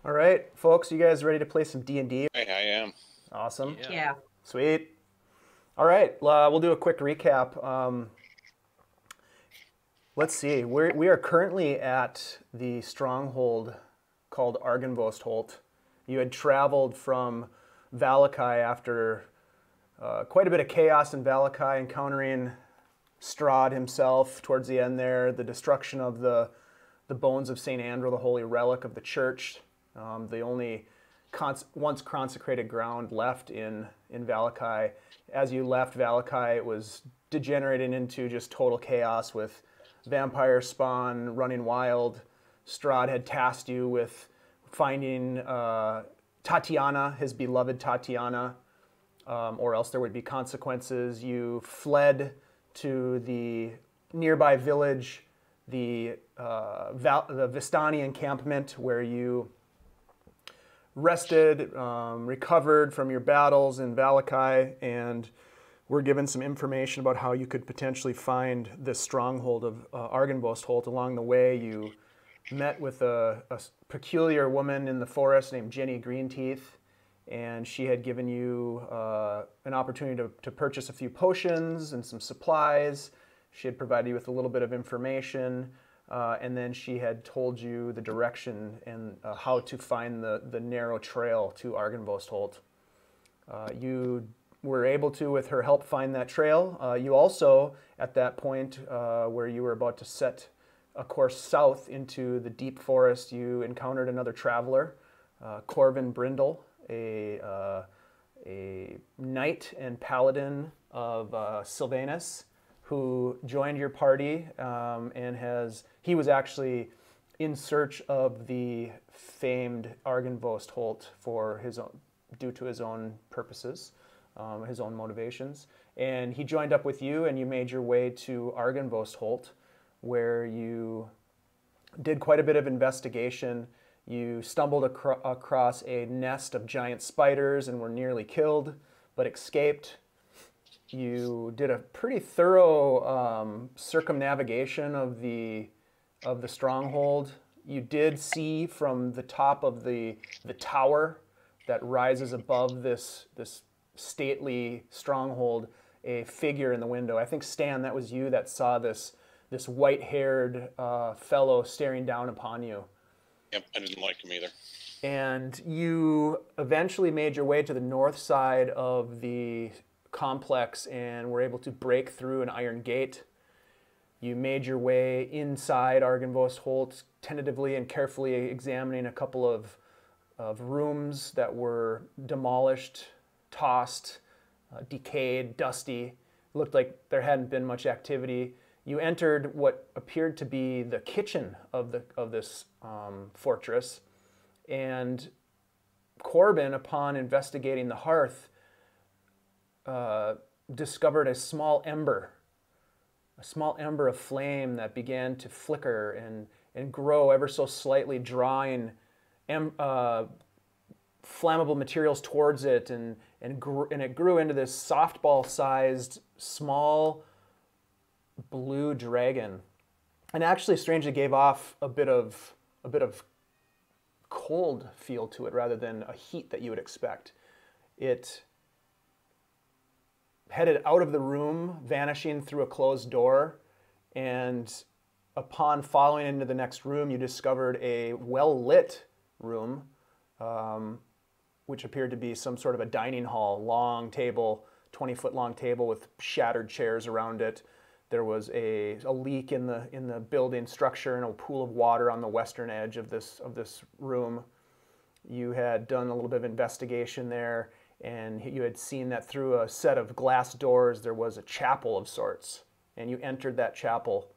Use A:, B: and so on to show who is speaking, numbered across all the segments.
A: All right, folks, you guys ready to play some D&D?
B: I am.
A: Awesome.
C: Yeah.
A: Sweet. All right, we'll do a quick recap. Let's see. We are currently at the stronghold called Argynvost Holt. You had traveled from Valakai after quite a bit of chaos in Valakai, encountering Strahd himself towards the end there, the destruction of the bones of St. Andrew, the holy relic of the church, the only once consecrated ground left in Valakai. As you left Valakai, it was degenerating into just total chaos with vampire spawn running wild. Strahd had tasked you with finding Tatiana, his beloved Tatiana, or else there would be consequences. You fled to the nearby village, the Vistani encampment, where you rested, recovered from your battles in Valakai, and were given some information about how you could potentially find this stronghold of Argynvost Holt. Along the way, you met with a peculiar woman in the forest named Jenny Greenteeth, and she had given you an opportunity to purchase a few potions and some supplies. She had provided you with a little bit of information, and then she had told you the direction and how to find the narrow trail to Argynvost Holt. You were able to, with her help, find that trail. You also, at that point where you were about to set a course south into the deep forest, you encountered another traveler, Corben Brindel, a knight and paladin of Sylvanus, who joined your party, and he was actually in search of the famed Argynvost Holt due to his own purposes, his own motivations. And he joined up with you, and you made your way to Argynvost Holt, where you did quite a bit of investigation. You stumbled across a nest of giant spiders and were nearly killed, but escaped. You did a pretty thorough circumnavigation of the stronghold. You did see from the top of the tower that rises above this stately stronghold a figure in the window. I think, Stan, that was you that saw this white-haired fellow staring down upon you.
B: Yep, I didn't like him either.
A: And you eventually made your way to the north side of the complex and were able to break through an iron gate. You made your way inside Argynvost Holt, tentatively and carefully examining a couple of rooms that were demolished, tossed, decayed, dusty. It looked like there hadn't been much activity. You entered what appeared to be the kitchen of this fortress, and Corben, upon investigating the hearth, discovered a small ember of flame that began to flicker and grow ever so slightly, drawing flammable materials towards it, and it grew into this softball-sized small blue dragon, and actually strangely gave off a bit of cold feel to it rather than a heat that you would expect. It headed out of the room, vanishing through a closed door, and upon following into the next room, you discovered a well-lit room, which appeared to be some sort of a dining hall, long table, 20-foot long table with shattered chairs around it. There was a leak in the building structure and a pool of water on the western edge of this room. You had done a little bit of investigation there, and you had seen that through a set of glass doors there was a chapel of sorts, and you entered that chapel,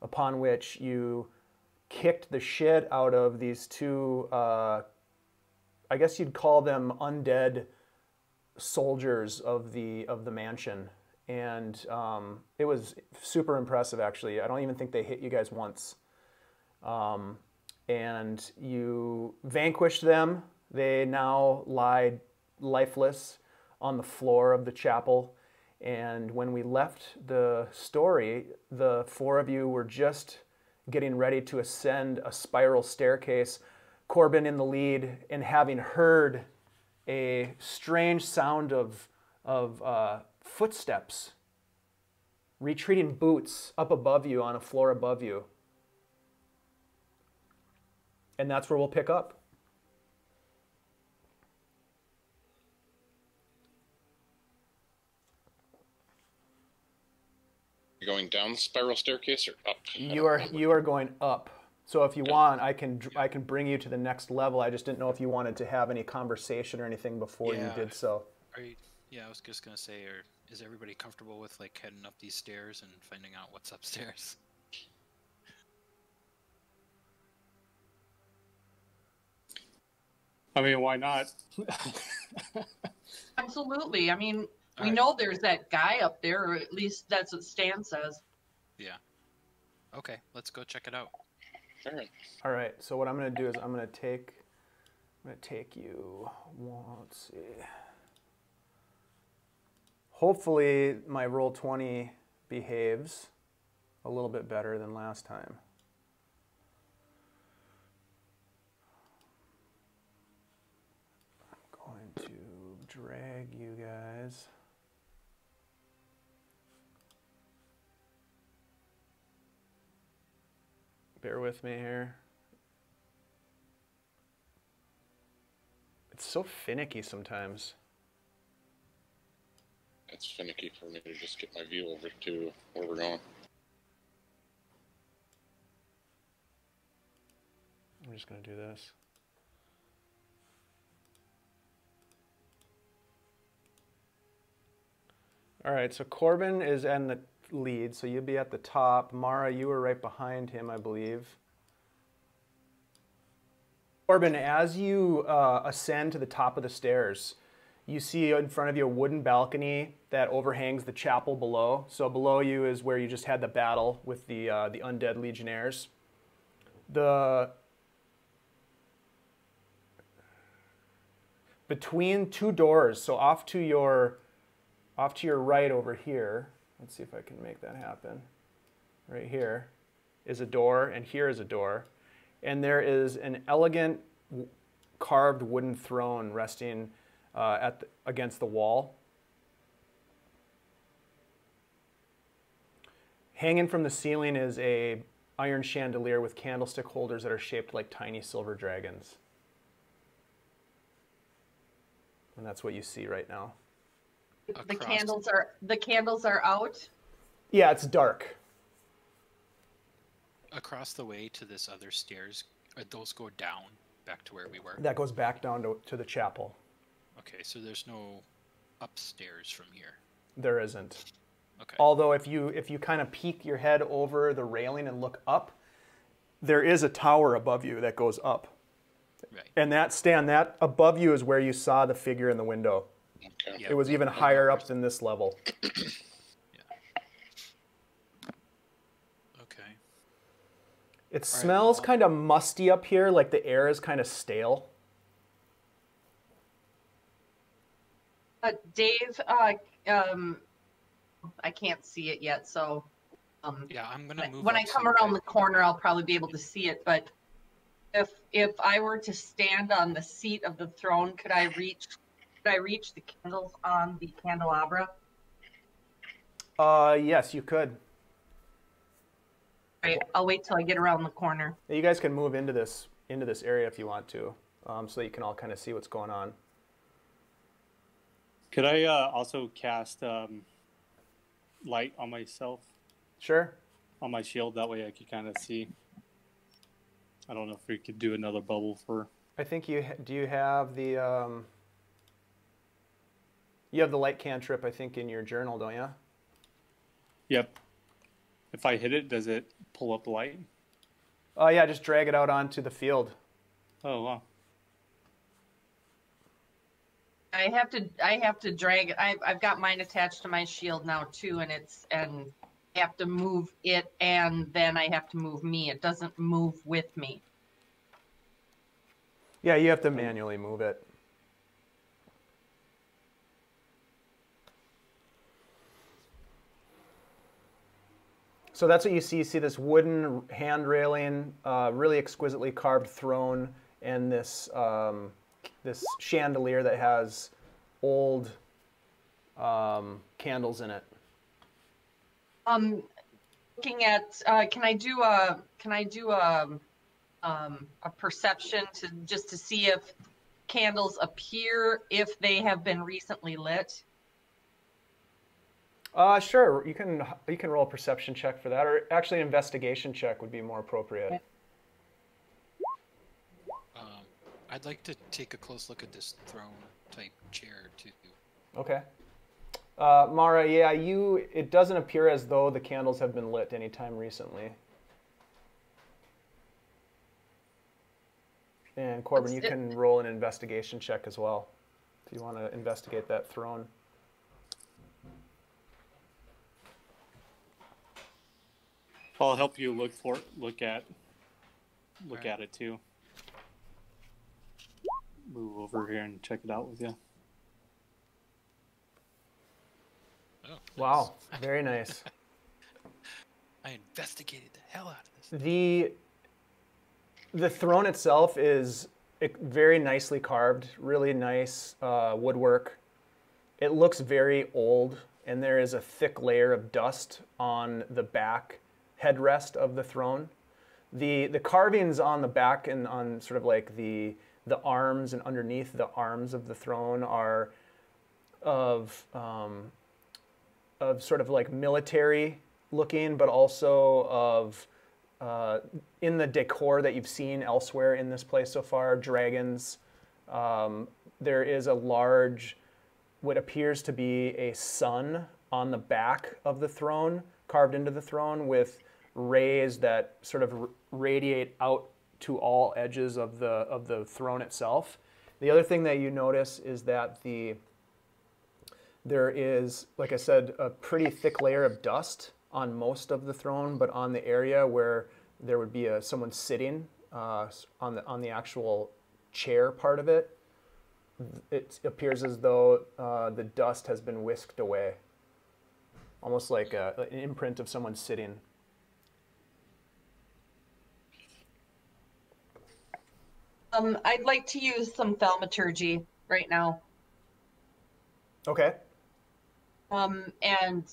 A: upon which you kicked the shit out of these two, I guess you'd call them undead soldiers of the mansion. And it was super impressive, actually. I don't even think they hit you guys once. And you vanquished them. They now lie lifeless on the floor of the chapel. And when we left the story, the four of you were just getting ready to ascend a spiral staircase. Corben in the lead and having heard a strange sound of footsteps, retreating boots up above you on a floor above you. And that's where we'll pick up.
B: You're going down the spiral staircase or up?
A: You are going up. So if you want, I can bring you to the next level. I just didn't know if you wanted to have any conversation or anything before you did so.
C: Yeah, I was just gonna say, is everybody comfortable with like heading up these stairs and finding out what's upstairs?
D: I mean, why not?
E: Absolutely. I mean, we know there's that guy up there, or at least that's what Stan says.
C: Yeah. Okay, let's go check it out.
B: All right.
A: All right. So what I'm going to do is I'm going to take you. Let's see. Hopefully my roll 20 behaves a little bit better than last time. I'm going to drag you guys. Bear with me here. It's so finicky sometimes.
B: It's finicky for me to just get my view over to where we're going.
A: I'm just going to do this. All right, so Corben is in the lead, so you'll be at the top. Mara, you were right behind him, I believe. Corben, as you ascend to the top of the stairs, you see in front of you a wooden balcony that overhangs the chapel below. So below you is where you just had the battle with the undead legionnaires. Between two doors, so off to your right over here, let's see if I can make that happen. Right here is a door, and here is a door. And there is an elegant carved wooden throne resting against the wall. Hanging from the ceiling is a iron chandelier with candlestick holders that are shaped like tiny silver dragons. And that's what you see right now.
E: The candles are out.
A: Yeah, it's dark.
C: Across the way to this other stairs, those go down back to where we were?
A: That goes back down to the chapel.
C: Okay, so there's no upstairs from here.
A: There isn't.
C: Okay.
A: Although if you kind of peek your head over the railing and look up, there is a tower above you that goes up.
C: Right.
A: And that above you is where you saw the figure in the window.
B: Okay.
C: Yep.
A: It was even higher up than this level.
C: Okay.
A: It smells kind of musty up here, like the air is kind of stale.
E: Dave, I can't see it yet, so
C: yeah, I'm gonna move.
E: When I come around the corner, I'll probably be able to see it. But if I were to stand on the seat of the throne, could I reach the candles on the candelabra?
A: Yes, you could.
E: Right, I'll wait till I get around the corner.
A: You guys can move into this area if you want to, so that you can all kind of see what's going on.
D: Could I also cast light on myself?
A: Sure.
D: On my shield, that way I could kind of see. I don't know if we could do another bubble for.
A: I think do you have the you have the light cantrip, I think, in your journal, don't you?
D: Yep. If I hit it, does it pull up light?
A: Oh yeah, just drag it out onto the field.
D: Oh wow.
E: I have to drag it. I've got mine attached to my shield now too, and I have to move it, and then I have to move me. It doesn't move with me.
A: Yeah, you have to manually move it. So that's what you see. You see this wooden hand railing, really exquisitely carved throne, and this this chandelier that has old candles in it.
E: Looking at, can I do a perception to see if candles appear if they have been recently lit?
A: Sure. You can roll a perception check for that, or actually an investigation check would be more appropriate.
E: Okay.
C: I'd like to take a close look at this throne type chair too.
A: Okay. Mara, yeah, it doesn't appear as though the candles have been lit anytime recently. And Corben, you can roll an investigation check as well if you want to investigate that throne.
D: I'll help you look at it too. Move over here and check it out with you.
C: Oh, nice.
A: Wow, very nice.
C: I investigated the hell out of this.
A: The throne itself is very nicely carved, really nice woodwork. It looks very old, and there is a thick layer of dust on the back headrest of the throne. The carvings on the back and on sort of like the arms and underneath the arms of the throne are of sort of like military looking, but also of in the decor that you've seen elsewhere in this place so far, dragons. There is a large, what appears to be a sun on the back of the throne, carved into the throne with rays that sort of radiate out to all edges of the throne itself. The other thing that you notice is that there is, like I said, a pretty thick layer of dust on most of the throne, but on the area where there would be someone sitting on the actual chair part of it, it appears as though the dust has been whisked away, almost like an imprint of someone sitting.
E: I'd like to use some thaumaturgy right now.
A: Okay.
E: And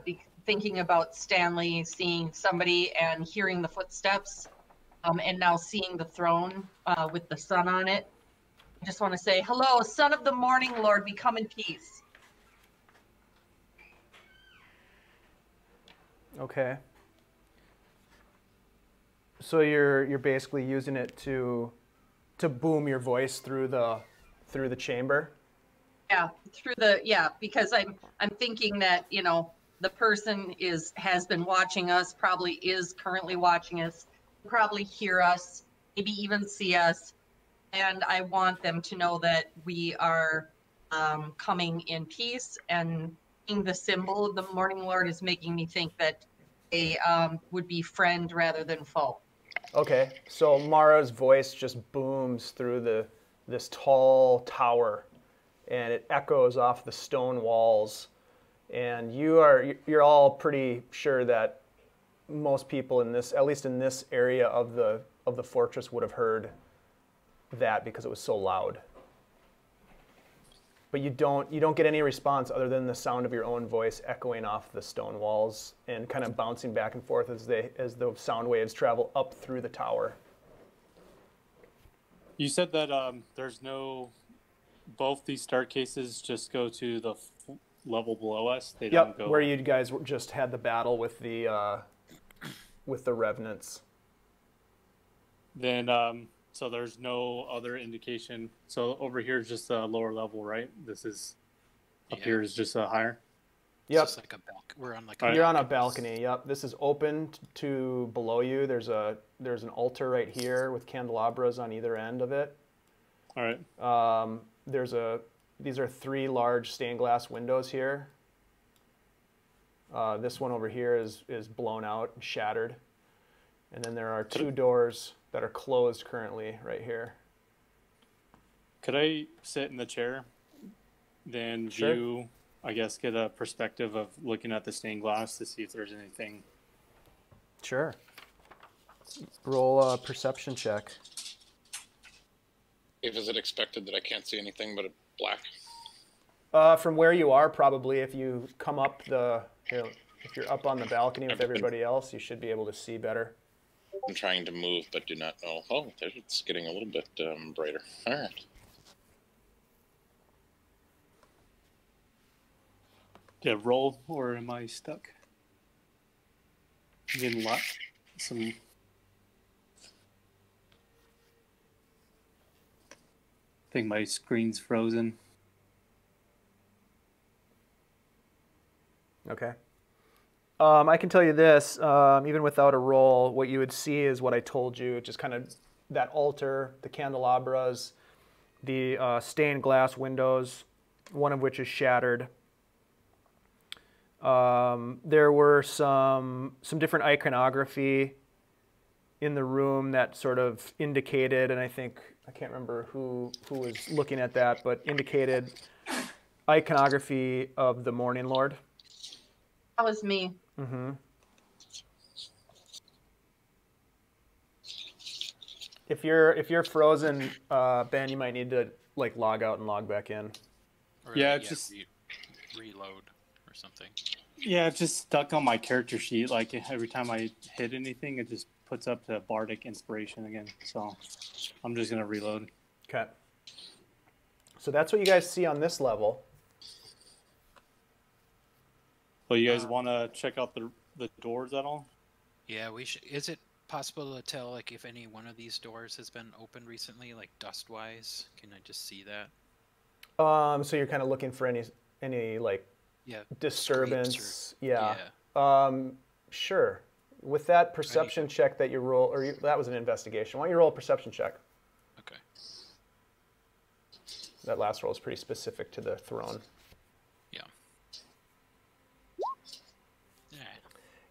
E: be thinking about Stanley seeing somebody and hearing the footsteps, and now seeing the throne with the sun on it. I just want to say, hello, son of the morning lord, be come in peace.
A: Okay. So you're basically using it to boom your voice through the chamber.
E: Yeah, because I'm thinking that, you know, the person has been watching us, probably is currently watching us, probably hear us, maybe even see us, and I want them to know that we are coming in peace, and being the symbol of the Morning Lord is making me think that they would be friend rather than foe.
A: Okay, so Mara's voice just booms through this tall tower, and it echoes off the stone walls. And you're all pretty sure that most people in this, at least in this area of the fortress, would have heard that because it was so loud. But you don't get any response other than the sound of your own voice echoing off the stone walls and kind of bouncing back and forth as the sound waves travel up through the tower.
D: You said that there's no, both these staircases just go to the level below us. They don't go
A: where you guys just had the battle with the revenants.
D: Then so there's no other indication. So over here is just a lower level, right? This is up here is just a higher.
A: Yep.
C: It's just like we're on like
A: You're on a balcony. Yep. This is open to below you. There's an altar right here with candelabras on either end of it.
D: All right.
A: These are 3 large stained glass windows here. This one over here is blown out and shattered. And then there are 2 doors that are closed currently right here.
D: Could I sit in the chair, then
A: Sure.
D: view, I guess, get a perspective of looking at the stained glass to see if there's anything?
A: Sure. Roll a perception check.
B: Is it expected that I can't see anything but a black?
A: From where you are, probably. If you come up if you're up on the balcony with everybody else, you should be able to see better.
B: I'm trying to move, but do not know. Oh, it's getting a little bit brighter. All right.
D: Did I roll, or am I stuck? I'm getting some. I think my screen's frozen.
A: Okay. I can tell you this, even without a roll, what you would see is what I told you, just kind of that altar, the candelabras, the stained glass windows, one of which is shattered. There were some different iconography in the room that sort of indicated, and I can't remember who was looking at that, but indicated iconography of the Morning Lord.
E: That was me.
A: Mm-hmm. If you're frozen, Ben, you might need to like log out and log back in.
C: Or
D: Yeah, just
C: reload or something.
D: Yeah, it's just stuck on my character sheet. Like every time I hit anything, it just puts up the bardic inspiration again. So I'm just gonna reload.
A: Okay. So that's what you guys see on this level.
D: Well, you guys want to check out the doors at all?
C: Yeah, we should. Is it possible to tell like if any one of these doors has been opened recently, like dust-wise? Can I just see that?
A: So you're kind of looking for any like disturbance. Yeah. Sure. With that perception check that you roll, that was an investigation. Why don't you roll a perception check?
C: Okay.
A: That last roll is pretty specific to the throne.
C: Yeah.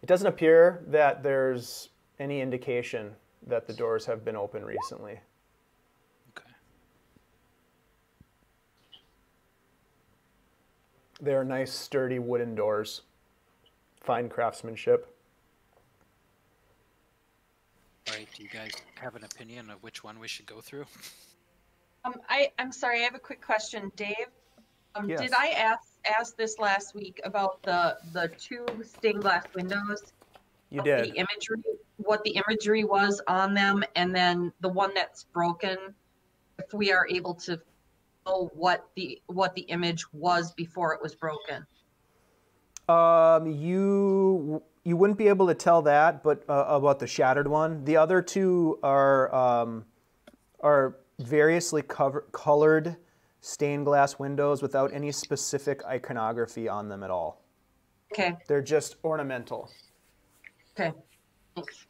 A: It doesn't appear that there's any indication that the doors have been open recently.
C: Okay.
A: They are nice, sturdy wooden doors. Fine craftsmanship.
C: All right. Do you guys have an opinion of which one we should go through?
E: I'm sorry. I have a quick question, Dave.
A: Yes.
E: Did I ask this last week about the two stained glass windows?
A: You did.
E: The imagery, what the imagery was on them, and then the one that's broken. If we are able to know what the image was before it was broken.
A: You wouldn't be able to tell that, but about the shattered one. The other two are variously colored stained glass windows without any specific iconography on them at all.
E: Okay.
A: They're just ornamental.
E: Okay. Thanks.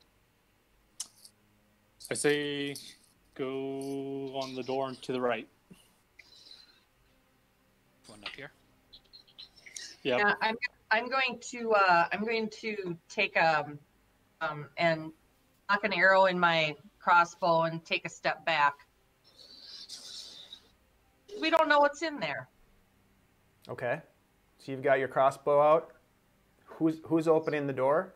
D: I say go on the door to the right.
C: One up here.
D: Yeah.
E: Yeah, I'm going to take and knock an arrow in my crossbow and take a step back. We don't know what's in there.
A: Okay. So you've got your crossbow out. Who's opening the door?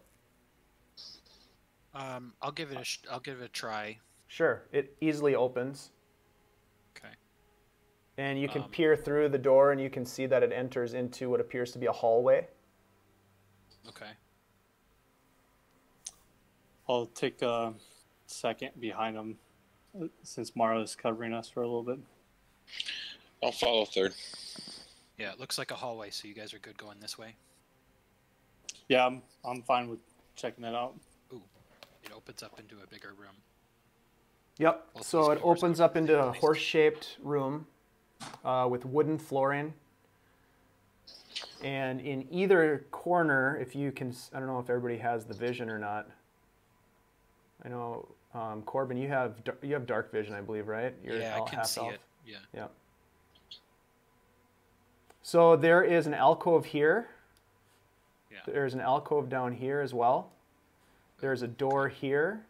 C: I'll give it a try.
A: Sure. It easily opens.
C: Okay.
A: And you can peer through the door and you can see that it enters into what appears to be a hallway.
C: Okay.
D: I'll take a second behind him since Mara's covering us for a little bit.
B: I'll follow third.
C: Yeah, it looks like a hallway, so you guys are good going this way.
D: Yeah, I'm fine with checking that out.
C: Ooh, it opens up into a bigger room.
A: Yep.
C: Both
A: So
C: these
A: it
C: doors
A: opens
C: are
A: up into a
C: nice.
A: horse-shaped room with wooden flooring. And in either corner, if you can, I don't know if everybody has the vision or not. I know, Corben, you have dark vision, I believe, right? You're
C: Yeah, I can
A: half
C: see
A: elf.
C: it. Yeah.
A: Yeah. So there is an alcove here.
C: Yeah.
A: There's an alcove down here as well. There's a door here,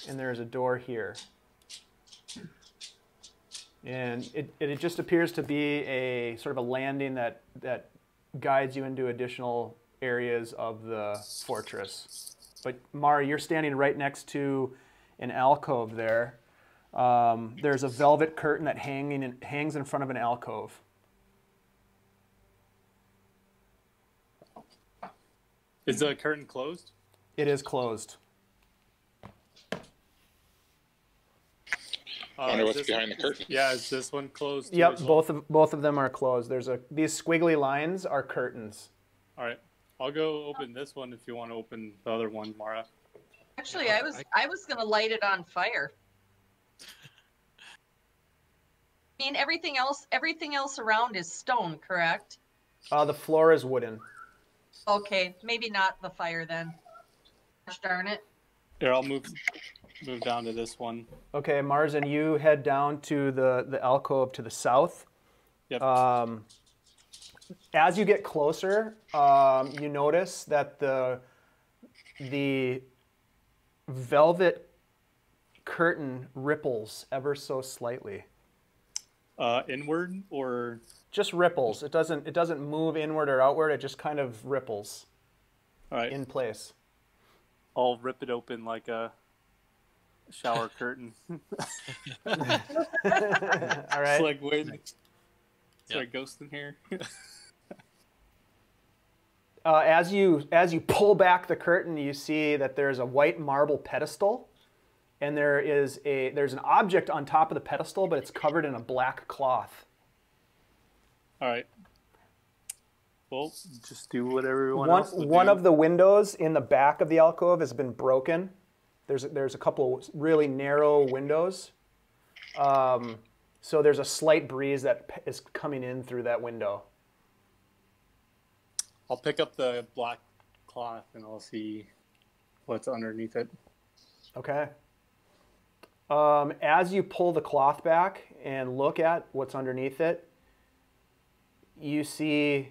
A: and there's a door here. And it just appears to be a sort of a landing that guides you into additional areas of the fortress. But Mara, you're standing right next to an alcove there. There's a velvet curtain that hangs in front of an alcove.
D: Is the curtain closed?
A: It is closed.
B: I wonder what's behind the curtain.
D: Yeah, is this one closed? Too,
A: Yep,
D: as well?
A: both of them are closed. These squiggly lines are curtains.
D: All right, I'll go open this one if you want to open the other one, Mara.
E: Actually, I was gonna light it on fire. I mean, everything else around is stone, correct?
A: The floor is wooden.
E: Okay, maybe not the fire then. Gosh darn it.
D: Here, I'll move down to this one.
A: Okay, Marzen, you head down to the alcove to the south.
D: Yep.
A: As you get closer, you notice that the velvet curtain ripples ever so slightly.
D: Inward or
A: Just ripples. It doesn't move inward or outward. It just kind of ripples
D: all right?
A: in place.
D: I'll rip it open like a shower curtain.
A: All right.
D: It's like, wait, is there a
C: Yep.
D: ghost in here?
A: As you pull back the curtain, you see that there's a white marble pedestal, and there's an object on top of the pedestal, but it's covered in a black cloth.
D: All right. Well, just do what everyone else would
A: One
D: do.
A: of the windows in the back of the alcove has been broken. There's a couple of really narrow windows, so there's a slight breeze that is coming in through that window.
D: I'll pick up the black cloth and I'll see what's underneath it.
A: Okay. As you pull the cloth back and look at what's underneath it, you see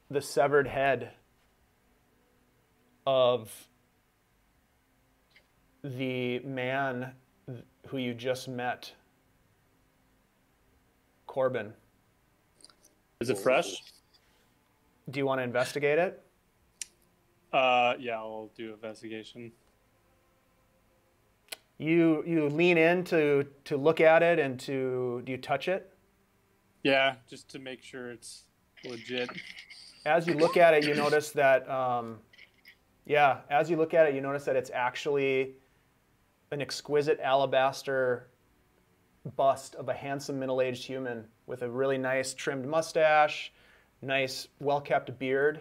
A: the severed head of the man who you just met, Corben.
D: Is it fresh?
A: Do you want to investigate it?
D: Yeah, I'll do investigation.
A: You lean in to look at it and do you touch it?
D: Yeah, just to make sure it's legit.
A: As you look at it, you notice that, as you look at it, you notice that it's actually an exquisite alabaster bust of a handsome middle-aged human with a really nice trimmed mustache, nice, well-kept beard.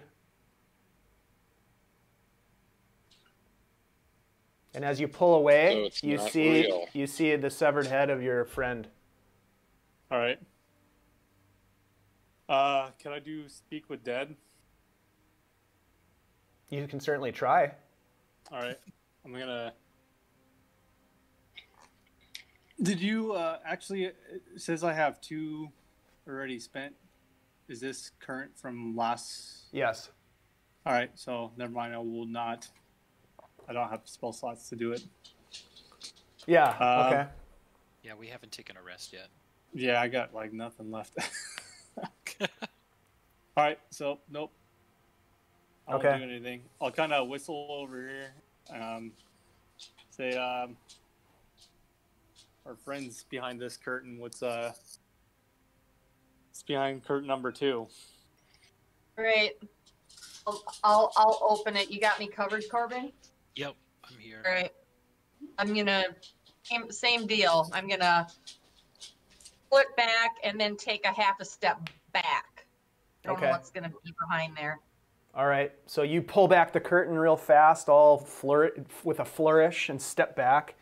A: And as you pull away,
B: So it's not real.
A: you see the severed head of your friend.
D: All right. Can I do speak with dead?
A: You can certainly try.
D: All right. I'm gonna. Did you actually? It says I have 2 already spent. Is this current from last?
A: Yes.
D: All right. So never mind. I will not. I don't have spell slots to do it.
A: Yeah. Okay.
C: Yeah, we haven't taken a rest yet.
D: Yeah, I got like nothing left. All right. So nope. I won't
A: Okay.
D: do anything. I'll kind of whistle over here. Say, our friends behind this curtain. It's behind curtain number 2.
E: Great. I'll open it. You got me covered, Corben?
C: Yep, I'm here.
E: All right. I'm gonna same deal. I'm gonna flip back and then take a half a step back. I don't know
A: Okay.
E: what's gonna be behind there.
A: All right, so you pull back the curtain real fast, with a flourish, and step back,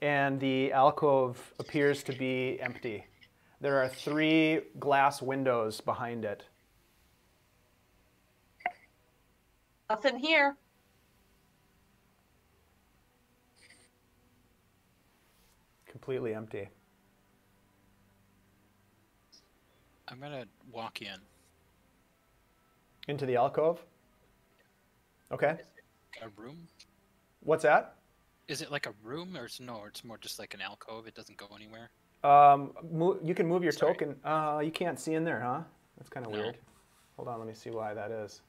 A: and the alcove appears to be empty. There are 3 glass windows behind it.
E: Nothing here.
A: Completely empty.
C: I'm gonna walk in.
A: Into the alcove? Okay.
C: A room?
A: What's that?
C: Is it like a room, or it's more just like an alcove? It doesn't go anywhere.
A: You can move your
C: Sorry.
A: token. You can't see in there, huh? That's kind of
C: No.
A: weird. Hold on, let me see why that is.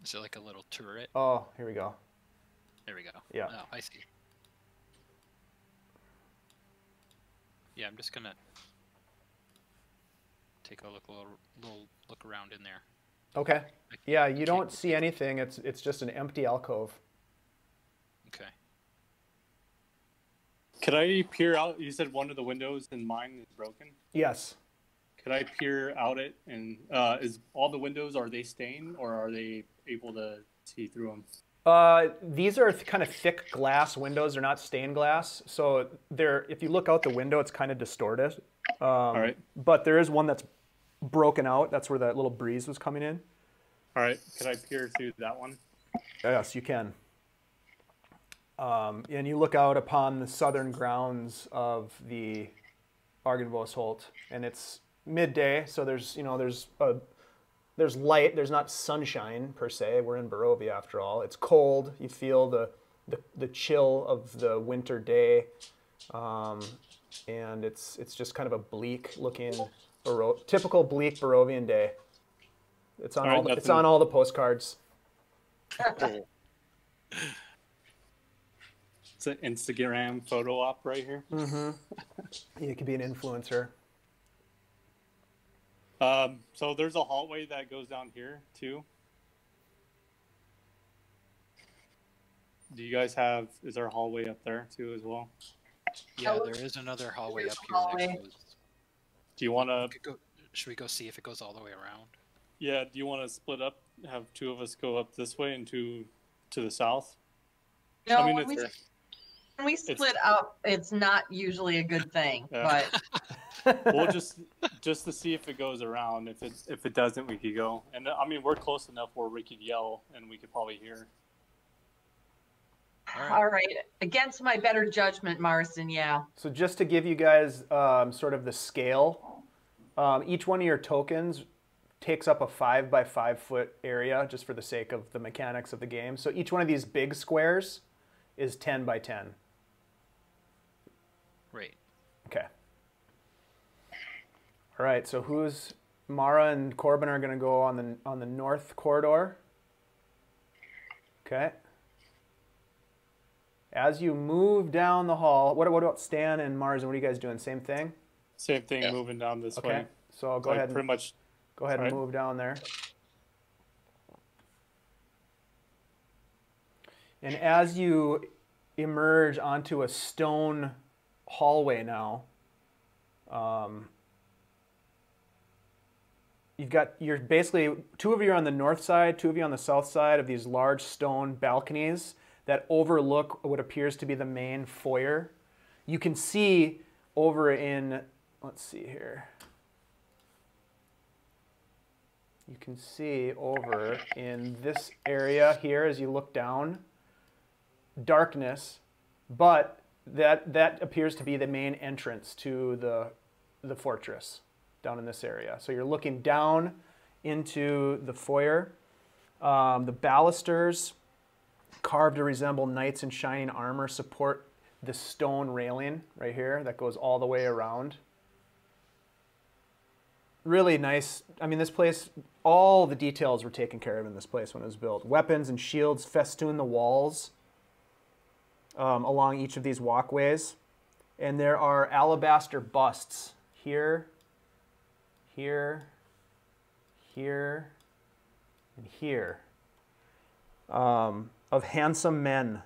C: Is it like a little turret?
A: Oh, here we go.
C: There we go.
A: Yeah.
C: Oh, I see. Yeah, I'm just gonna take a little look around in there.
A: Okay. Yeah, you don't see anything. It's just an empty alcove.
C: Okay.
D: Could I peer out? You said one of the windows in mine is broken.
A: Yes.
D: Could I peer out it? And is all the windows, are they stained or are they able to see through them?
A: These are kind of thick glass windows. They're not stained glass, so they're. If you look out the window, it's kind of distorted.
D: All right.
A: But there is one that's broken out. That's where that little breeze was coming in.
D: All right. Could I peer through that one?
A: Yes, you can. And you look out upon the southern grounds of the Argynvostholt, and it's midday, so there's light. There's not sunshine per se. We're in Barovia after all. It's cold. You feel the chill of the winter day, and it's just kind of a bleak looking, typical bleak Barovian day. It's on it's on all the postcards.
D: It's an Instagram photo op right here.
A: Mm-hmm. You could be an influencer.
D: So there's a hallway that goes down here too. Do you guys have? Is there a hallway up there too as well?
C: Yeah, there is another hallway up here. That goes...
D: Do you want to?
C: Should we go see if it goes all the way around?
D: Yeah. Do you want to split up? Have two of us go up this way and two to the south?
E: No,
D: I mean,
E: when we split up, it's not usually a good thing.
D: Yeah.
E: But
D: we'll just to see if it goes around. If it doesn't, we could go. And I mean, we're close enough where we could yell and we could probably hear.
E: All right. Against my better judgment, Marzen, yeah.
A: So just to give you guys sort of the scale, each one of your tokens takes up a 5 by 5 foot area just for the sake of the mechanics of the game. So each one of these big squares is 10 by 10.
C: Right.
A: Okay. All right, so Mara and Corben are going to go on the north corridor. Okay. As you move down the hall, what about Stan and Marzen? What are you guys doing? Same thing?
D: Same thing, moving down this way.
A: Okay, so I'll go ahead and
D: pretty
A: move down there. And as you emerge onto a stone hallway now, you're basically, two of you are on the north side, two of you on the south side of these large stone balconies that overlook what appears to be the main foyer. You can see over in, let's see here. You can see over in this area here as you look down, darkness, but that appears to be the main entrance to the fortress down in this area. So you're looking down into the foyer. The balusters, carved to resemble knights in shining armor, support the stone railing right here that goes all the way around. Really nice. I mean, this place, all the details were taken care of in this place when it was built. Weapons and shields festoon the walls along each of these walkways. And there are alabaster busts here, here, here, and here of handsome men.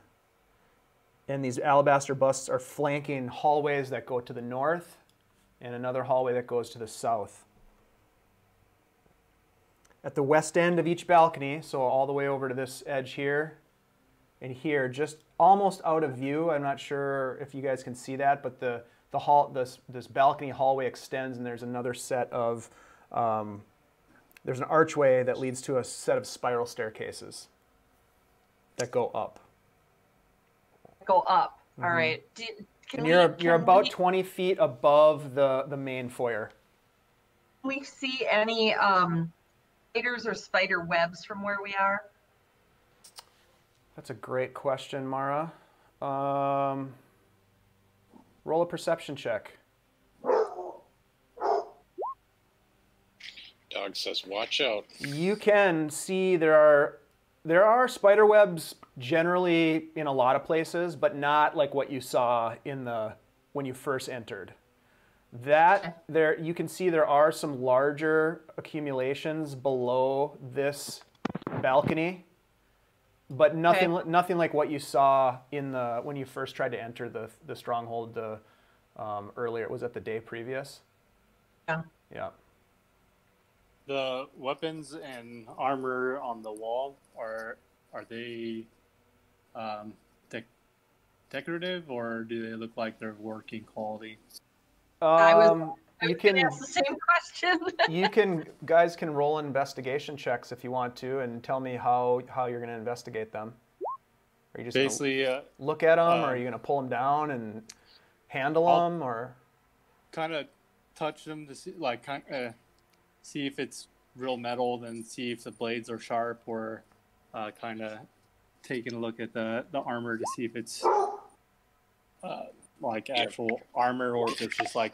A: And these alabaster busts are flanking hallways that go to the north and another hallway that goes to the south. At the west end of each balcony, so all the way over to this edge here and here, just almost out of view, I'm not sure if you guys can see that, but this balcony hallway extends, and there's another set of, there's an archway that leads to a set of spiral staircases that go up.
E: Go up.
A: Mm-hmm.
E: All right.
A: And you're about 20 feet above the main foyer.
E: Can we see any spiders or spider webs from where we are?
A: That's a great question, Mara. Roll a perception check.
B: Dog says, "Watch out."
A: You can see there are spider webs generally in a lot of places, but not like what you saw when you first entered. That there, you can see there are some larger accumulations below this balcony, but nothing like what you saw in the when you first tried to enter the stronghold earlier. Was it the day previous?
E: Yeah.
A: Yeah.
D: The weapons and armor on the wall are they decorative, or do they look like they're working quality?
E: I was
A: You
E: going to
A: can
E: ask the same question.
A: guys can roll investigation checks if you want to, and tell me how you're going to investigate them. Are you just
D: basically
A: look at them, or are you going to pull them down and handle them, or
D: kind of touch them to see, like, see if it's real metal, then see if the blades are sharp, or kind of taking a look at the armor to see if it's like actual armor, or if it's just like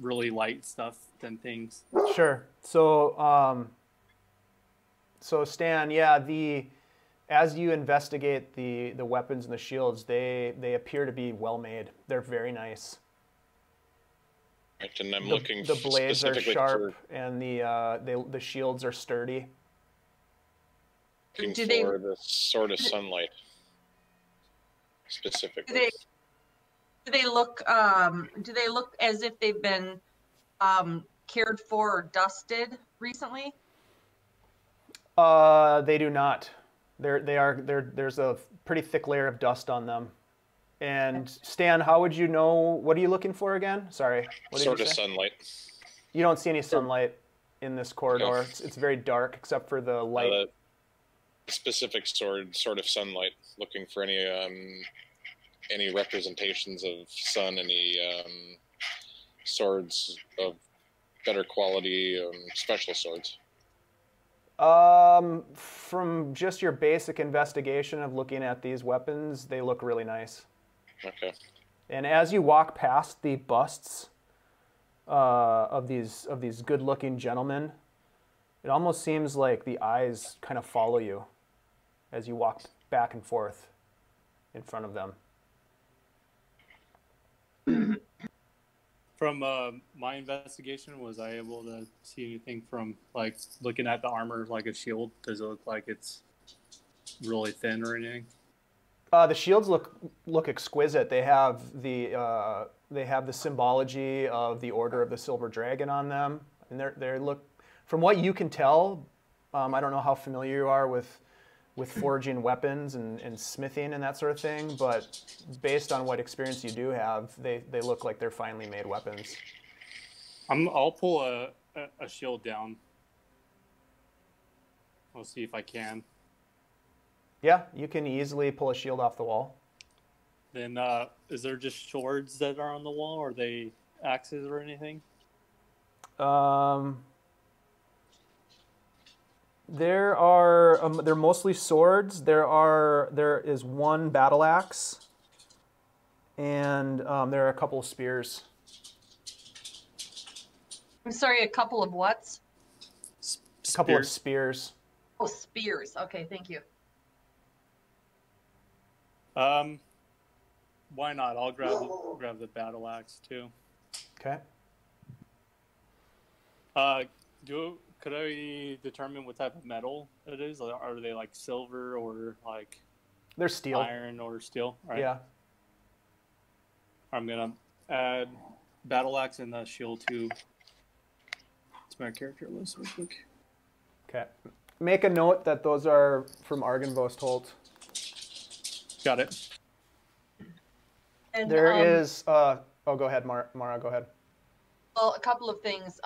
D: really light stuff than things.
A: Sure. So so Stan, yeah, as you investigate the weapons and the shields, they appear to be well made. They're very nice.
B: Right, and I'm looking
A: The blades are
B: specifically
A: sharp, and the shields are sturdy.
B: for the Sword of Sunlight specifically.
E: Do they look as if they've been cared for or dusted recently?
A: They do not. There's a pretty thick layer of dust on them. And Stan, how would you know? What are you looking for again? Sorry. What did
B: Sword
A: you
B: of
A: say?
B: Sunlight.
A: You don't see any sunlight in this corridor.
B: No.
A: It's very dark except for the light.
B: Specific sword of sunlight. Looking for any representations of sun, any swords of better quality, special swords.
A: From just your basic investigation of looking at these weapons, they look really nice.
B: Okay.
A: And as you walk past the busts of these good-looking gentlemen, it almost seems like the eyes kind of follow you as you walk back and forth in front of them.
D: From my investigation, was I able to see anything from, like, looking at the armor, like a shield? Does it look like it's really thin or anything?
A: The shields look exquisite. They have the symbology of the Order of the Silver Dragon on them, and they look. From what you can tell, I don't know how familiar you are with forging weapons and smithing and that sort of thing, but based on what experience you do have, they look like they're finely made weapons.
D: I'll pull a shield down. I'll see if I can.
A: Yeah, you can easily pull a shield off the wall.
D: Then, is there just swords that are on the wall? Or are they axes or anything?
A: They're mostly swords. There is one battle axe, and there are a couple of spears.
E: I'm sorry, a couple of whats?
A: A couple of spears.
E: Oh, spears. Okay, thank you.
D: Why not? I'll grab the battle axe too.
A: Okay.
D: Could I determine what type of metal it is? Are they like silver or like
A: they're steel,
D: iron or steel? Right.
A: Yeah.
D: I'm gonna add battle axe and the shield to my character list real quick.
A: Okay. Make a note that those are from Argynvost Holt.
D: Got it.
E: And,
A: there is. Oh, go ahead, Mara. Go ahead.
E: Well, a couple of things.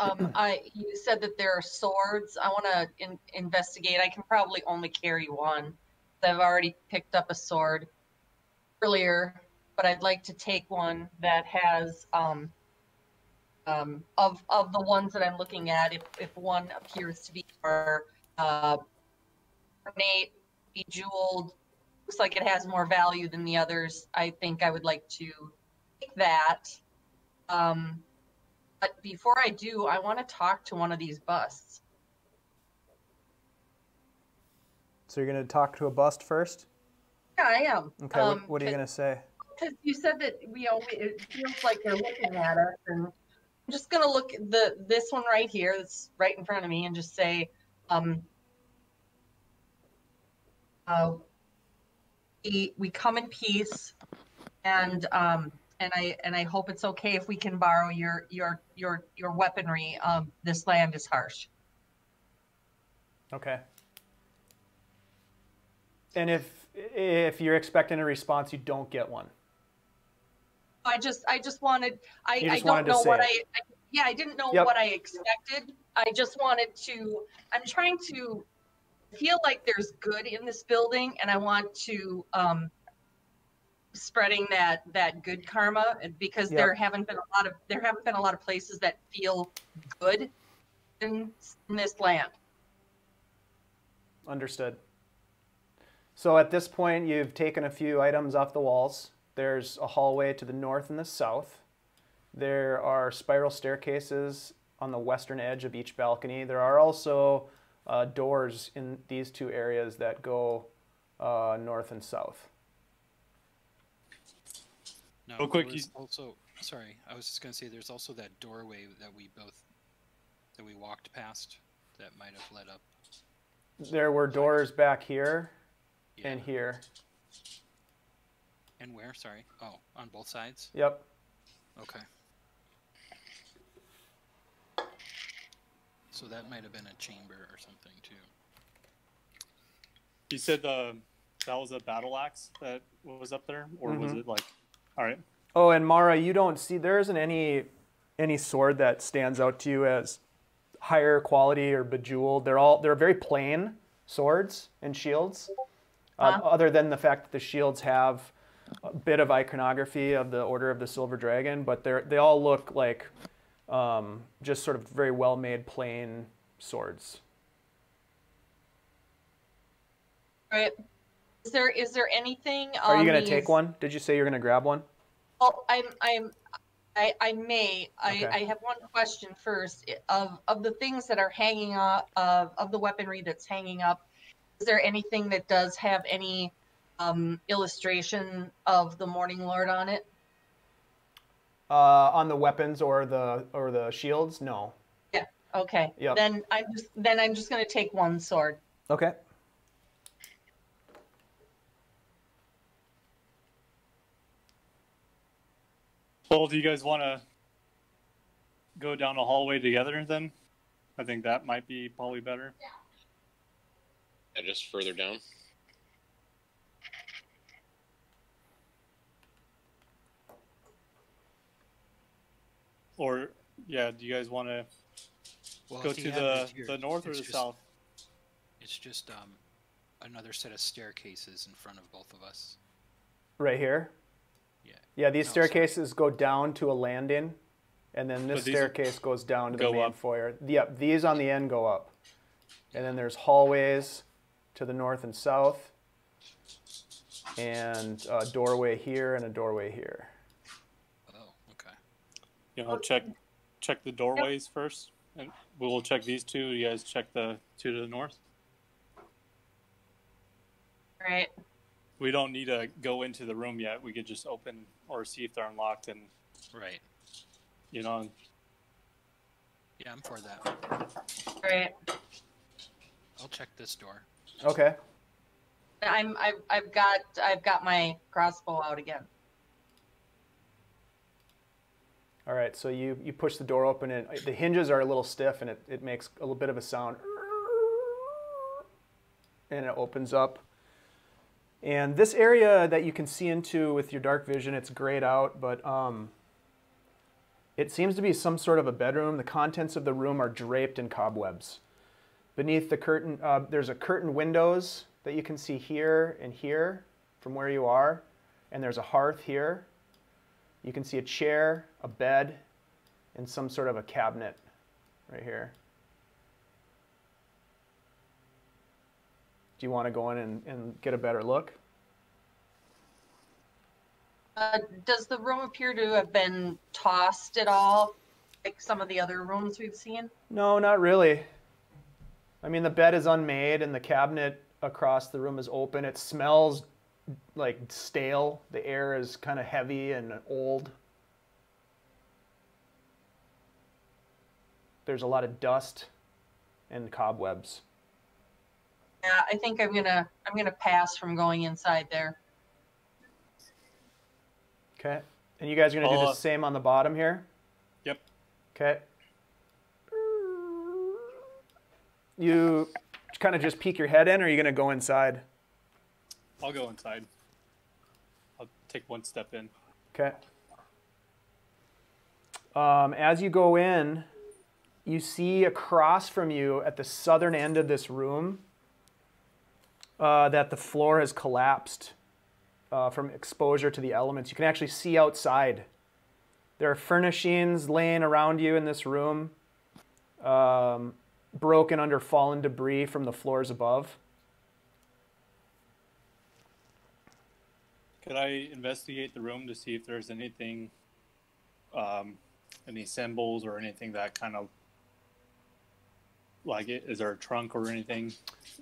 E: You said that there are swords. I want to investigate. I can probably only carry one. I've already picked up a sword earlier, but I'd like to take one that has of the ones that I'm looking at. If one appears to be more ornate, bejeweled, looks like it has more value than the others, I think I would like to take that. But before I do, I want to talk to one of these busts.
A: So you're going to talk to a bust first?
E: Yeah, I am.
A: Okay, what are you going to say?
E: because you said that it feels like they're looking at us, and I'm just gonna look at this one right here that's right in front of me and just say, we come in peace, and I hope it's okay if we can borrow your weaponry. This land is harsh.
A: Okay. And if you're expecting a response, you don't get one.
E: I just wanted. I
A: You just
E: don't
A: wanted to
E: know
A: say
E: what
A: it.
E: I didn't know
A: Yep.
E: what I expected. I just wanted to. I'm trying to feel like there's good in this building, and I want to spreading that good karma, because
A: Yep.
E: there haven't been a lot of places that feel good in this land.
A: Understood. So at this point, you've taken a few items off the walls. There's a hallway to the north and the south. There are spiral staircases on the western edge of each balcony. There are also doors in these two areas that go north and south.
C: No,
D: Real quick,
C: there's also, sorry, I was just going to say there's also that doorway that we walked past that might have led up.
A: There were doors back here and
C: Yeah.
A: here.
C: And where? Sorry. Oh, on both sides?
A: Yep.
C: Okay. So that might have been a chamber or something too.
D: You said that was a battle axe that was up there, or was it like? All right.
A: Oh, and Mara, you don't see, there isn't any sword that stands out to you as higher quality or bejeweled. They're very plain swords and shields, other than the fact that the shields have a bit of iconography of the Order of the Silver Dragon, but they all look like just sort of very well-made plain swords.
E: Right. Is there anything?
A: Are you going to take one? Did you say you're going to grab one?
E: Well, I may.
A: Okay.
E: I have one question first. Of the things that are hanging up, of the weaponry that's hanging up, is there anything that does have any illustration of the Morning Lord on it?
A: On the weapons or the shields? No.
E: Yeah. Okay.
A: Yep.
E: Then I'm just going to take one sword.
A: Okay.
D: Well, do you guys want to go down a hallway together then? I think that might be probably better.
B: Yeah, just further down.
D: Or, yeah, do you guys want to
C: Well,
D: go
C: if
D: to
C: you have it here,
D: the north or
C: it's
D: the
C: just-
D: south?
C: It's just another set of staircases in front of both of us.
A: Right here?
C: Yeah.
A: Yeah, these
C: No, sorry.
A: staircases go down to a landing, and then this
D: But these
A: staircase goes down to the
D: go
A: main
D: up.
A: foyer. Yep, these on the end go up. And then there's hallways to the north and south, and a doorway here and a doorway here.
C: Oh, okay.
D: You know, check the doorways first, and we'll check these two. You guys check the two to the north.
E: Right.
D: We don't need to go into the room yet. We could just open or see if they're unlocked, and
C: Right.
D: you know.
C: Yeah, I'm for that.
E: Right.
C: I'll check this door.
A: Okay.
E: I've got my crossbow out again.
A: All right, so you push the door open, and the hinges are a little stiff, and it makes a little bit of a sound. And it opens up. And this area that you can see into with your dark vision, it's grayed out, but it seems to be some sort of a bedroom. The contents of the room are draped in cobwebs. Beneath the curtain, there's a curtain windows that you can see here and here from where you are, and there's a hearth here. You can see a chair, a bed, and some sort of a cabinet right here. Do you want to go in and get a better look?
E: Does the room appear to have been tossed at all, like some of the other rooms we've seen?
A: No, not really. I mean, the bed is unmade and the cabinet across the room is open. It smells like stale. The air is kind of heavy and old. There's a lot of dust and cobwebs.
E: Yeah, I think I'm gonna pass from going inside there.
A: Okay. And you guys are gonna do the same on the bottom here?
D: Yep.
A: Okay. You kind of just peek your head in, or are you gonna go inside?
D: I'll go inside. I'll take one step in.
A: Okay. As you go in, you see across from you at the southern end of this room that the floor has collapsed from exposure to the elements. You can actually see outside. There are furnishings laying around you in this room, broken under fallen debris from the floors above.
D: Could I investigate the room to see if there's anything, any symbols or anything that kind of like it? Is there a trunk or anything?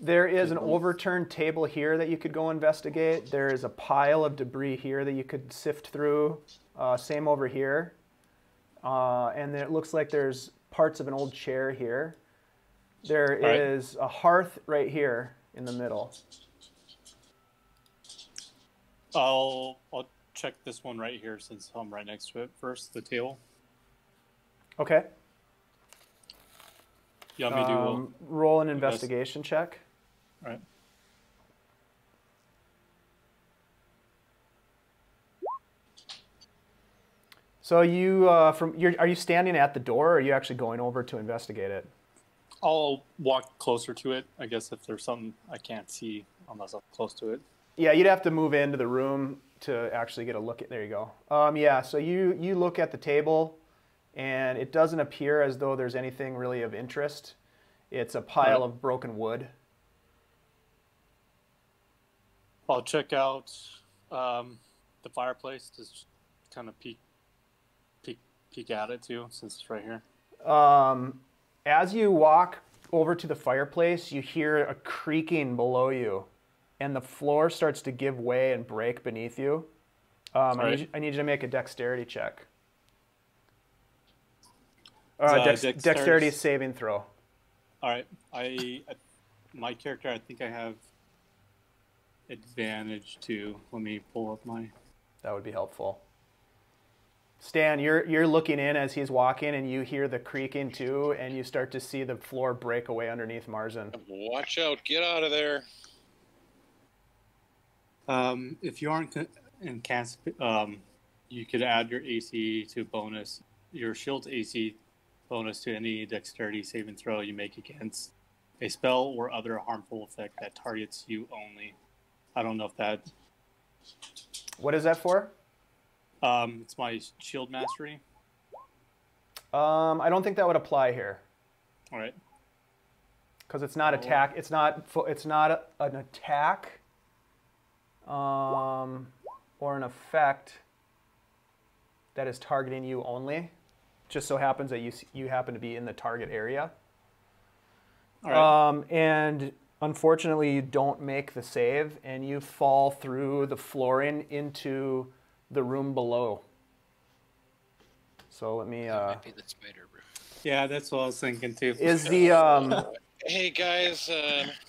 A: There is an overturned table here that you could go investigate. There is a pile of debris here that you could sift through. Same over here. And it looks like there's parts of an old chair here. There is a hearth right here in the middle.
D: I'll check this one right here since I'm right next to it first, the table.
A: Okay.
D: You want me to
A: roll an investigation check.
D: All right.
A: So you are you standing at the door, or are you actually going over to investigate it?
D: I'll walk closer to it. I guess if there's something I can't see unless I'm close to it.
A: Yeah, you'd have to move into the room to actually get a look at. There you go. Yeah, so you look at the table, and it doesn't appear as though there's anything really of interest. It's a pile of broken wood.
D: I'll check out the fireplace, just kind of peek at it too, since it's right here.
A: As you walk over to the fireplace, you hear a creaking below you, and the floor starts to give way and break beneath you. I need you to make a dexterity check. Dexterity saving throw.
D: All right. My character, I think I have advantage too. Let me pull up my...
A: That would be helpful. Stan, you're looking in as he's walking, and you hear the creaking too, and you start to see the floor break away underneath Marzen.
B: Watch out! Get out of there!
D: If you aren't in cast, you could add your AC to bonus, your shield's AC bonus to any dexterity saving throw you make against a spell or other harmful effect that targets you only. I don't know if that...
A: What is that for?
D: It's my shield mastery.
A: I don't think that would apply here.
D: All right.
A: Because it's not attack. It's not an attack or an effect that is targeting you only. Just so happens that you happen to be in the target area.
D: All right.
A: And unfortunately, you don't make the save, and you fall through the flooring into the room below. So let me...
C: That might be the spider room.
D: Yeah, that's what I was thinking too.
A: Is the...
B: Hey guys,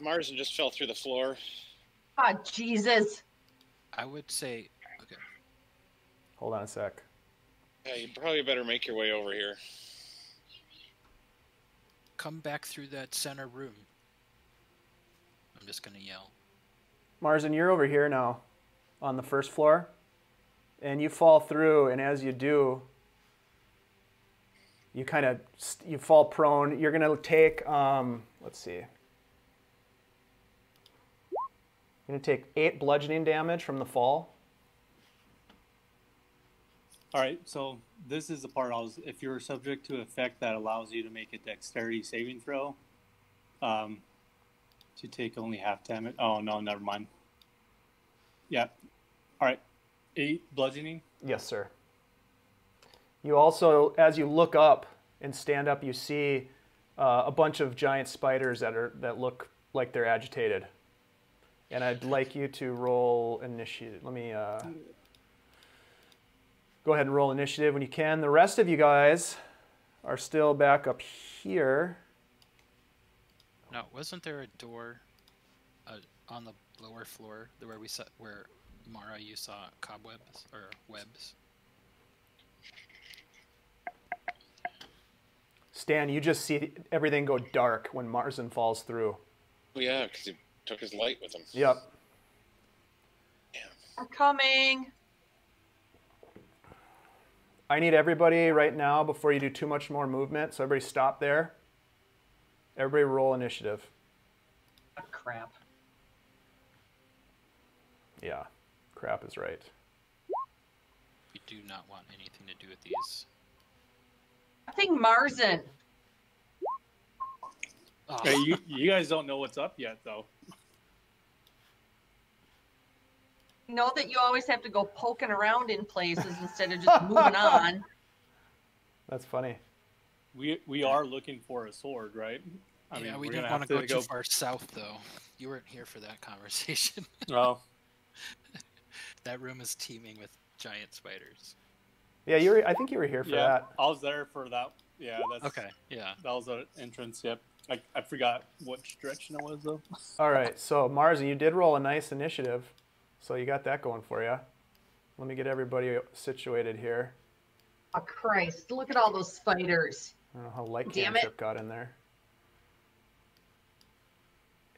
B: Marzen just fell through the floor.
E: Oh, Jesus.
C: I would say... Okay.
A: Hold on a sec.
B: Yeah, you probably better make your way over here.
C: Come back through that center room. I'm just going to yell.
A: Marzen, you're over here now on the first floor. And you fall through, and as you do, you you fall prone. You're going to take, let's see. You're going to take 8 bludgeoning damage from the fall.
D: All right, so this is the part if you're subject to effect that allows you to make a dexterity saving throw, to take only half damage. Oh, no, never mind. Yeah. All right. 8 bludgeoning?
A: Yes, sir. You also, as you look up and stand up, you see a bunch of giant spiders that look like they're agitated. And I'd like you to roll initiative. Let me go ahead and roll initiative when you can. The rest of you guys are still back up here.
C: Now, wasn't there a door on the lower floor where we saw, where Mara, you saw cobwebs or webs?
A: Stan, you just see everything go dark when Marzen falls through.
B: Oh, yeah, because he took his light with him.
A: Yep.
E: I'm coming.
A: I need everybody right now before you do too much more movement. So everybody stop there. Everybody roll initiative.
E: Oh, crap.
A: Yeah, crap is right.
C: We do not want anything to do with these.
E: I think Marzen.
C: Oh.
D: Hey, you guys don't know what's up yet, though.
E: Know that you always have to go poking around in places instead of just moving on.
A: That's funny.
D: We are looking for a sword, right? I
C: Yeah,
D: mean,
C: we
D: we're
C: didn't
D: gonna
C: want to go too far south, though. You weren't here for that conversation.
D: Oh,
C: That room is teeming with giant spiders.
A: Yeah, I think you were here for
D: yeah,
A: that.
D: I was there for that. Yeah, that's
C: Okay, yeah.
D: That was the entrance. Yep. I forgot which direction it was though.
A: All right, so Marzen, you did roll a nice initiative, so you got that going for you. Let me get everybody situated here.
E: Oh, Christ. Look at all those spiders.
A: I don't know how light
E: Damn it.
A: cantrip got in there.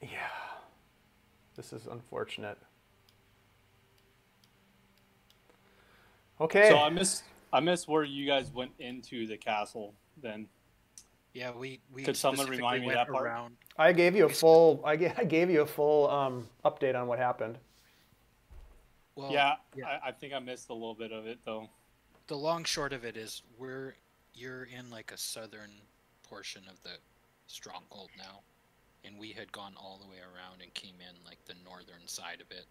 A: Yeah, this is unfortunate. Okay.
D: So I missed where you guys went into the castle then.
C: Yeah, we
D: Could someone
C: specifically
D: remind me
C: went
D: that part?
C: around.
A: I gave you a full. I gave you a full update on what happened.
C: Well,
D: Yeah, I think I missed a little bit of it though.
C: the long short of it is you're in like a southern portion of the stronghold now, and we had gone all the way around and came in like the northern side of it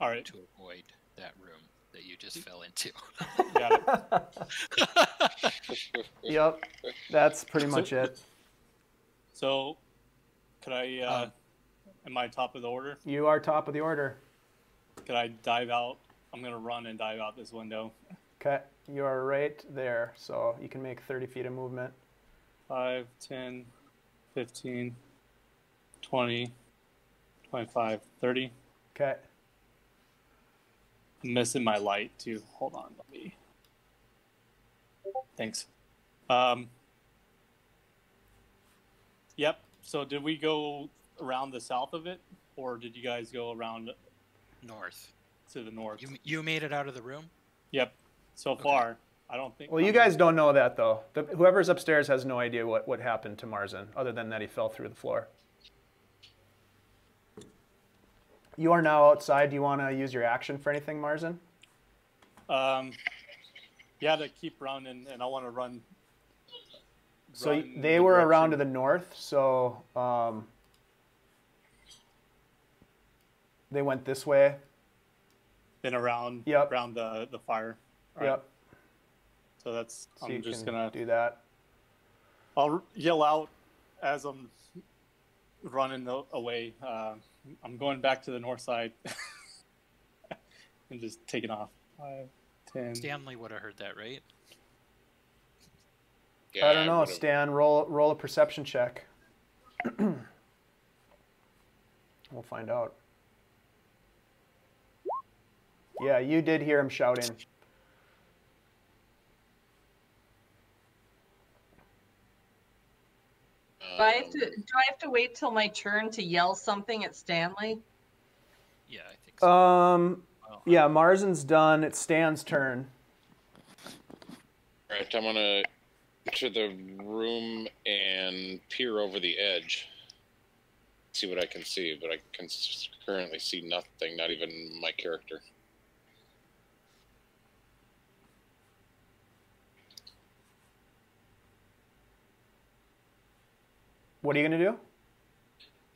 D: All right,
C: to avoid that room that you just fell into.
D: got it.
A: Yep, that's pretty much it.
D: So, could I? Am I top of the order?
A: You are top of the order.
D: Could I dive out? I'm gonna run and dive out this window.
A: Okay, you are right there, so you can make 30 feet of movement.
D: 5, 10, 15, 20, 25, 30.
A: Okay.
D: I'm missing my light too. Hold on, let me. Thanks. Yep. So did we go around the south of it, or did you guys go around
C: North.
D: to the north?
C: You made it out of the room?
D: Yep. So far, I don't think.
A: Well, you guys don't know that though. Whoever's upstairs has no idea what happened to Marzen, other than that he fell through the floor. You are now outside. Do you want to use your action for anything, Marzen?
D: Yeah, to keep running, and I want to run.
A: So
D: run
A: they
D: the
A: were around to
D: direction.
A: the north, so they went this way.
D: Then around.
A: Yep.
D: Around the fire. Right.
A: Yep.
D: So that's.
A: So you
D: I'm just
A: can
D: gonna
A: do that.
D: I'll yell out as I'm running away. I'm going back to the north side and just taking off. 5, 10.
C: Stanley would have heard that, right?
B: Yeah,
A: I don't know,
B: would've-
A: Stan. Roll a perception check. We'll find out. Yeah, you did hear him shouting.
E: Do I have to wait till my turn to yell something at Stanley?
C: Yeah, I think so. Well,
A: Yeah, Marzen's done. It's Stan's turn.
B: All right, I'm gonna enter the room and peer over the edge. See what I can see, but I can currently see nothing, not even my character.
A: What are you gonna do?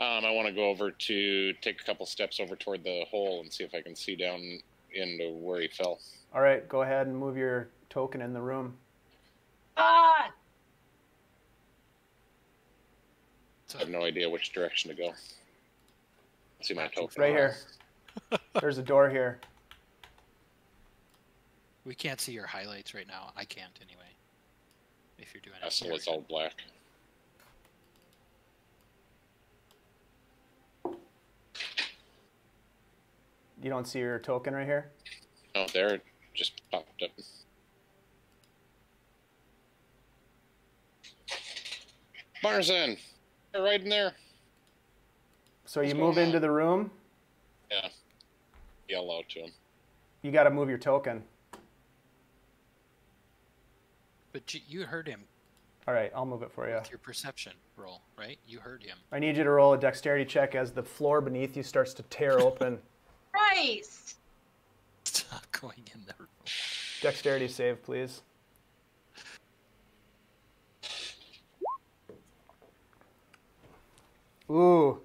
B: I want to go over to take a couple steps over toward the hole and see if I can see down into where he fell.
A: All right, go ahead and move your token in the room.
E: Ah!
B: I have no idea which direction to go. See my token.
A: Right here. There's a door here.
C: We can't see your highlights right now. I can't anyway. If you're doing it.
B: So it's all black.
A: You don't see your token right here?
B: Oh, there it just popped up. Marzen! They're right in there.
A: So
B: What's
A: you move
B: going
A: into
B: on?
A: the room.
B: Yeah. Yell out to him.
A: You got to move your token.
C: But you heard him
A: All right, I'll move it for you.
C: with your perception roll, right? You heard him.
A: I need you to roll a dexterity check as the floor beneath you starts to tear open.
E: Christ!
C: Stop going in the room.
A: Dexterity save, please. Ooh.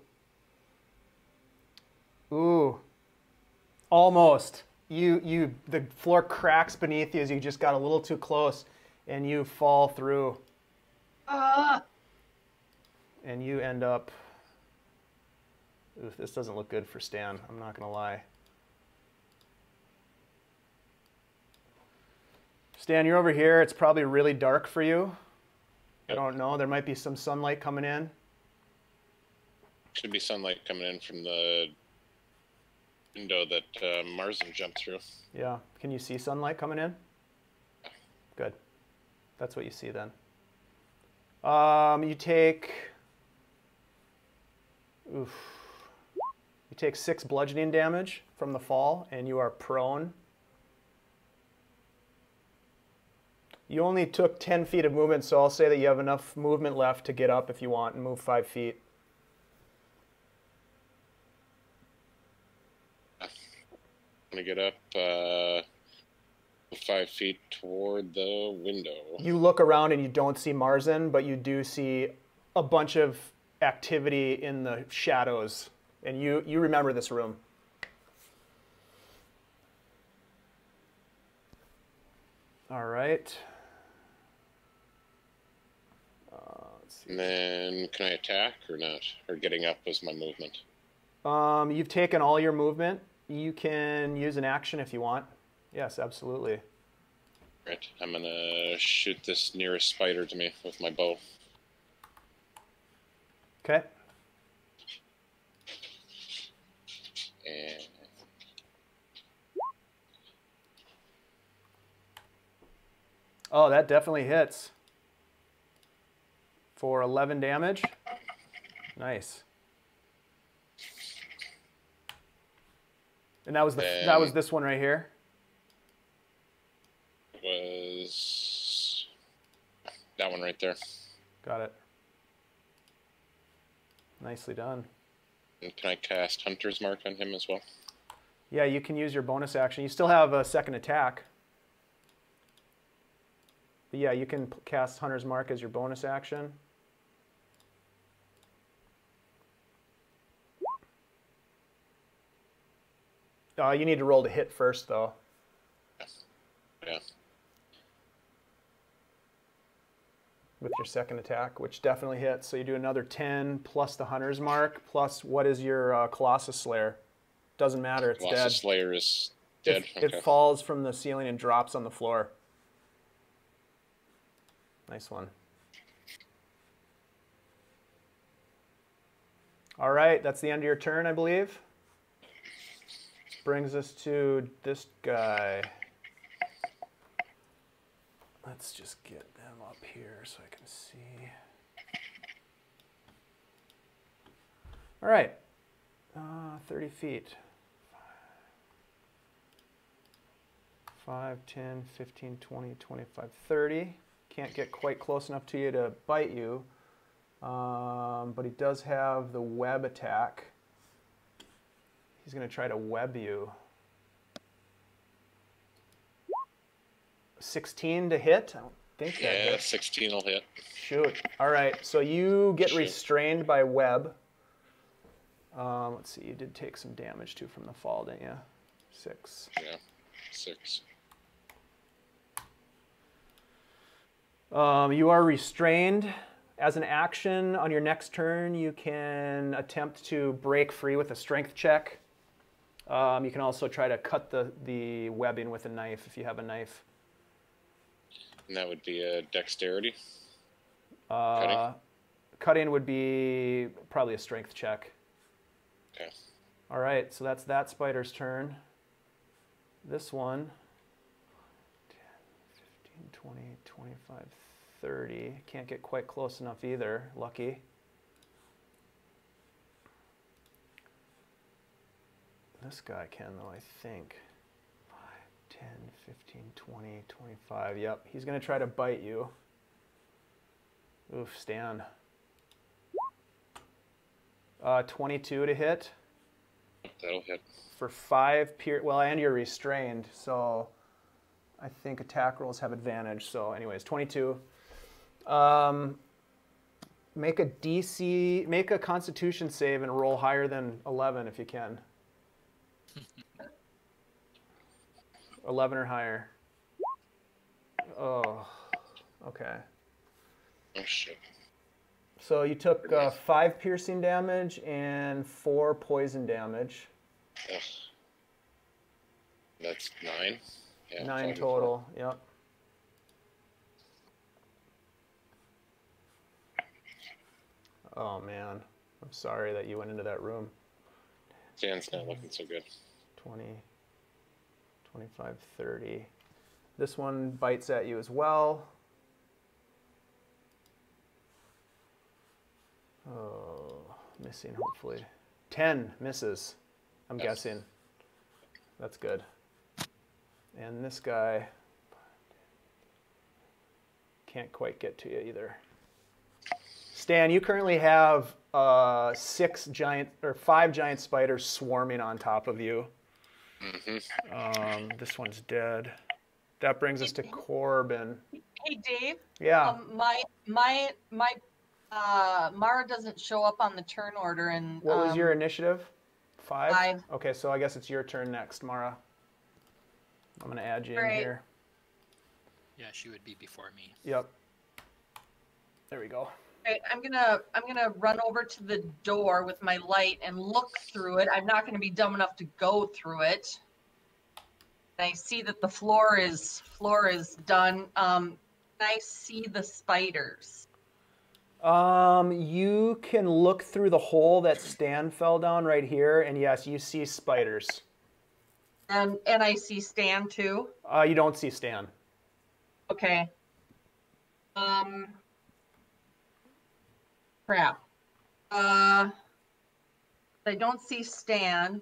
A: Ooh. Almost. The floor cracks beneath you as you just got a little too close, and you fall through. And you end up... Oof, this doesn't look good for Stan, I'm not going to lie. Stan, you're over here. It's probably really dark for you. I don't know. There might be some sunlight coming in.
B: Should be sunlight coming in from the window that Marzen jumped through.
A: Yeah. Can you see sunlight coming in? Good. That's what you see then. You take... Oof. You take 6 bludgeoning damage from the fall, and you are prone. You only took 10 feet of movement, so I'll say that you have enough movement left to get up if you want and move 5 feet.
B: I'm going to get up 5 feet toward the window.
A: You look around and you don't see Marzen, but you do see a bunch of activity in the shadows. And you remember this room. All right. Let's see.
B: And then can I attack or not? Or getting up was my movement.
A: You've taken all your movement. You can use an action if you want. Yes, absolutely.
B: Right. I'm going to shoot this nearest spider to me with my bow.
A: Okay.
B: And
A: Oh, that definitely hits. For 11 damage. Nice. And that was this one right here.
B: was that one right there.
A: Got it. Nicely done.
B: And can I cast Hunter's Mark on him as well?
A: Yeah, you can use your bonus action. You still have a second attack. But yeah, you can cast Hunter's Mark as your bonus action. You need to roll to hit first, though.
B: Yeah.
A: With your second attack, which definitely hits. So you do another 10 plus the Hunter's Mark, plus what is your Colossus Slayer? Doesn't matter, it's
B: Colossus
A: dead.
B: Slayer is dead.
A: It falls from the ceiling and drops on the floor. Nice one. All right, that's the end of your turn, I believe. Brings us to this guy. Let's just get them up here so I can see. All right, 30 feet. 5, 10, 15, 20, 25, 30. Can't get quite close enough to you to bite you, but he does have the web attack. He's going to try to web you. 16 to hit? I don't think that
B: Yeah,
A: hits.
B: 16 will hit.
A: Shoot. All right, so you get restrained by web. Let's see, you did take some damage too from the fall, didn't you? 6.
B: Yeah, 6.
A: You are restrained. As an action on your next turn, you can attempt to break free with a strength check. You can also try to cut the webbing with a knife if you have a knife.
B: And that would be a dexterity.
A: Cutting would be probably a strength check.
B: Okay.
A: All right, so that's that spider's turn. This one, 10, 15, 20, 25, 30. Can't get quite close enough either. Lucky. This guy can, though, I think. 5, 10, 15, 20, 25. Yep, he's going to try to bite you. Oof, Stan. 22 to hit.
B: That'll hit.
A: For 5 well, and you're restrained, so I think attack rolls have advantage. So anyways, 22. Make a Constitution save and roll higher than 11 if you can. 11 or higher. Oh, okay.
B: Oh, shit.
A: So you took 5 piercing damage and 4 poison damage.
B: Ugh. That's 9. Yeah,
A: 9 total, yep. Oh, man. I'm sorry that you went into that room.
B: Dan's not looking so good.
A: 20, 25, 30. This one bites at you as well. Oh, missing hopefully. 10 misses, I'm guessing. That's good. And this guy can't quite get to you either. Stan, you currently have 5 giant spiders swarming on top of you.
B: Mm-hmm.
A: This one's dead. That brings us to Corben.
E: Hey, Dave.
A: Yeah.
E: Mara doesn't show up on the turn order, and
A: What was your initiative? 5?
E: 5.
A: Okay, so I guess it's your turn next, Mara. I'm gonna add you in here.
C: Yeah, she would be before me.
A: Yep. There we go.
E: Right, I'm gonna run over to the door with my light and look through it. I'm not gonna be dumb enough to go through it. And I see that the floor is done. Can I see the spiders?
A: You can look through the hole that Stan fell down right here, and yes, you see spiders.
E: And I see Stan too.
A: You don't see Stan.
E: Okay. Crap. I don't see Stan.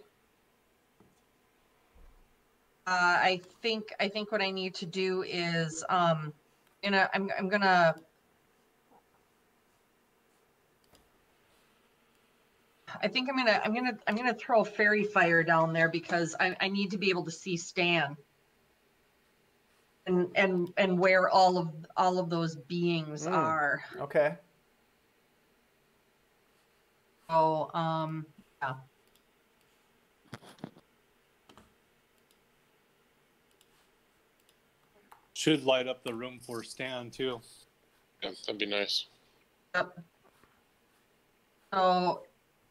E: I think what I need to do is I'm gonna throw fairy fire down there because I need to be able to see Stan and where all of those beings are.
A: Okay.
E: So yeah.
D: Should light up the room for Stan too.
B: Yeah, that'd be nice.
E: Yep. So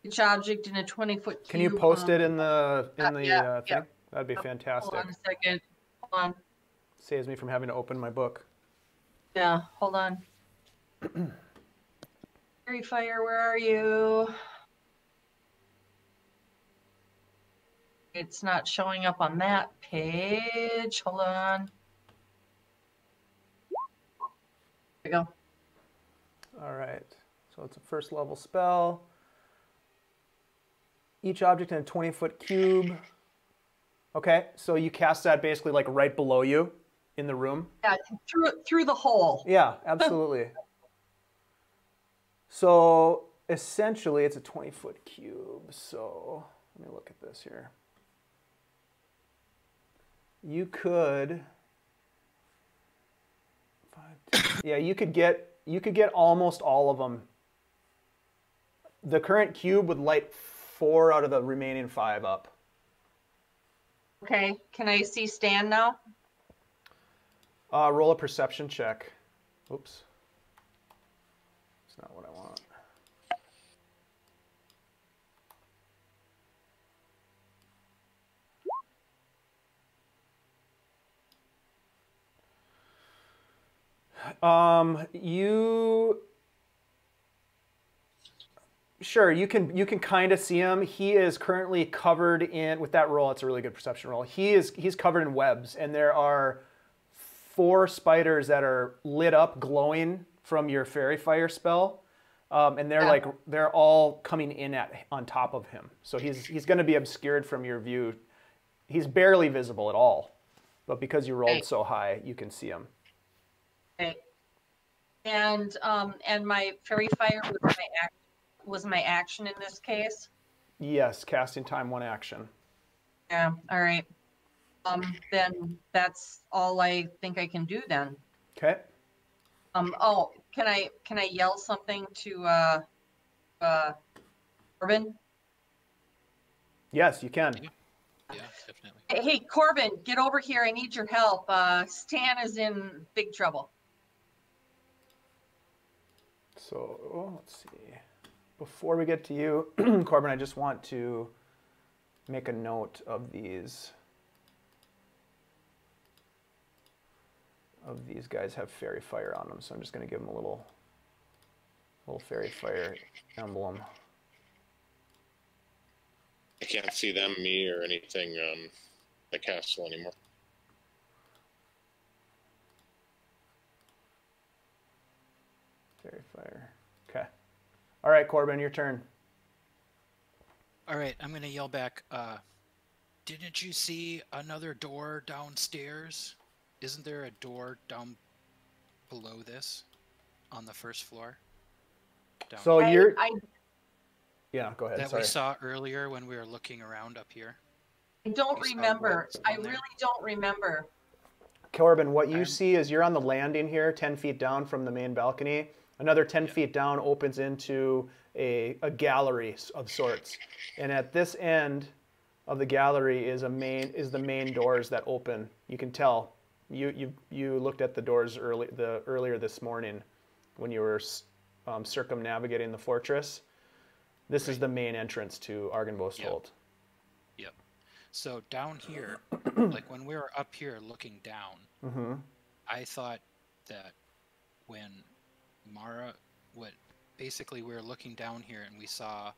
E: each object in a 20-foot cube.
A: Can you post it in the thing?
E: Yeah.
A: That'd be fantastic.
E: Hold on a second. Hold on.
A: Saves me from having to open my book.
E: Yeah, hold on. Fairy fire, where are you? It's not showing up on that page. Hold on. There we go.
A: All right. So it's a first level spell. Each object in a 20-foot cube. Okay, so you cast that basically like right below you in the room.
E: Yeah, through the hole.
A: Yeah, absolutely. So essentially it's a 20-foot cube. So let me look at this here. You could, yeah, you could get almost all of them. The current cube would light 4 out of the remaining 5 up.
E: Okay, can I see Stan now?
A: Roll a perception check. Oops. It's not what I want. Sure, you can kind of see him. He is currently covered in, with that roll, it's a really good perception roll. He's covered in webs, and there are 4 spiders that are lit up, glowing from your fairy fire spell, and they're all coming in on top of him. So he's going to be obscured from your view. He's barely visible at all, but because you rolled so high, you can see him.
E: Okay. And my fairy fire was my action in this case?
A: Yes, casting time 1 action.
E: Yeah, all right. Then that's all I think I can do then.
A: Okay.
E: Oh, can I yell something to Corben?
A: Yes, you can.
C: Yeah, definitely.
E: Hey, Corben, get over here. I need your help. Stan is in big trouble.
A: So let's see. Before we get to you, Corben, I just want to make a note of these. These guys have fairy fire on them, so I'm just going to give them a little fairy fire emblem.
B: I can't see them, me, or anything on the castle anymore.
A: Fairy fire. Okay. All right, Corben, your turn.
C: All right, I'm going to yell back, didn't you see another door downstairs? Isn't there a door down below this on the first floor?
A: So you're... Yeah, go ahead.
C: That
A: sorry.
C: we saw earlier when we were looking around up here.
E: I don't remember. I really don't remember.
A: Corben, what you see is you're on the landing here, 10 feet down from the main balcony. Another 10 feet down opens into a gallery of sorts. And at this end of the gallery is the main doors that open. You can tell. You looked at the doors earlier this morning when you were circumnavigating the fortress. This is the main entrance to Argynvost Holt.
C: Yep. So down here, like when we were up here looking down, I thought that when basically we were looking down here and we saw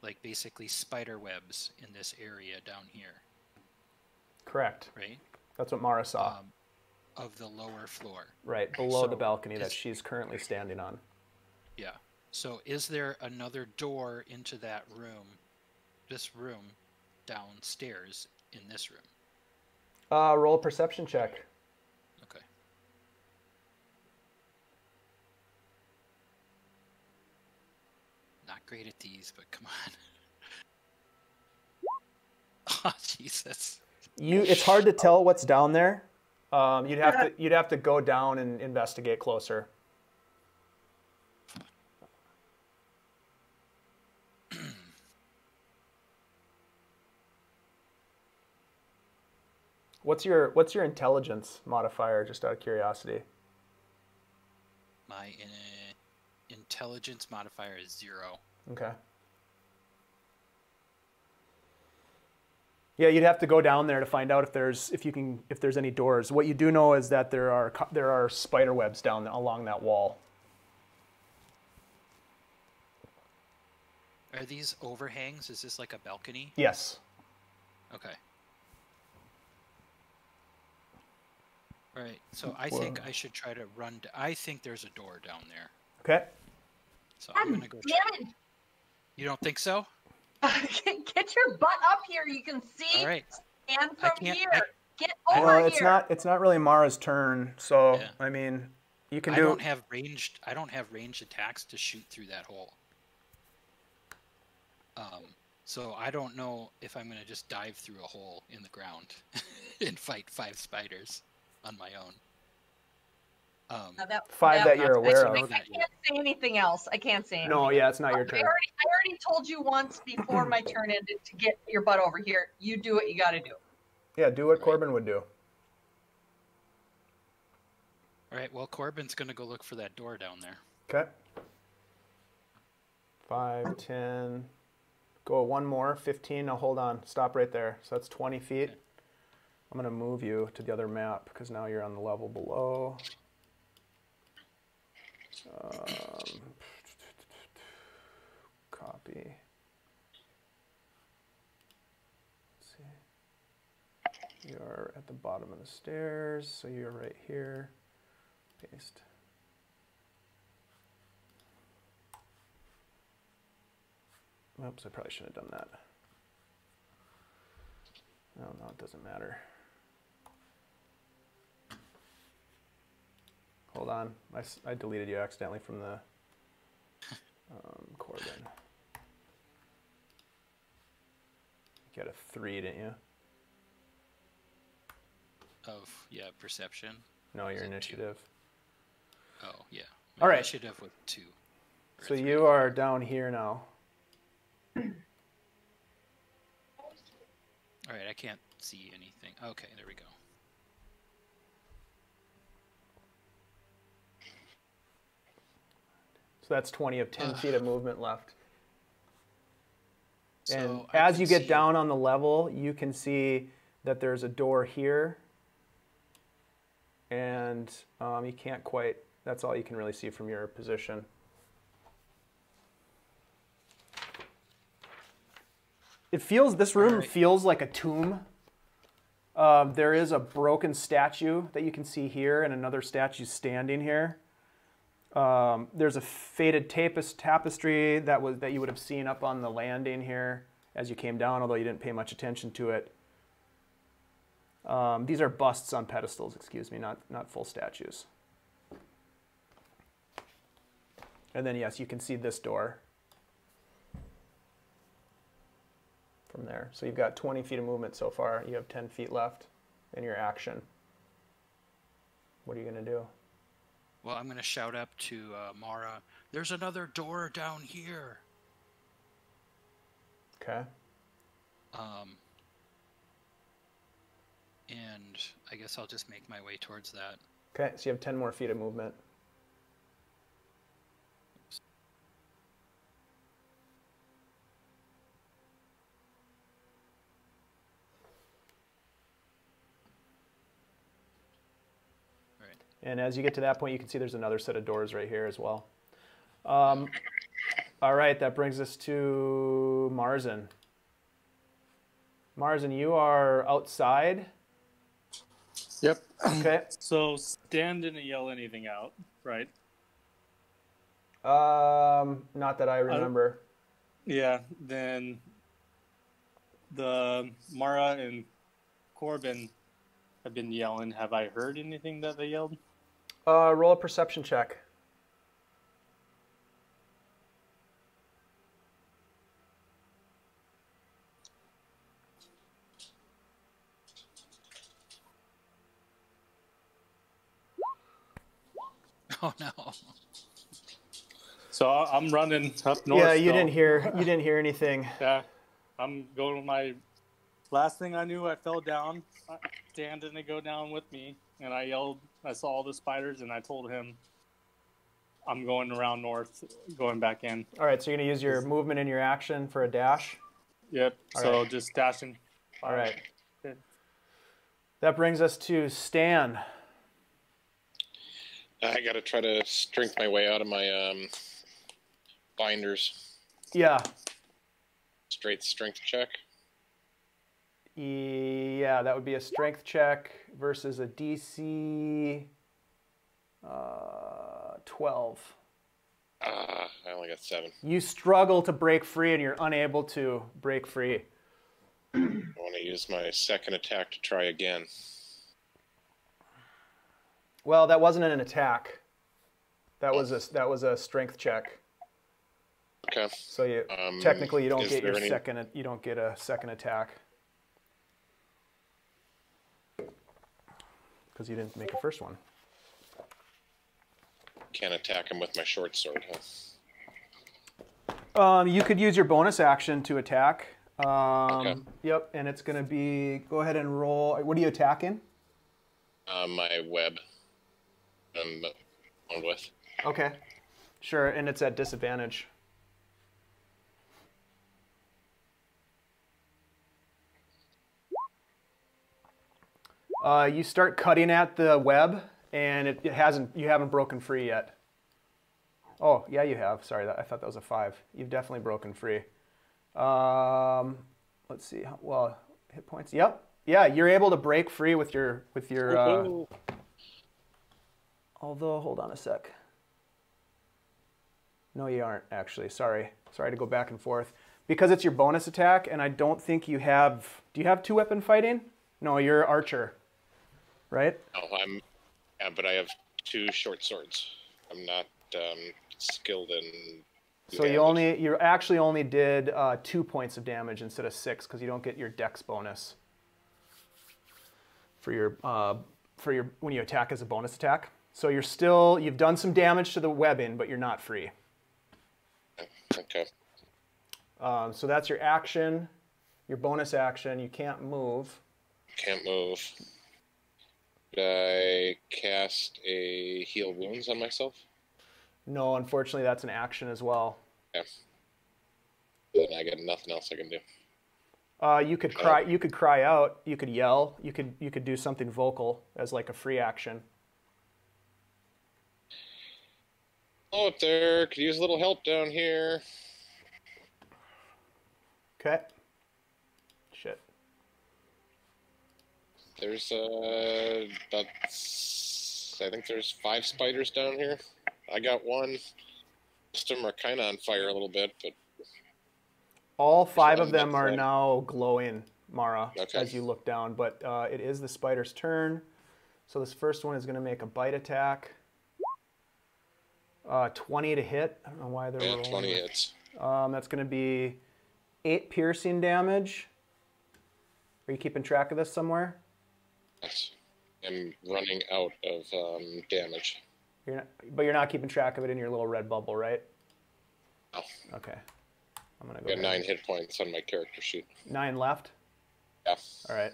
C: like basically spider webs in this area down here.
A: Correct.
C: Right?
A: That's what Mara saw.
C: Of the lower floor.
A: Right, below the balcony that she's currently standing on.
C: Yeah. So is there another door into that room, this room, downstairs in this room?
A: Roll a perception check.
C: Okay. Not great at these, but come on. Oh, Jesus.
A: It's hard to tell what's down there. You'd have to go down and investigate closer. What's your intelligence modifier, just out of curiosity?
C: My intelligence modifier is 0.
A: Okay. Yeah, you'd have to go down there to find out if there's any doors. What you do know is that there are spider webs down along that wall.
C: Are these overhangs? Is this like a balcony?
A: Yes.
C: Okay. All right. So I think I should try to run. I think there's a door down there.
A: Okay.
C: So I'm gonna go.
E: Damn it!
C: You don't think so?
E: Get your butt up here. You can see.
C: All right.
E: And from here. Get over
A: Well,
E: here.
A: it's not really Mara's turn, so
C: Yeah.
A: I mean, you can
C: I
A: do.
C: don't have ranged attacks to shoot through that hole. So I don't know if I'm gonna just dive through a hole in the ground and fight 5 spiders on my own.
A: That you're aware of.
E: I can't say anything else. I can't say anything.
A: No, yeah, it's not your turn.
E: I already told you once before my turn ended to get your butt over here. You do what you got to do.
A: Yeah, do what Corben would do.
C: All right. Well, Corben's gonna go look for that door down there.
A: Okay. 5, 10. Go one more, 15. Now hold on, stop right there. So that's 20 feet.
C: Okay.
A: I'm going to move you to the other map because now you're on the level below. Copy. Let's see. You're at the bottom of the stairs, so you're right here. Paste. Oops, I probably shouldn't have done that. No, it doesn't matter. Hold on, I deleted you accidentally from the Corben. You got a 3, didn't you?
C: Yeah, perception.
A: No, your initiative.
C: 2. Oh, yeah.
A: All right.
C: Initiative with 2.
A: So you are down here now.
C: All right, I can't see anything. Okay, there we go.
A: So that's 20 of 10 feet of movement left. And
C: So
A: as you get down on the level, you can see that there's a door here. And you can't quite, that's all you can really see from your position. It feels, this room feels like a tomb. There is a broken statue that you can see here and another statue standing here. There's a faded tapestry that you would have seen up on the landing here as you came down, although you didn't pay much attention to it. These are busts on pedestals, excuse me, not full statues. And then yes, you can see this door from there. So you've got 20 feet of movement so far. You have 10 feet left in your action. What are you going to do?
C: Well, I'm going to shout up to Mara, there's another door down here.
A: Okay.
C: And I guess I'll just make my way towards that.
A: Okay, so you have 10 more feet of movement.
C: All right.
A: And as you get to that point, you can see there's another set of doors right here as well. All right, that brings us to Marzen. Marzen, you are outside.
D: Yep.
A: Okay.
D: So Stan didn't yell anything out, right?
A: Not that I remember.
D: Yeah, then the Mara and Corben have been yelling. Have I heard anything that they yelled?
A: Roll a perception check.
C: Oh no.
D: So I'm running up north.
A: Yeah, you
D: still.
A: didn't hear anything.
D: Yeah, I'm going with my. Last thing I knew, I fell down. Dan didn't go down with me, and I yelled. I saw all the spiders, and I told him, "I'm going around north, going back in."
A: All right, so you're gonna use your movement and your action for a dash.
D: Yep.
A: All
D: so
A: right.
D: just dashing.
A: All right.
D: Good.
A: That brings us to Stan.
B: I got to try to strength my way out of my binders.
A: Yeah.
B: Straight strength check.
A: Yeah, that would be a strength check versus a DC 12.
B: I only got 7.
A: You struggle to break free and you're unable to break free.
B: I want to use my second attack to try again.
A: Well, that wasn't an attack. That was a strength check.
B: Okay.
A: So you technically you don't
B: is
A: get your
B: there any-
A: second. You don't get a second attack because you didn't make a first one.
B: Can't attack him with my short sword, huh?
A: You could use your bonus action to attack.
B: Okay.
A: Yep, and it's going to be. Go ahead and roll. What are you attacking?
B: My web. I'm on with.
A: Okay, sure, and it's at disadvantage. You start cutting at the web, and you haven't broken free yet. Oh, yeah, you have. Sorry, I thought that was a 5. You've definitely broken free. Let's see. Well, hit points. Yep. Yeah, you're able to break free with your although, hold on a sec. No, you aren't, actually. Sorry to go back and forth. Because it's your bonus attack, and I don't think you have... Do you have 2-weapon fighting? No, you're archer, right?
B: No, yeah, but I have 2 short swords. I'm not skilled in...
A: So you actually only did 2 points of damage instead of 6, because you don't get your dex bonus for your when you attack as a bonus attack. So you've done some damage to the webbing, but you're not free.
B: Okay.
A: So that's your action, your bonus action. You can't move.
B: Can't move. Did I cast a heal wounds on myself?
A: No, unfortunately, that's an action as well.
B: Yeah. Then I got nothing else I can do.
A: You could cry. You could cry out. You could yell. You could do something vocal as like a free action.
B: Hello up there. Could use a little help down here.
A: Okay. Shit.
B: There's I think there's 5 spiders down here. I got 1. Most of them are kind of on fire a little bit, but
A: all 5 of them are now glowing, Mara,
B: okay.
A: As you look down. But it is the spider's turn. So this first one is going to make a bite attack. 20 to hit. I don't know why they're rolling.
B: 20 hits.
A: That's going to be 8 piercing damage. Are you keeping track of this somewhere?
B: Yes. I'm running out of damage.
A: But you're not keeping track of it in your little red bubble, right?
B: No.
A: Okay. I'm gonna go.
B: I got 9 hit points on my character sheet.
A: 9 left?
B: Yeah.
A: All right.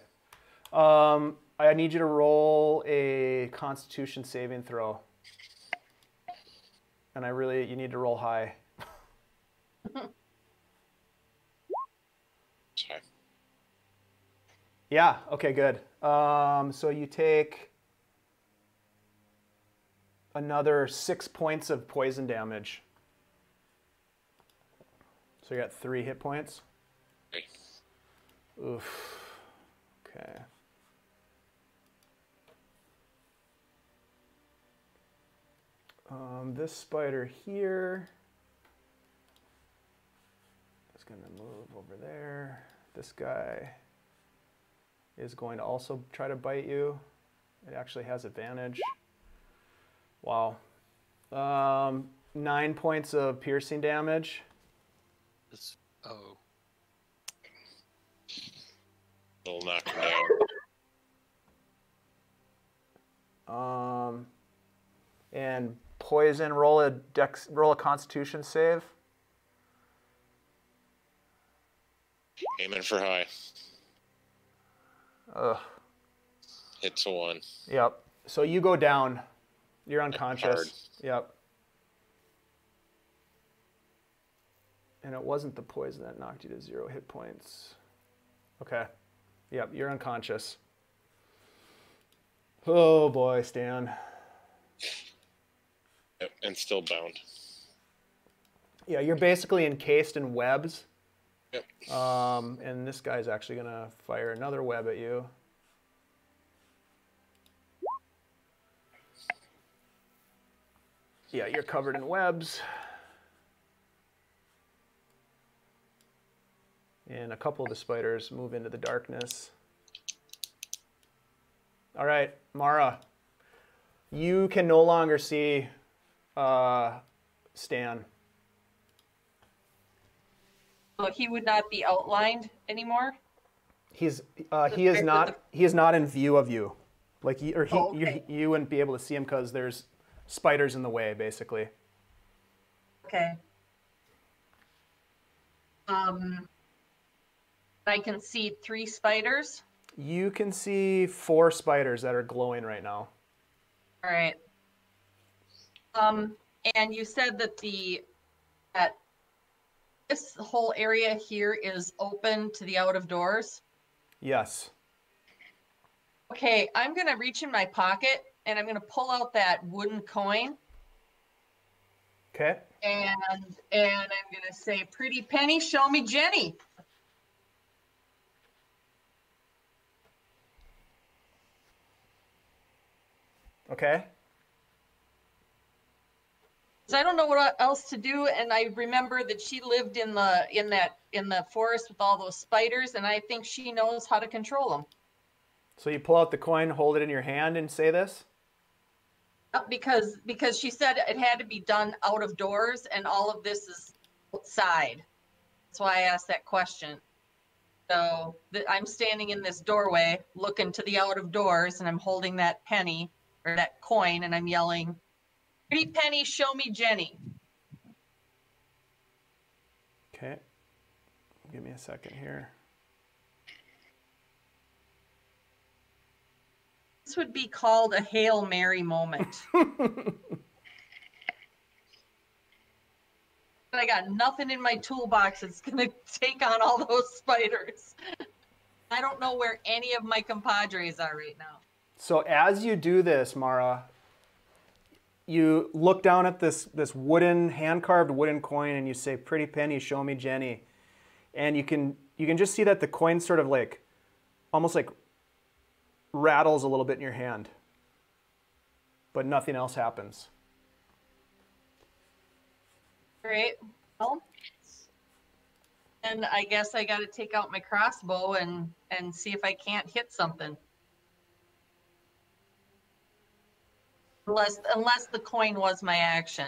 A: I need you to roll a Constitution saving throw. And you need to roll high.
B: Sorry.
A: Yeah, okay, good. So you take another 6 points of poison damage. So you got 3 hit points.
B: Okay.
A: Oof. Okay. This spider here is going to move over there. This guy is going to also try to bite you. It actually has advantage. Wow. 9 points of piercing damage.
C: Oh.
B: It'll knock him down.
A: And poison, roll a Constitution save.
B: Aiming for high.
A: Ugh.
B: Hits a 1.
A: Yep. So you go down. You're unconscious.
B: Hard.
A: Yep. And it wasn't the poison that knocked you to 0 hit points. Okay. Yep, you're unconscious. Oh boy, Stan.
B: Yep, and still bound.
A: Yeah, you're basically encased in webs.
B: Yep.
A: And this guy's actually going to fire another web at you. Yeah, you're covered in webs. And a couple of the spiders move into the darkness. All right, Mara. You can no longer see Stan.
E: So he would not be outlined anymore?
A: He is not in view of you. Like
E: okay.
A: you wouldn't be able to see him because there's spiders in the way, basically.
E: Okay. I can see 3 spiders.
A: You can see 4 spiders that are glowing right now.
E: All right. And you said that this whole area here is open to the out of doors.
A: Yes.
E: Okay, I'm gonna reach in my pocket and I'm gonna pull out that wooden coin.
A: Okay.
E: And I'm gonna say, "Pretty penny, show me Jenny."
A: Okay.
E: So I don't know what else to do, and I remember that she lived in the forest with all those spiders, and I think she knows how to control them.
A: So you pull out the coin, hold it in your hand, and say this?
E: Because she said it had to be done out of doors, and all of this is outside. That's why I asked that question. So I'm standing in this doorway, looking to the out of doors, and I'm holding that penny or that coin, and I'm yelling, "Pretty penny, show me Jenny."
A: Okay. Give me a second here.
E: This would be called a Hail Mary moment. But I got nothing in my toolbox that's going to take on all those spiders. I don't know where any of my compadres are right now.
A: So as you do this, Mara, you look down at this wooden, hand-carved wooden coin, and you say, "Pretty penny, show me Jenny." And you can just see that the coin sort of like, almost like rattles a little bit in your hand, but nothing else happens.
E: Great. Well, and I guess I got to take out my crossbow and see if I can't hit something. Unless the coin was my action.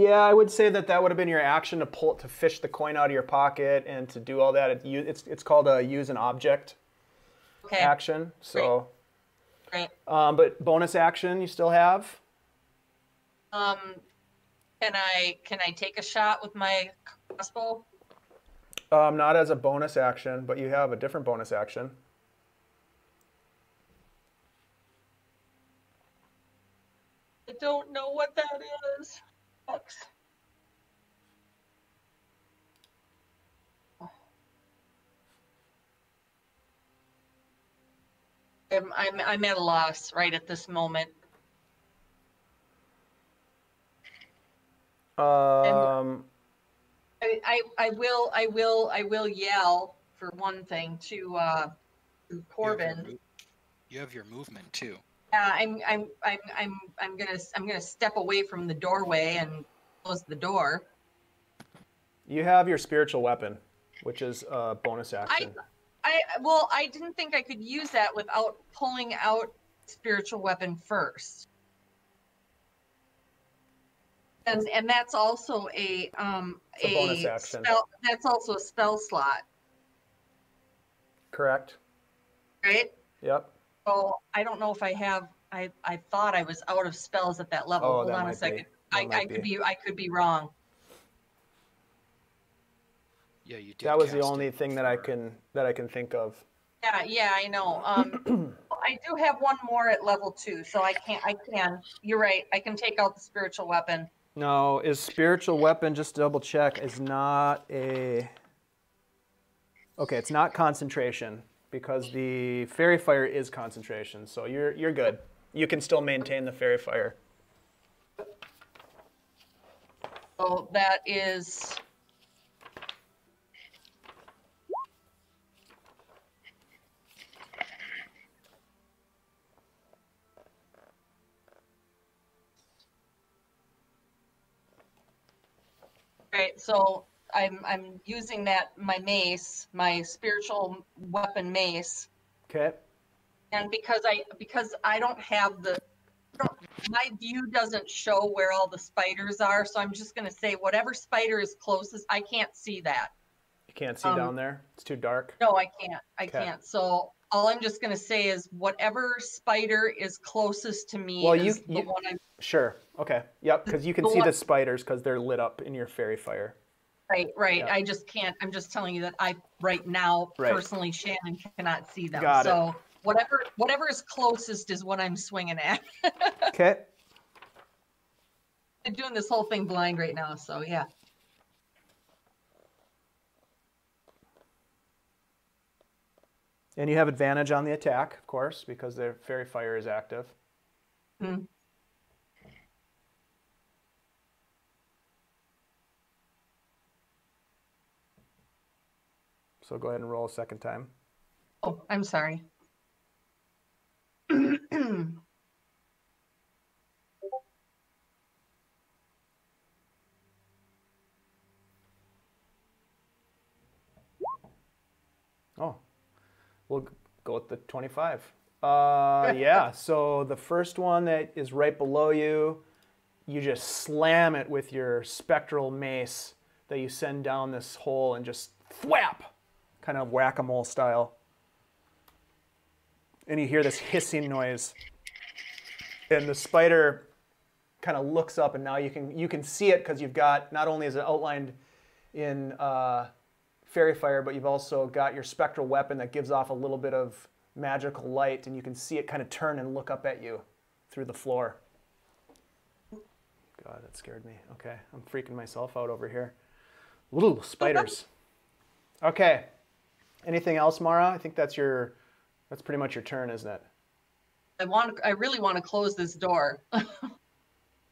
A: Yeah, I would say that would have been your action to fish the coin out of your pocket and to do all that. It's called a use an object action. So,
E: Great.
A: But bonus action you still have.
E: Can I take a shot with my crossbow?
A: Not as a bonus action, but you have a different bonus action.
E: I don't know what that is. I'm at a loss right at this moment. I will yell for one thing to Corben.
C: You have your movement too.
E: I'm gonna step away from the doorway and close the door.
A: You have your spiritual weapon, which is a bonus action.
E: I didn't think I could use that without pulling out spiritual weapon first. And that's also a
A: bonus action.
E: That's also a spell slot.
A: Correct.
E: Right?
A: Yep.
E: So I don't know if I have. I thought I was out of spells at that level.
A: Oh,
E: Hold on a second. I could be wrong.
C: Yeah, you did.
A: That was the only thing that I can think of.
E: Yeah, I know. I do have one more at level 2, so I can. You're right. I can take out the spiritual weapon.
A: No, is spiritual weapon, just to double check, is not a... Okay, it's not concentration, because the fairy fire is concentration, so you're good. You can still maintain the fairy fire.
E: So that is... Right, so I'm using my mace, my spiritual weapon mace.
A: Okay.
E: And because I don't have my view doesn't show where all the spiders are, so I'm just gonna say whatever spider is closest. I can't see that.
A: You can't see down there? It's too dark?
E: No, I can't. I can't. So all I'm just gonna say is whatever spider is closest to me is the one I'm...
A: Sure. Okay. Yep. Because you can see the spiders because they're lit up in your fairy fire.
E: Right. Yep. I just can't. I'm just telling you that right now, personally, Shannon cannot see them.
A: Got
E: it. Whatever is closest is what I'm swinging at.
A: Okay.
E: I'm doing this whole thing blind right now, so yeah.
A: And you have advantage on the attack, of course, because their fairy fire is active.
E: Hmm.
A: So go ahead and roll a second time.
E: Oh, I'm sorry.
A: Oh, we'll go with the 25. Yeah, so the first one that is right below you, you just slam it with your spectral mace that you send down this hole and just thwap, kind of whack-a-mole style. And you hear this hissing noise. And the spider kind of looks up, and now you can see it because you've got, not only is it outlined in fairy fire, but you've also got your spectral weapon that gives off a little bit of magical light, and you can see it kind of turn and look up at you through the floor. God, that scared me. Okay, I'm freaking myself out over here. Little spiders. Okay. Anything else, Mara? I think that's pretty much your turn, isn't it?
E: I really want to close this door.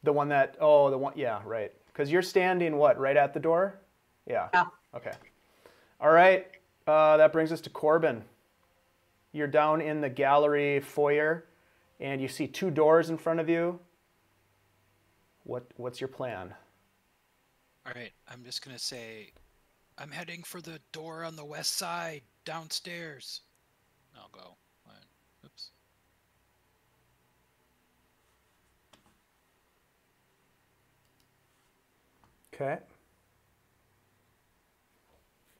A: The one that, oh, the one, yeah, right. Because you're standing, what, right at the door? Yeah.
E: Yeah.
A: Okay. All right. That brings us to Corben. You're down in the gallery foyer, and you see 2 doors in front of you. What's your plan?
C: All right, I'm just gonna say, I'm heading for the door on the west side, downstairs. I'll go. Oops.
A: Okay.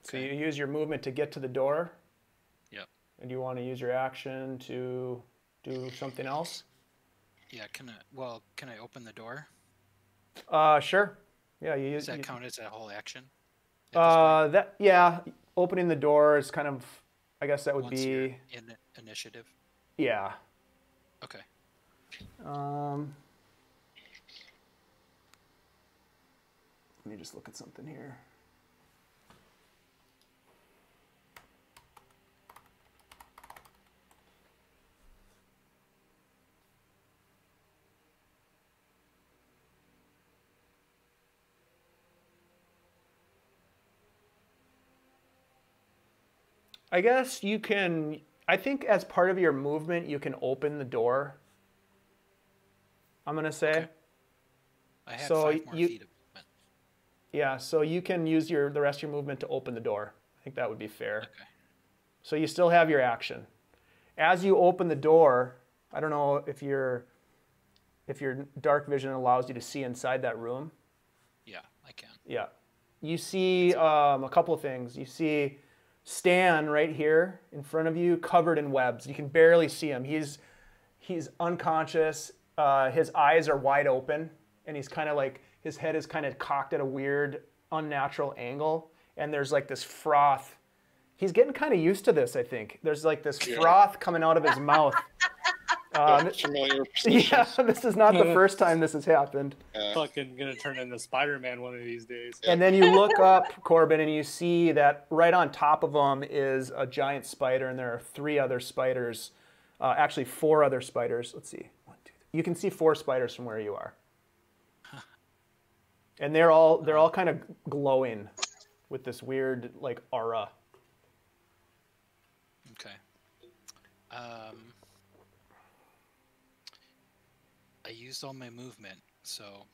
A: So you use your movement to get to the door?
C: Yep.
A: And you want to use your action to do something else?
C: Yeah, can I open the door?
A: Sure. Yeah,
C: Does that count as a whole action?
A: Yeah, opening the door is kind of, I guess that would
C: Once
A: be
C: you're in initiative.
A: Yeah.
C: Okay.
A: Let me just look at something here. I guess you can, I think as part of your movement, you can open the door. I'm going to say.
C: Okay. I have
A: So
C: 5 more feet of movement.
A: Yeah, so you can use the rest of your movement to open the door. I think that would be fair.
C: Okay.
A: So you still have your action. As you open the door, I don't know if your dark vision allows you to see inside that room.
C: Yeah, I can.
A: Yeah. You see a couple of things. You see Stan right here in front of you, covered in webs. You can barely see him. He's unconscious. His eyes are wide open, and he's kind of like, his head is kind of cocked at a weird, unnatural angle, and there's like this froth. He's getting kind of used to this, I think. There's like this froth coming out of his mouth.
B: Familiar
A: Yeah, this is not the first time this has happened.
D: Fucking gonna turn into Spider-Man one of these days.
A: And then you look up, Corben, and you see that right on top of him is a giant spider, and there are 3 other spiders. Actually, 4 other spiders. Let's see. 1, 2, 3. You can see 4 spiders from where you are. And they're all kind of glowing with this weird like aura.
C: Okay. I used all my movement, so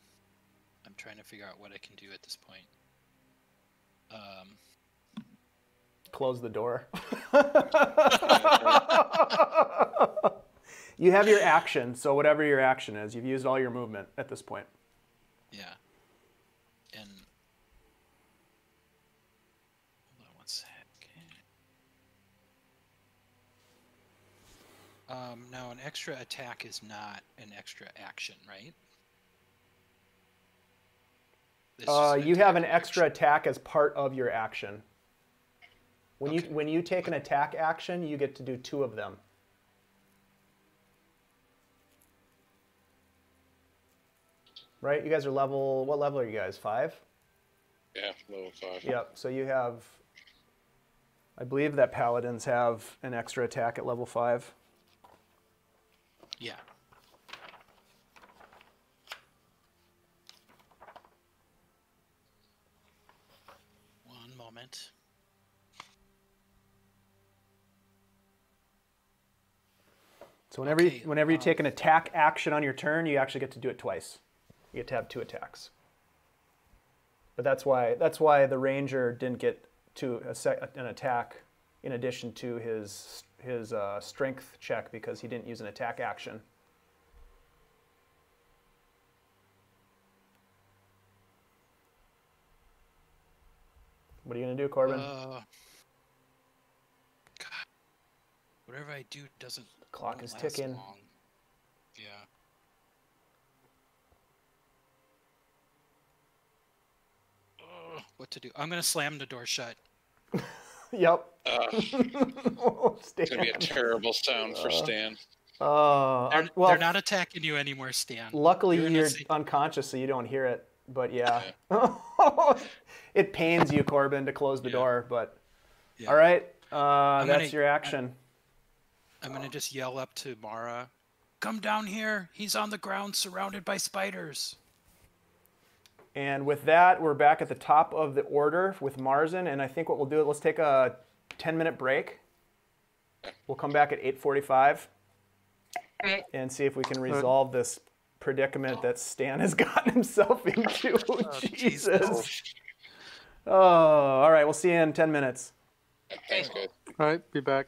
C: I'm trying to figure out what I can do at this point.
A: Close the door. You have your action, so whatever your action is, you've used all your movement at this point.
C: Yeah. And hold on one sec. Now an extra attack is not an extra action, right? It's just
A: You have an
C: attack
A: extra
C: action.
A: attack as part of your action.
C: Okay.
A: When you take an attack action, you get to do 2 of them. Right? You guys are level, what level are you guys? 5?
B: Yeah, level 5.
A: Yep. So you have I believe that paladins have an extra attack at level 5.
C: Yeah. One moment.
A: So whenever you take an attack action on your turn, you actually get to do it twice. You get to have 2 attacks. But that's why the ranger didn't get to an attack in addition to his strength check, because he didn't use an attack action. What are you gonna do, Corben?
C: God. Whatever I do doesn't.
A: Clock
C: won't
A: is
C: last
A: ticking.
C: long. Yeah. What to do? I'm gonna slam the door shut.
A: Yep.
B: It's gonna be a terrible sound for Stan.
C: They're not attacking you anymore, Stan.
A: Luckily, you're unconscious, so you don't hear it. But yeah, it pains you, Corben, to close the door. But all right, that's your action.
C: I'm gonna just yell up to Mara, "Come down here! He's on the ground, surrounded by spiders."
A: And with that, we're back at the top of the order with Marzen. And I think what we'll do, let's take a 10-minute break. We'll come back at 8:45 and see if we can resolve this predicament that Stan has gotten himself into. Jesus. Oh, all right. We'll see you in 10 minutes.
B: Thanks, guys.
D: All right, be back.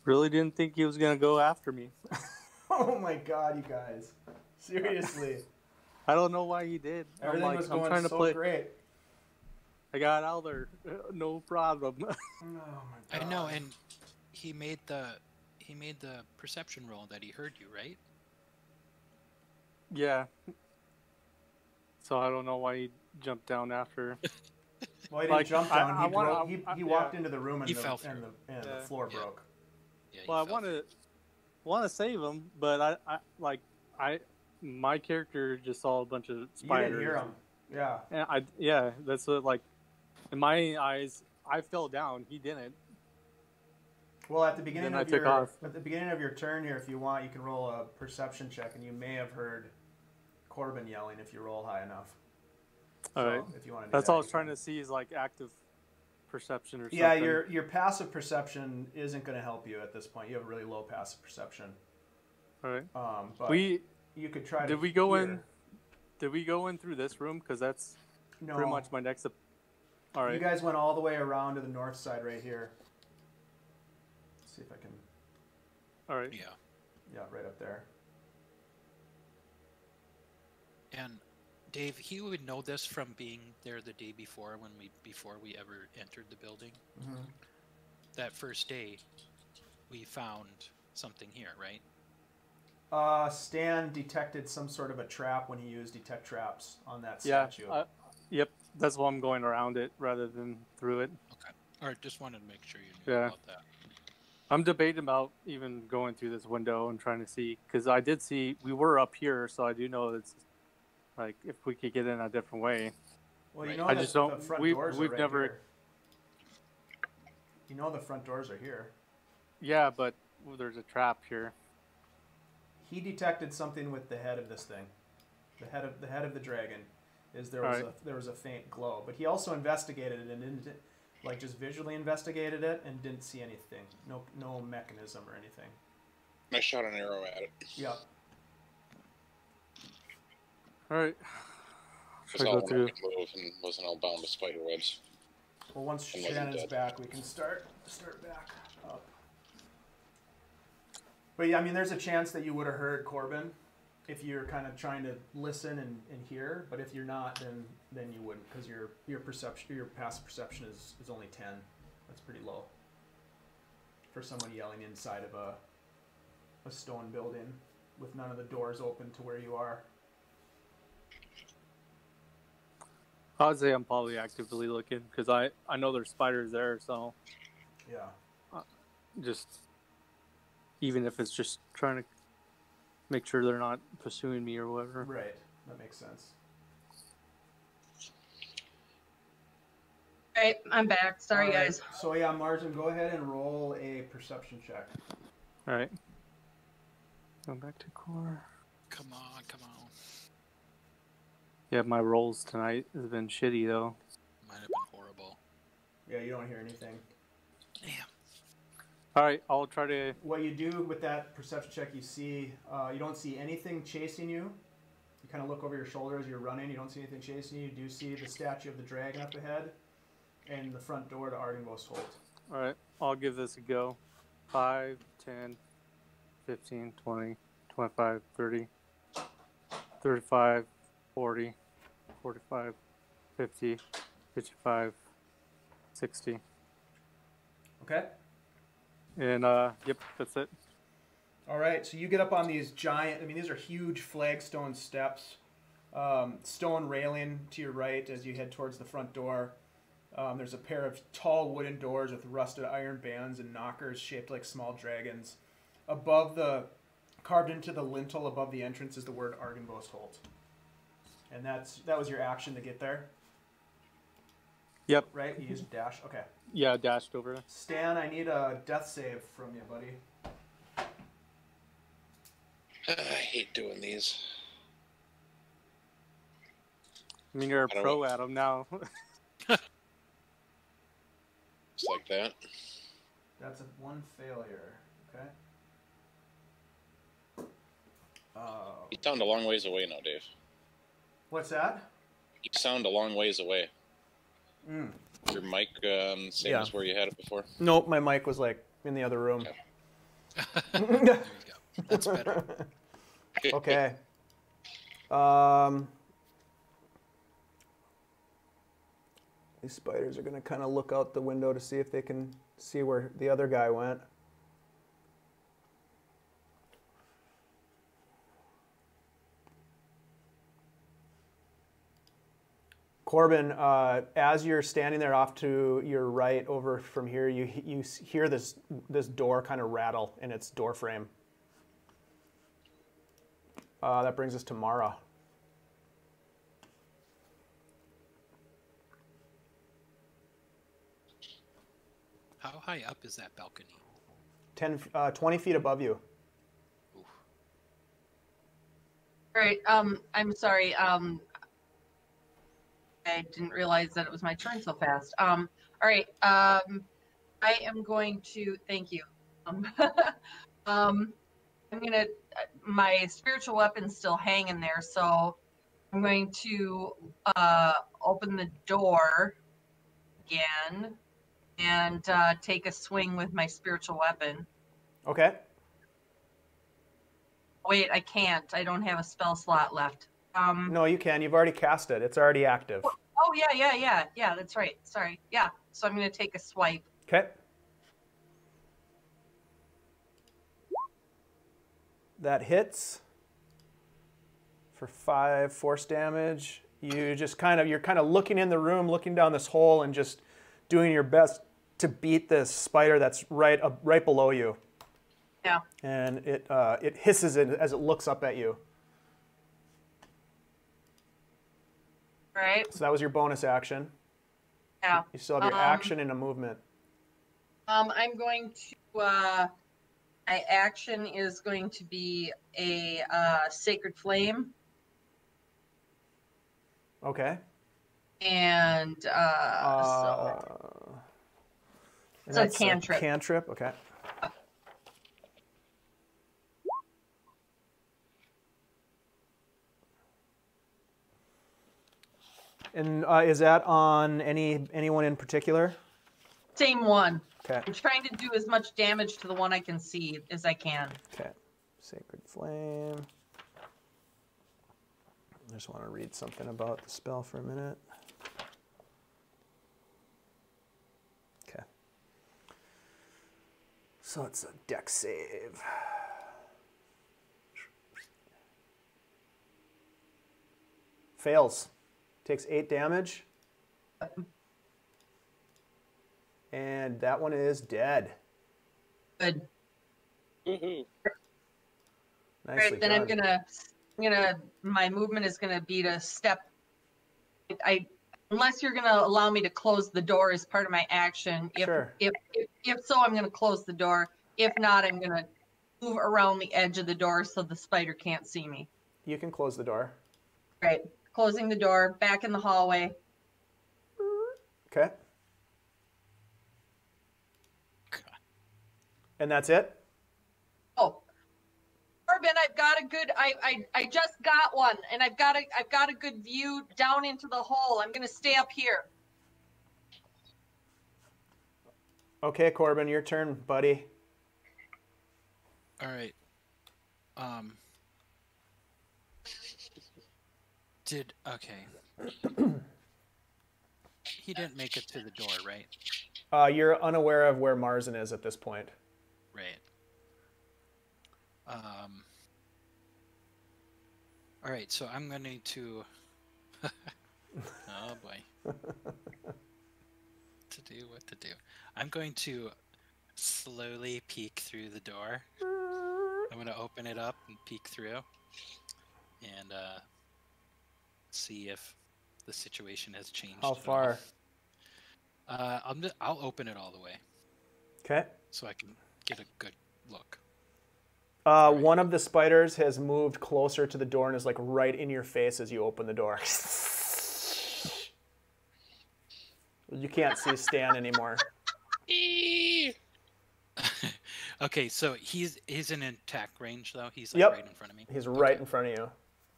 D: really didn't think he was gonna go after me.
A: Oh my god, you guys. Seriously.
D: I don't know why he did.
A: Everything was going
D: trying to
A: so
D: play.
A: great.
D: I got out there, no problem.
A: Oh my god.
C: I know, and he made the perception roll that he heard you, right?
D: Yeah. So I don't know why he jumped down after.
A: Well, he didn't jump down. He walked
D: yeah.
A: into the room and,
C: He
A: the,
C: fell
A: and, the, and the floor
C: Yeah.
A: broke.
C: Yeah.
D: Well, I want to save him, but my character just saw a bunch of spiders.
A: You didn't hear him. Yeah.
D: And that's what, like, in my eyes, I fell down. He didn't.
A: Well, at the beginning
D: Then I
A: of
D: took
A: your
D: off.
A: at the beginning of your turn here, if you want, you can roll a perception check, and you may have heard Corben yelling if you roll high enough.
D: All right.
A: If you want to do
D: That's
A: that,
D: all I was
A: you
D: trying
A: can.
D: to see is like active perception or something.
A: Yeah, your passive perception isn't going to help you at this point. You have a really low passive perception.
D: All right.
A: But you could try to.
D: Did we go in through this room? Because that's
A: No.
D: pretty much my next. All right.
A: You guys went all the way around to the north side right here. Let's see if I can.
D: All right.
C: Yeah.
A: Yeah, right up there.
C: And Dave, he would know this from being there the day before before we ever entered the building.
A: Mm-hmm.
C: That first day, we found something here, right?
A: Stan detected some sort of a trap when he used detect traps on that
D: Yeah.
A: statue.
D: Yep. That's why I'm going around it rather than through it.
C: Okay. All right, just wanted to make sure you knew
D: Yeah.
C: about that.
D: I'm debating about even going through this window and trying to see, because I did see we were up here, so I do know it's like if we could get in a different way.
A: Well, you
C: Right.
A: know
D: I
A: the,
D: just don't-
A: the front
D: we've
A: doors are right
D: never-
A: here. You know the front doors are here.
D: Yeah, but there's a trap here.
A: He detected something with the head of this thing. The head of the dragon is there was a faint glow, but he also investigated it and didn't like just visually investigated it and didn't see anything. No mechanism or anything.
B: I shot an arrow at it.
A: Yep.
D: All right.
B: It was
D: Should I
B: all
D: go through?
B: move and wasn't all bound with spider webs.
A: Well, once
B: And wasn't
A: Shannon's
B: dead.
A: back, we can start back up. But yeah, I mean, there's a chance that you would have heard Corben if you're kind of trying to listen and hear. But if you're not, then you wouldn't, because your passive perception is only 10. That's pretty low for someone yelling inside of a stone building with none of the doors open to where you are.
D: I would say I'm probably actively looking because I know there's spiders there, so
A: Yeah.
D: just even if it's just trying to make sure they're not pursuing me or whatever.
A: Right. That makes sense.
E: All right, I'm back. Sorry,
A: All right.
E: guys.
A: So yeah, Marzen, go ahead and roll a perception check.
D: All right. Going back to core.
C: Come on, come on.
D: Yeah, my rolls tonight has been shitty though.
C: Might have been horrible.
A: Yeah, you don't hear anything.
C: Damn.
D: All right, I'll try to.
A: What you do with that perception check, you don't see anything chasing you. You kind of look over your shoulder as you're running. You don't see anything chasing you. You do see the statue of the dragon up ahead and the front door to Ardenbost Holt.
D: All right, I'll give this a go. 5, 10, 15, 20, 25, 30, 35, 40, 45, 50, 55, 60.
A: Okay?
D: And, yep, that's it.
A: All right, so you get up on these giant, these are huge flagstone steps, stone railing to your right as you head towards the front door. There's a pair of tall wooden doors with rusted iron bands and knockers shaped like small dragons. Carved into the lintel above the entrance is the word Ardenbost Holt. And that was your action to get there,
D: Yep.
A: right? You used dash? Okay.
D: Yeah, I dashed over.
A: Stan, I need a death save from you, buddy.
B: I hate doing these.
D: I mean, you're a
B: I don't-
D: pro at them now.
B: Just like that.
A: That's one failure. Okay.
B: You sound a long ways away now, Dave.
A: What's that?
B: You sound a long ways away. Your mic, same
A: Yeah.
B: as where you had it before.
A: Nope, my mic was like in the other room.
B: Okay.
C: There you go. That's better.
A: Okay. These spiders are going to kind of look out the window to see if they can see where the other guy went. Corben, as you're standing there off to your right over from here, you hear this door kind of rattle in its door frame. That brings us to Mara.
C: How high up is that balcony?
A: 20 feet above you.
C: Oof.
E: All right. I'm sorry. I didn't realize that it was my turn so fast. All right. I am going to thank you. I'm gonna. My spiritual weapon's still hanging there, so I'm going to open the door again and take a swing with my spiritual weapon.
A: Okay.
E: Wait, I can't. I don't have a spell slot left.
A: No, you can. You've already cast it. It's already active.
E: Oh, yeah. That's right. Sorry. Yeah. So I'm going to take a swipe.
A: Okay. That hits for 5 force damage. You're kind of looking in the room, looking down this hole, and just doing your best to beat this spider that's right below you.
E: Yeah.
A: And it hisses as it looks up at you.
E: All right.
A: So that was your bonus action.
E: Yeah.
A: You still have your action and a movement.
E: I'm going to. My action is going to be a sacred flame.
A: Okay.
E: And it's a cantrip.
A: Cantrip. Okay. And is that on anyone in particular?
E: Same one.
A: Okay.
E: I'm trying to do as much damage to the one I can see as I can.
A: Okay. Sacred Flame. I just want to read something about the spell for a minute. Okay. So it's a dex save. Fails. Takes 8 damage. And that one is dead.
E: Good.
B: Woohoo.
A: Nicely
E: Right, then
A: done.
E: my movement is gonna be to step. Unless you're gonna allow me to close the door as part of my action.
A: Sure.
E: If so, I'm gonna close the door. If not, I'm gonna move around the edge of the door so the spider can't see me.
A: You can close the door.
E: Right, closing the door, back in the hallway.
A: Okay. And that's it?
E: Oh, Corben, I've got a good. I just got one, and I've got a good view down into the hole. I'm gonna stay up here.
A: Okay, Corben, your turn, buddy.
C: All right. Okay. He didn't make it to the door, right?
A: You're unaware of where Marzen is at this point.
C: Right. All right, so I'm going to. Oh boy. What to do? I'm going to slowly peek through the door. I'm going to open it up and peek through, and see if the situation has changed.
A: How far?
C: I'll open it all the way.
A: Okay.
C: So I can get a good look.
A: One of the spiders has moved closer to the door and is like right in your face as you open the door. You can't see Stan anymore.
C: Okay, so he's in attack range though. He's like
A: Yep.
C: right in front of me.
A: He's right in front of you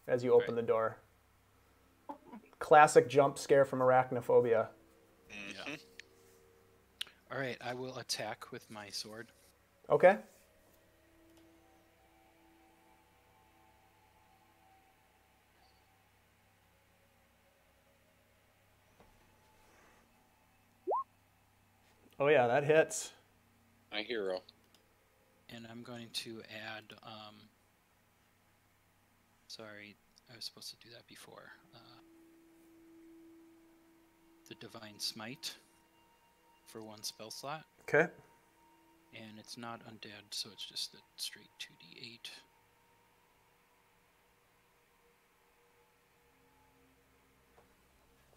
A: as you open the door. Classic jump scare from arachnophobia.
C: Yeah. All right, I will attack with my sword.
A: Okay. Oh yeah, that hits.
B: My hero.
C: And I'm going to add, sorry, I was supposed to do that before. The Divine Smite for 1 spell slot.
A: Okay.
C: And it's not undead, so it's just the straight 2d8.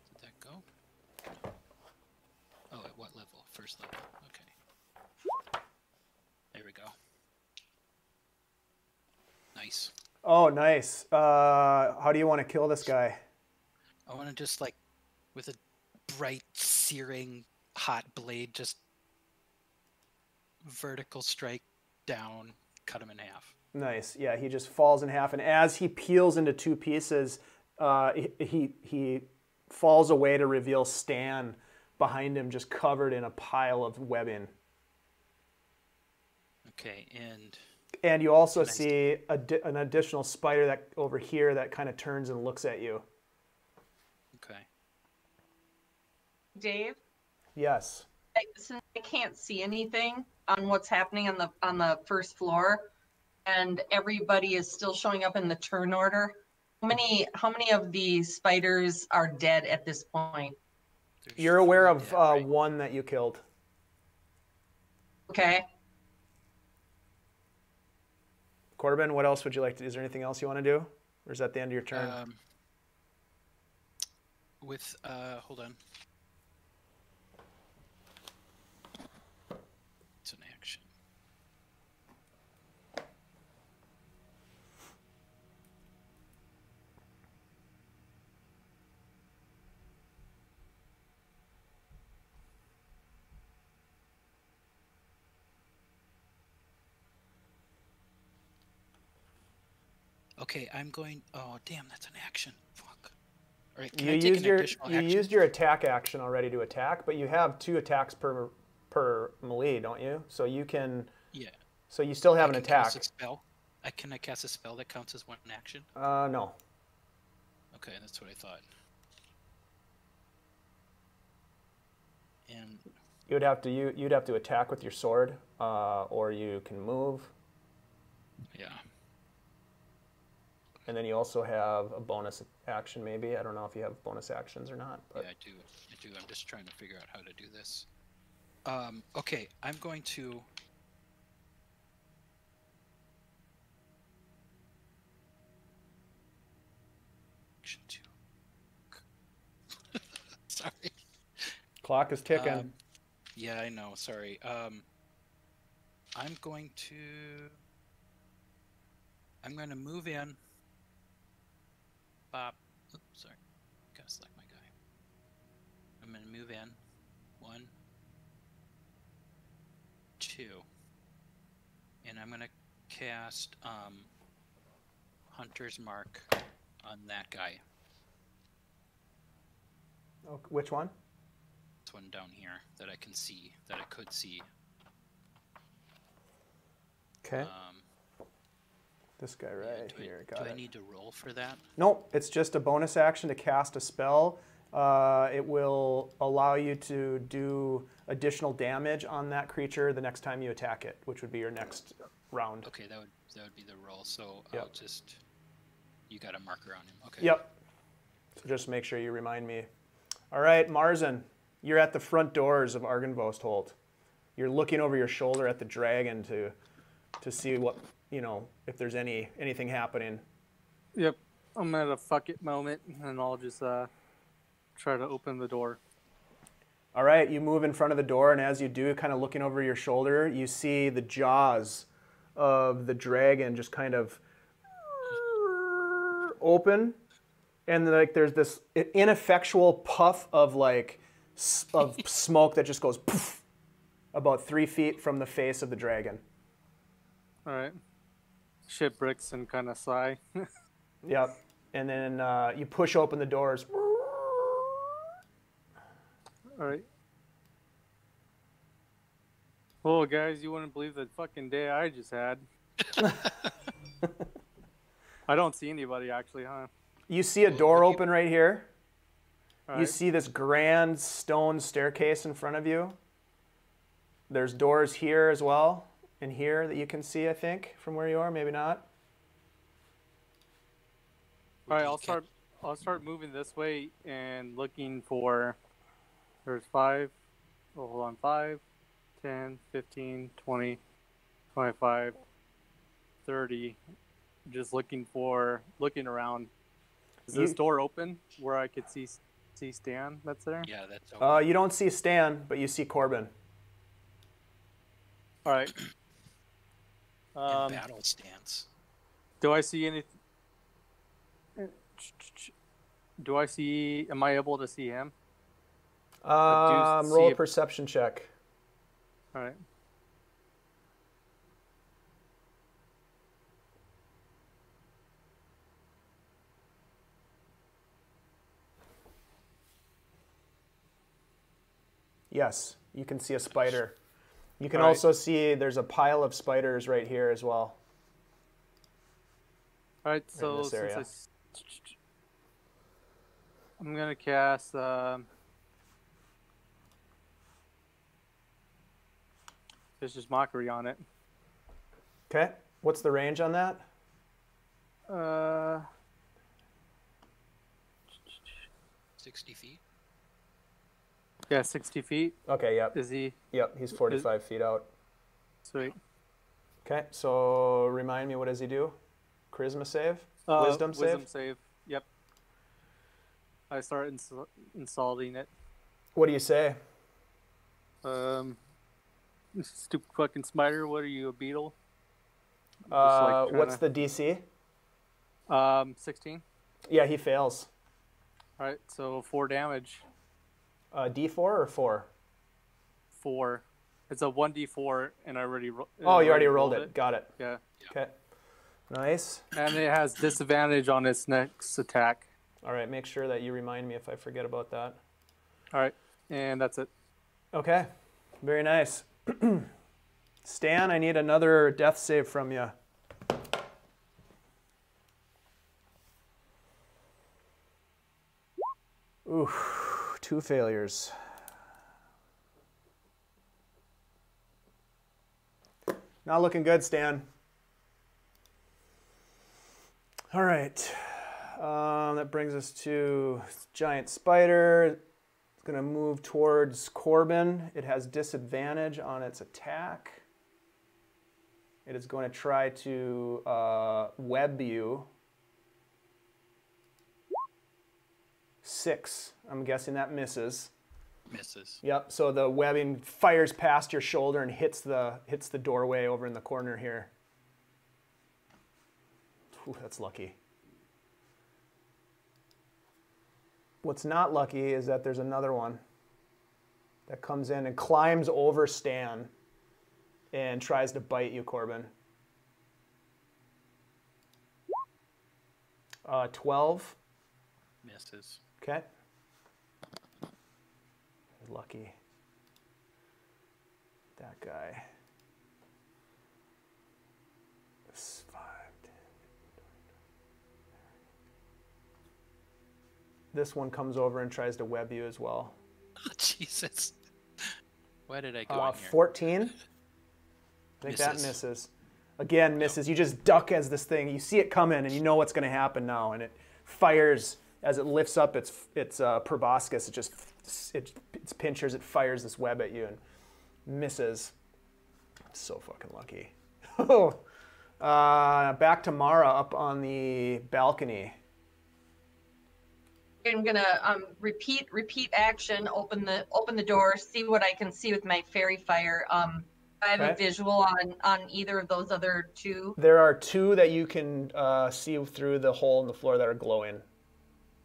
C: Did that go? No. Oh, at what level? First level. Okay. There we go. Nice.
A: Oh, nice. How do you want to kill this guy?
C: I want to just, like, with a bright, searing, hot blade, just vertical strike down, cut him in half.
A: Nice. Yeah, he just falls in half, and as he peels into 2 pieces, he falls away to reveal Stan behind him, just covered in a pile of webbing.
C: Okay,
A: And you also see an additional spider that over here that kind of turns and looks at you.
C: okay.
E: Dave,
A: Yes.
E: since I can't see anything on what's happening on the first floor, and everybody is still showing up in the turn order, how many of the spiders are dead at this point?
C: There's
A: You're aware
C: 4
A: of
C: dead, right?
A: 1 that you killed.
E: Okay.
A: Corben, what else would you like to? Is there anything else you want to do, or is that the end of your turn?
C: Hold on. It's an action. Okay, I'm going. Oh, damn, that's an action. Fuck. All right, can I take an additional action?
A: You used your attack action already to attack, but you have 2 attacks per melee, don't you? So you can.
C: Yeah.
A: So you still have
C: I
A: an
C: can cast
A: attack.
C: a spell. Can I cast a spell that counts as 1 action?
A: No.
C: Okay, that's what I thought. And
A: You'd have to attack with your sword, or you can move,
C: yeah.
A: and then you also have a bonus action. Maybe I don't know if you have bonus actions or not. But
C: Yeah, I do. I'm just trying to figure out how to do this. Okay, I'm going to. Action 2. Sorry.
A: Clock is ticking.
C: Yeah, I know. Sorry. I'm going to move in. Bop. Oops, sorry. Gotta select my guy. I'm gonna move in. 1, 2. And I'm gonna cast Hunter's Mark on that guy.
A: Oh, which one?
C: This one down here that I can see, that I could see.
A: Okay. This guy right here. Got it.
C: Do I need to roll for that?
A: Nope, it's just a bonus action to cast a spell. It will allow you to do additional damage on that creature the next time you attack it, which would be your next round.
C: Okay, that would be the roll. So
A: Yep.
C: I'll just. You got a marker on him. Okay.
A: Yep. So just make sure you remind me. All right, Marzen, you're at the front doors of Argynvostholt. You're looking over your shoulder at the dragon to see what, if there's anything happening.
D: Yep. I'm at a fuck it moment, and I'll just try to open the door.
A: All right, you move in front of the door, and as you do, kind of looking over your shoulder, you see the jaws of the dragon just kind of open, and like there's this ineffectual puff of smoke that just goes poof, about 3 feet from the face of the dragon.
D: All right. Shit bricks and kind of sigh.
A: Yep. And then you push open the doors.
D: All right. Well, guys, you wouldn't believe the fucking day I just had. I don't see anybody actually, huh?
A: You see a door open right here.
D: All
A: You
D: right.
A: see this grand stone staircase in front of you. There's doors here as well, and here that you can see, I think, from where you are. Maybe not.
D: All right, I'll start moving this way and looking for. There's 5. Oh, hold on. 5, 10, 15, 20, 25, 30. Just looking around. Is this door open where I could see Stan that's there?
C: Yeah, that's open.
A: You don't see Stan, but you see Corben.
D: All right.
C: In battle stance.
D: Do I see anything? Am I able to see him?
A: Roll a perception check.
D: All right.
A: Yes, you can see a spider. You can
D: All right.
A: also see there's a pile of spiders right here as well.
D: All right, so
A: this area.
D: since I'm gonna cast Vicious Mockery on it.
A: Okay, what's the range on that?
C: 60 feet.
D: Yeah, 60 feet.
A: Okay, yep.
D: Is he?
A: Yep, he's 45 feet out.
D: Sweet.
A: Okay, so remind me, what does he do? Charisma save? Wisdom save?
D: Wisdom save. Yep. I start insulting it.
A: What do you say?
D: Stupid fucking spider. What are you, a beetle?
A: What's the DC?
D: 16.
A: Yeah, he fails.
D: All right, so 4 damage.
A: D4 or 4?
D: 4. It's a 1d4, and I already.
A: Oh, you already rolled it. Got it.
D: Yeah.
A: Okay. Nice.
D: And it has disadvantage on its next attack.
A: All right, make sure that you remind me if I forget about that.
D: All right, and that's it.
A: Okay, very nice. Stan, I need another death save from you. Ooh, 2 failures. Not looking good, Stan. All right. That brings us to giant spider. It's going to move towards Corben. It has disadvantage on its attack. It is going to try to web you. 6. I'm guessing that misses.
C: Misses.
A: Yep. So the webbing fires past your shoulder and hits the doorway over in the corner here. Ooh, that's lucky. What's not lucky is that there's another one that comes in and climbs over Stan and tries to bite you, Corben. 12.
C: Misses.
A: Okay. Lucky. That guy. 5, 10. This one comes over and tries to web you as well.
C: Oh, Jesus. Why did I go in here?
A: 14. I think that misses. Again, misses. You just duck as this thing. You see it coming, and you know what's going to happen now, and it fires as it lifts up its proboscis. Its pinchers. It fires this web at you and misses. So fucking lucky. Back to Mara up on the balcony.
E: I'm gonna repeat action. Open the door. See what I can see with my fairy fire. I have a visual on either of those other 2.
A: There are 2 that you can see through the hole in the floor that are glowing.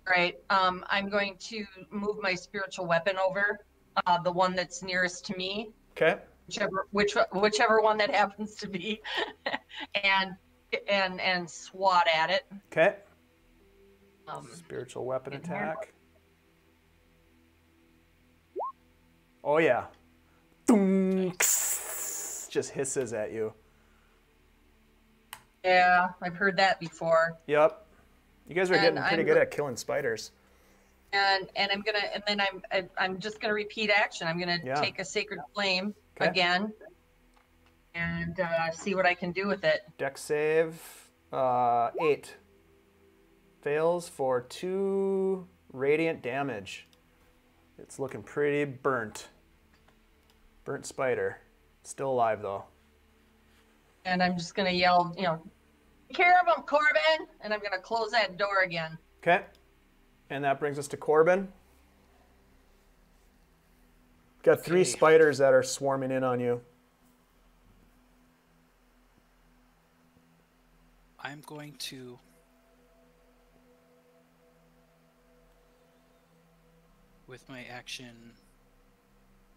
E: Right. I'm going to move my spiritual weapon over, the one that's nearest to me.
A: Okay.
E: Whichever one that happens to be, and swat at it.
A: Okay. Spiritual weapon attack. Oh yeah. Just hisses at you.
E: Yeah, I've heard that before.
A: Yep. You guys are getting pretty good at killing spiders.
E: And I'm just gonna repeat action. I'm gonna take a sacred flame
A: Okay.
E: again and see what I can do with it.
A: Dex save 8. Fails for 2 radiant damage. It's looking pretty burnt. Burnt spider. Still alive though.
E: And I'm just going to yell, take care of him, Corben! And I'm going to close that door again.
A: Okay. And that brings us to Corben. Got 3
C: Okay.
A: spiders that are swarming in on you.
C: I'm going to with my action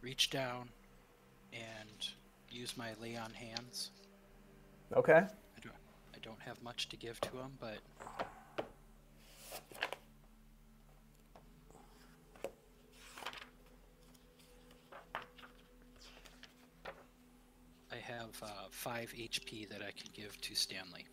C: reach down and use my lay on hands.
A: Okay.
C: I don't have much to give to him, but I have 5 HP that I can give to Stanley.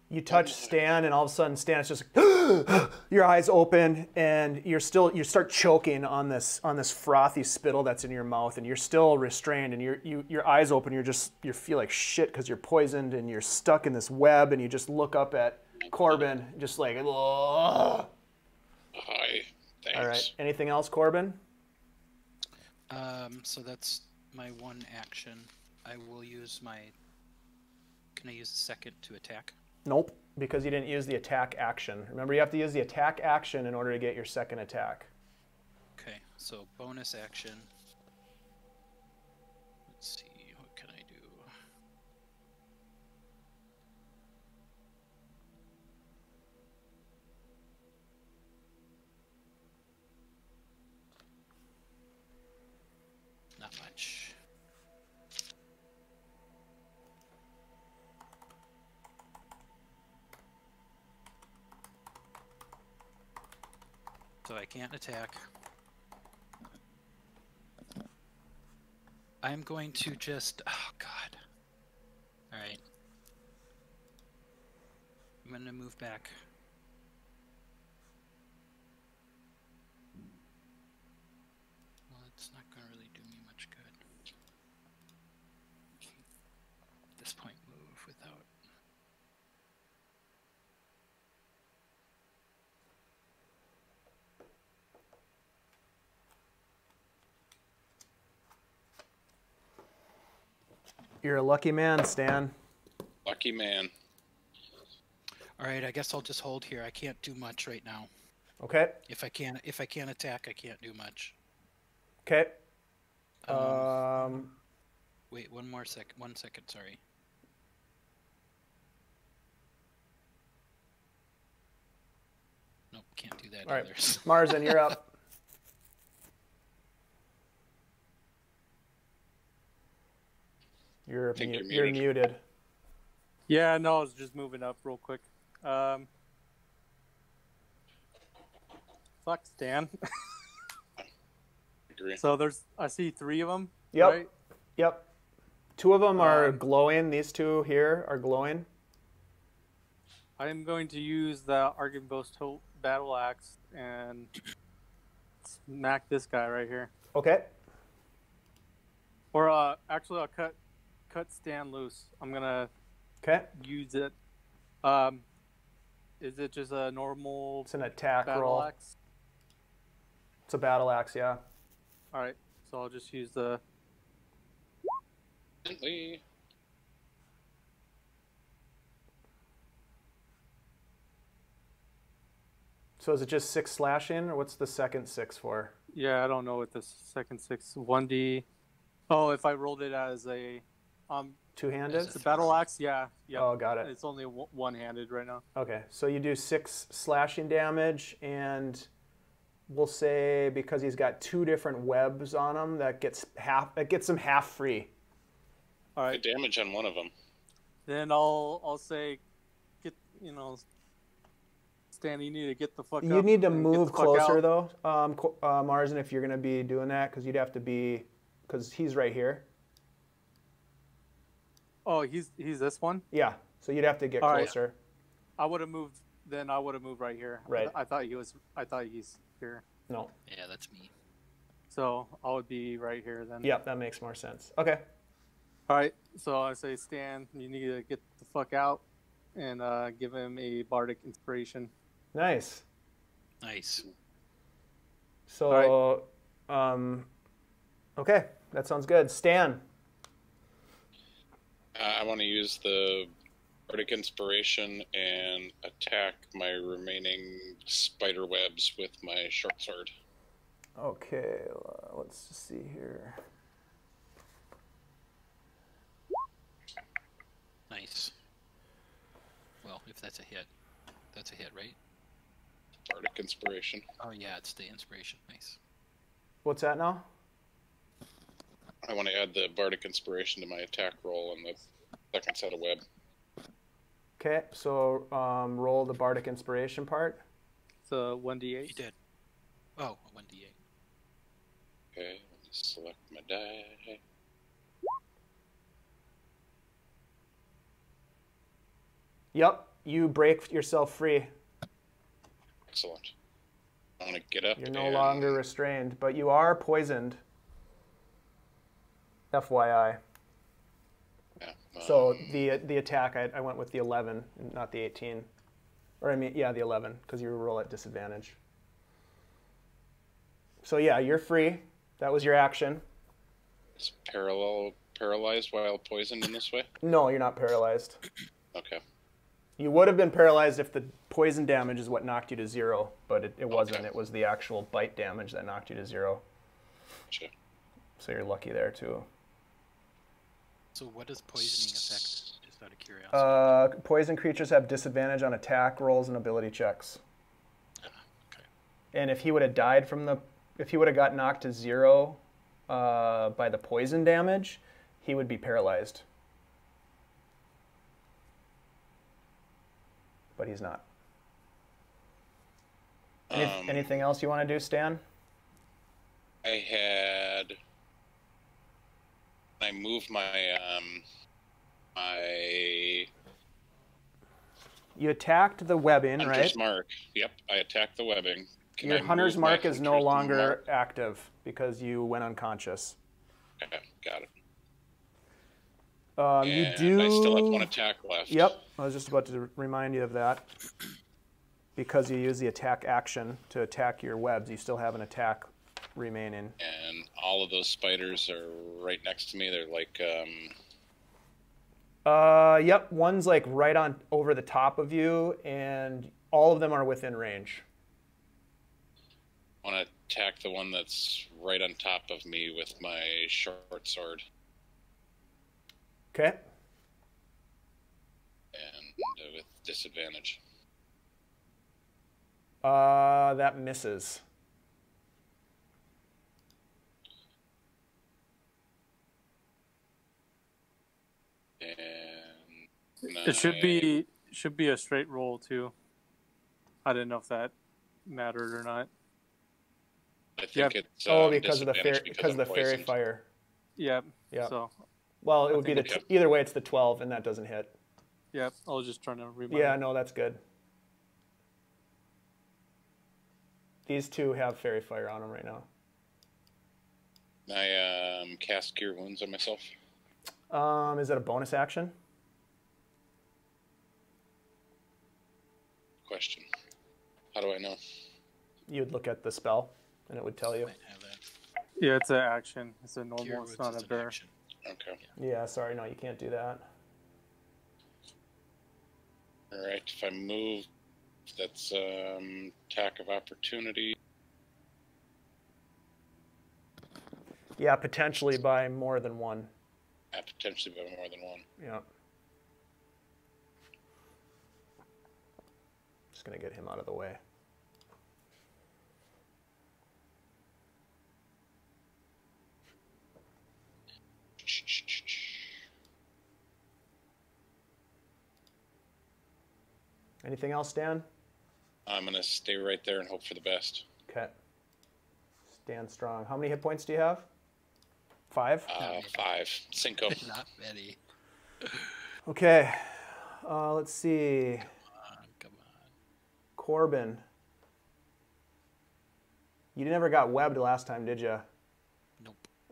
A: You touch Stan, and all of a sudden Stan's just like, your eyes open, and you start choking on this frothy spittle that's in your mouth, and you're still restrained, and your eyes open. You feel like shit because you're poisoned, and you're stuck in this web, and you just look up at Corben, just like, ugh.
B: Hi. Thanks.
A: All right. Anything else, Corben?
C: So that's my one action. I will use my. Can I use a second to attack?
A: Nope, because you didn't use the attack action. Remember, you have to use the attack action in order to get your second attack.
C: Okay, so bonus action. Let's see, what can I do? Not much. So I can't attack. I'm going to just... Oh, God. Alright. I'm going to move back. Well, it's not going to really do me much good. At this point, move without...
A: You're a lucky man, Stan.
B: Lucky man.
C: Alright, I guess I'll just hold here. I can't do much right now.
A: Okay.
C: If I can't attack, I can't do much.
A: Okay.
C: Wait, one second, sorry. Nope, can't do that
A: All right.
C: either.
A: Marzen, you're up. You're
B: Think you're
A: you're
B: muted.
A: muted.
D: Yeah, no, I was just moving up real quick. Fuck, Stan.
B: Agree.
D: So I see 3 of them.
A: Yep.
D: Right?
A: Yep. 2 of them are
D: Um,
A: glowing. These 2 here are glowing.
D: I am going to use the Argynvost battle axe and smack this guy right here.
A: Okay.
D: Or actually, I'll cut Stan loose. I'm gonna
A: Okay.
D: use it. Is it just a normal
A: It's an attack
D: battle
A: roll.
D: axe?
A: It's a battle axe, yeah.
D: All right, so I'll just use the.
B: Stanley.
A: So is it just 6 slashing, or what's the second 6 for?
D: Yeah, I don't know what the second 6 1d. Oh, if I rolled it as a
A: Two-handed?
D: it's a battle axe. Yeah.
A: Oh, got it.
D: It's only one-handed right now.
A: Okay, so you do 6 slashing damage, and we'll say because he's got 2 different webs on him, that gets him half free.
D: All
B: The
D: right,
B: damage on one of them.
D: then I'll say, Stan, you need to get the fuck up.
A: You need to
D: and get
A: move
D: the fuck
A: closer
D: out.
A: though, Marzen, if you're gonna be doing that, because you'd have to be, because he's right here.
D: Oh, he's this one.
A: Yeah, so you'd have to get
D: All right.
A: closer.
D: I would have moved. Then I would have moved right here.
A: Right.
D: I thought he's here.
A: No.
C: Yeah, that's me.
D: So I would be right here then.
A: Yep, that makes more sense. Okay.
D: All right. So I say, Stan, you need to get the fuck out and give him a bardic inspiration.
A: Nice.
C: Nice.
A: So, okay, that sounds good. Stan.
B: I want to use the Bardic Inspiration and attack my remaining spider webs with my short sword.
A: Okay, let's just see here.
C: Nice. Well, if that's a hit, right?
B: Bardic Inspiration.
C: Oh yeah, it's the inspiration. Nice.
A: What's that now?
B: I want to add the Bardic Inspiration to my attack roll on the second set of web.
A: Okay, so roll the Bardic Inspiration part.
D: It's a 1d8.
C: You did. Oh, a 1d8.
B: Okay, let me select my die.
A: Yep, you break yourself free.
B: Excellent. I want to get up.
A: You're no longer restrained, but you are poisoned. FYI.
B: Yeah,
A: So the attack, I went with the 11, not the 18. Or I mean, yeah, the 11, because you roll at disadvantage. So yeah, you're free. That was your action.
B: Is paralyzed while poisoned in this way?
A: No, you're not paralyzed.
B: Okay.
A: You would have been paralyzed if the poison damage is what knocked you to 0, but it wasn't.
B: Okay.
A: It was the actual bite damage that knocked you to 0.
B: Gotcha.
A: So you're lucky there, too.
C: So what does poisoning affect? Just out of curiosity.
A: Poison creatures have disadvantage on attack rolls and ability checks.
C: Okay.
A: And if he would have died if he would have got knocked to 0 by the poison damage, he would be paralyzed. But he's not. Anything else you want to do, Stan?
B: I moved my
A: You attacked the webbing,
B: hunter's
A: right?
B: mark. Yep, I attacked the webbing. Can
A: Your
B: I
A: hunter's
B: move my
A: mark is no
B: hunter's
A: longer
B: mark?
A: active because you went unconscious.
B: Okay, got it.
A: You
B: And
A: do.
B: I still have one attack left.
A: Yep, I was just about to remind you of that. Because you use the attack action to attack your webs, you still have an attack remaining.
B: And all of those spiders are right next to me. They're like,
A: Yep, one's like right on over the top of you, and all of them are within range.
B: I want to attack the one that's right on top of me with my short sword.
A: Okay.
B: And with disadvantage.
A: That misses.
B: And
D: It should be a straight roll too. I didn't know if that mattered or not.
B: I think it's
A: because of the
B: I'm
A: fairy
B: poisoned.
A: fire.
D: Yep.
A: Yep.
D: So,
A: Well, it would be
B: think
A: either way. It's the 12, and that doesn't hit.
D: yep. I was just trying to remind.
A: Yeah, no, that's good. These two have fairy fire on them right now.
B: I cast Cure Wounds on myself.
A: Is it a bonus action?
B: Question. How do I know?
A: You'd look at the spell, and it would tell you.
C: Might have that.
D: Yeah, it's an action. It's a
C: Cure
D: normal.
C: Wounds
D: It's not
C: is
D: a
C: an
D: bear.
C: action.
B: Okay.
A: Yeah, sorry, no, you can't do that.
B: All right. If I move, that's attack of opportunity.
A: Yeah, potentially by more than one.
B: Potentially by more than one.
A: Yeah. Just gonna get him out of the way. Anything else, Dan?
B: I'm gonna stay right there and hope for the best.
A: Okay. Stand strong. How many hit points do you have? 5?
B: 5. Cinco.
C: Not many.
A: Okay. Let's see.
C: Come on.
A: Corben. You never got webbed last time, did you?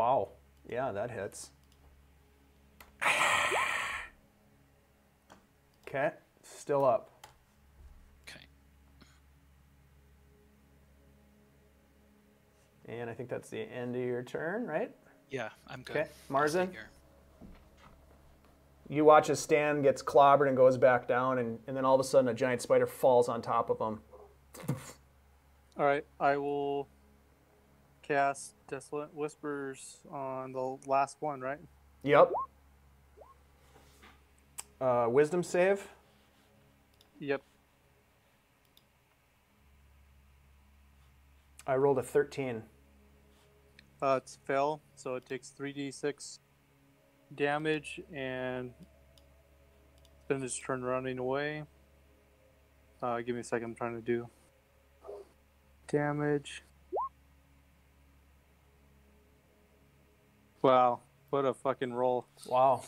A: Wow. Yeah, that hits. Okay, still up.
C: Okay.
A: And I think that's the end of your turn, right?
C: Yeah, I'm good.
A: Okay,
C: I'll stay
A: Marzen?
C: here.
A: You watch as Stan gets clobbered and goes back down, and then all of a sudden a giant spider falls on top of him.
D: All right, I will cast Desolate Whispers on the last one, right?
A: Yep. Wisdom save.
D: Yep.
A: I rolled a 13.
D: It's fail, so it takes 3d6 damage and spend its turn running away. Give me a second, I'm trying to do damage. Wow, what a fucking roll.
A: Wow.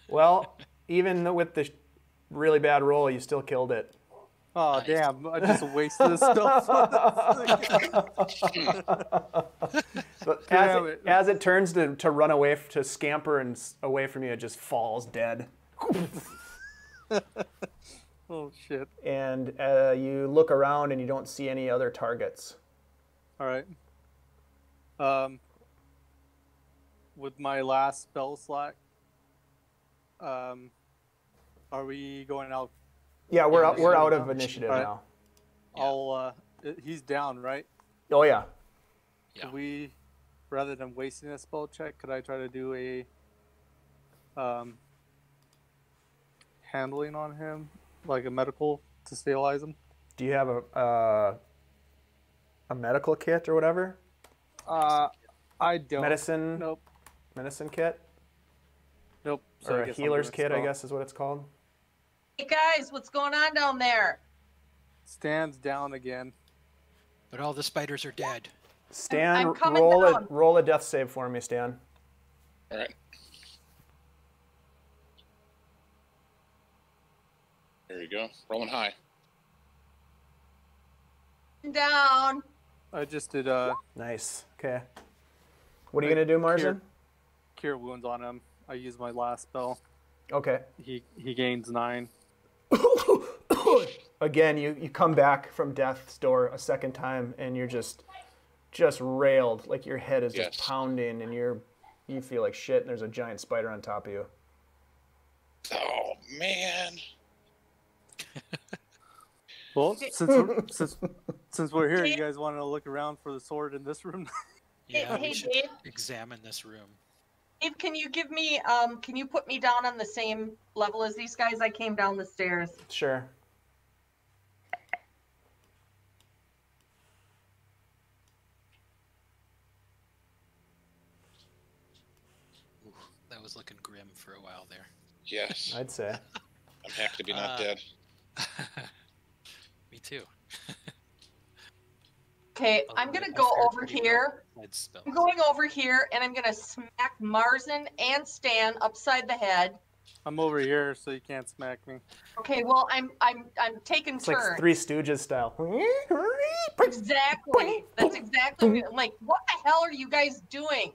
A: Well, even with the really bad roll, you still killed it.
D: Oh,
C: Nice.
D: damn, I just wasted this stuff.
A: But
D: Damn it.
A: as it turns to run away, to scamper and away from you, it just falls dead.
D: Oh, shit.
A: And you look around and you don't see any other targets.
D: All right. With my last spell slot, are we going out?
A: Yeah, we're out.
D: Yeah,
A: We're
D: so
A: out of
D: now-
A: initiative
D: All right.
A: now.
D: I'll. He's down, right?
A: Oh yeah.
C: Yeah.
D: Could we, rather than wasting a spell check, could I try to do a handling on him, like a medical to stabilize him?
A: Do you have a medical kit or whatever?
D: I don't.
A: Medicine.
D: Nope.
A: Medicine kit
D: Nope. So
A: or
D: I
A: a
D: guess I'm
A: healer's
D: gonna
A: kit, I
D: spell.
A: guess is what it's called.
E: Hey guys, what's going on down there?
D: Stands down again.
C: But all the spiders are dead.
A: Stan,
E: I'm coming down.
A: roll a death save for me, Stan.
B: All right. There you go. Rolling high.
E: Down.
D: I just did
A: Nice. Okay. What are you gonna do, Marzen?
D: cure wounds on him. I used my last spell.
A: Okay.
D: He gains 9.
A: Again, you come back from death's door a second time, and you're just railed. Like your head is just
B: Yes.
A: pounding, and you feel like shit. And there's a giant spider on top of you.
B: Oh man.
D: Well, since we're here, you guys want to look around for the sword in this room?
C: Yeah,
E: hey,
C: we should
E: Dave.
C: examine this room.
E: Dave, can you give me can you put me down on the same level as these guys? I came down the stairs.
A: Sure.
C: Ooh, that was looking grim for a while there.
B: Yes.
A: I'd say.
B: I'm happy to be not dead.
C: Me too.
E: Okay,
C: Oh,
E: I'm gonna
C: I
E: go
C: fared
E: over
C: pretty
E: here.
C: well. I'd spell.
E: I'm going over here, and I'm gonna smack Marzen and Stan upside the head.
D: I'm over here, so you can't smack me.
E: Okay, well I'm taking
A: It's
E: turns.
A: like Three Stooges style.
E: Exactly. That's exactly. I'm like, what the hell are you guys doing?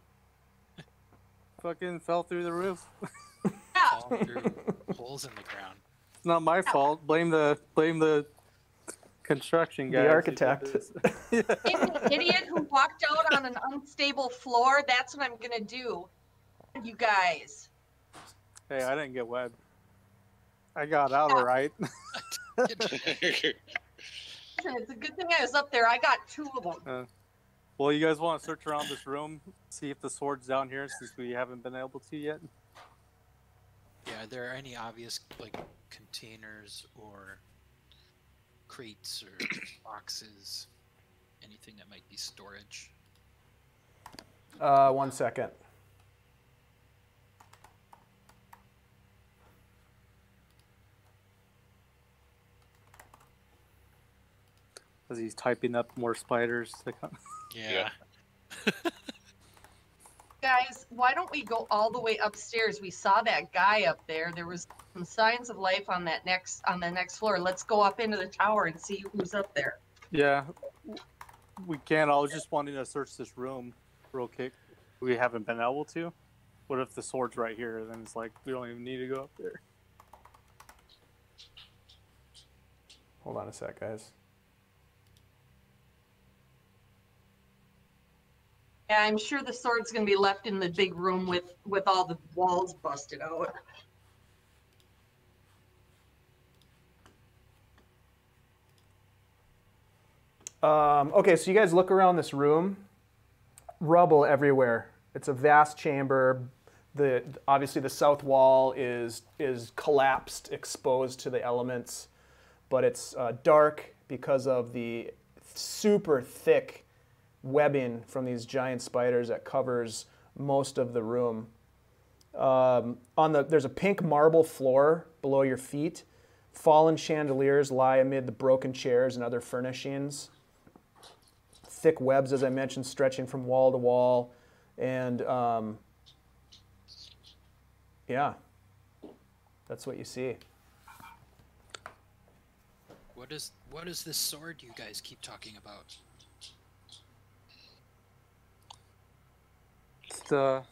D: Fucking fell through the roof.
E: Yeah.
C: Fall through holes in the ground.
D: It's not my fault. Blame the construction guy.
A: The architect.
E: An idiot who walked out on an unstable floor. That's what I'm gonna do. You guys.
D: Hey, I didn't get wet. I got out all right.
E: It's a good thing I was up there. I got 2 of them.
D: Well, you guys want to search around this room, see if the sword's down here, since we haven't been able to yet?
C: Yeah, are there any obvious like containers or crates or boxes? Anything that might be storage?
A: 1 second.
D: As he's typing up more spiders to come.
C: Yeah.
E: Guys, why don't we go all the way upstairs? We saw that guy up there. There was some signs of life on the next floor. Let's go up into the tower and see who's up there.
D: Yeah, we can. I was just wanting to search this room real quick. we haven't been able to. What if the sword's right here? Then it's like we don't even need to go up there.
A: Hold on a sec, guys.
E: Yeah, I'm sure the sword's gonna be left in the big room with all the walls busted out.
A: Okay, so you guys look around this room. Rubble everywhere. It's a vast chamber. Obviously the south wall is collapsed, exposed to the elements, but it's dark because of the super thick webbing from these giant spiders that covers most of the room. There's a pink marble floor below your feet. Fallen chandeliers lie amid the broken chairs and other furnishings. Thick webs, as I mentioned, stretching from wall to wall, and yeah, that's what you see.
C: What is this sword you guys keep talking about?
D: It's the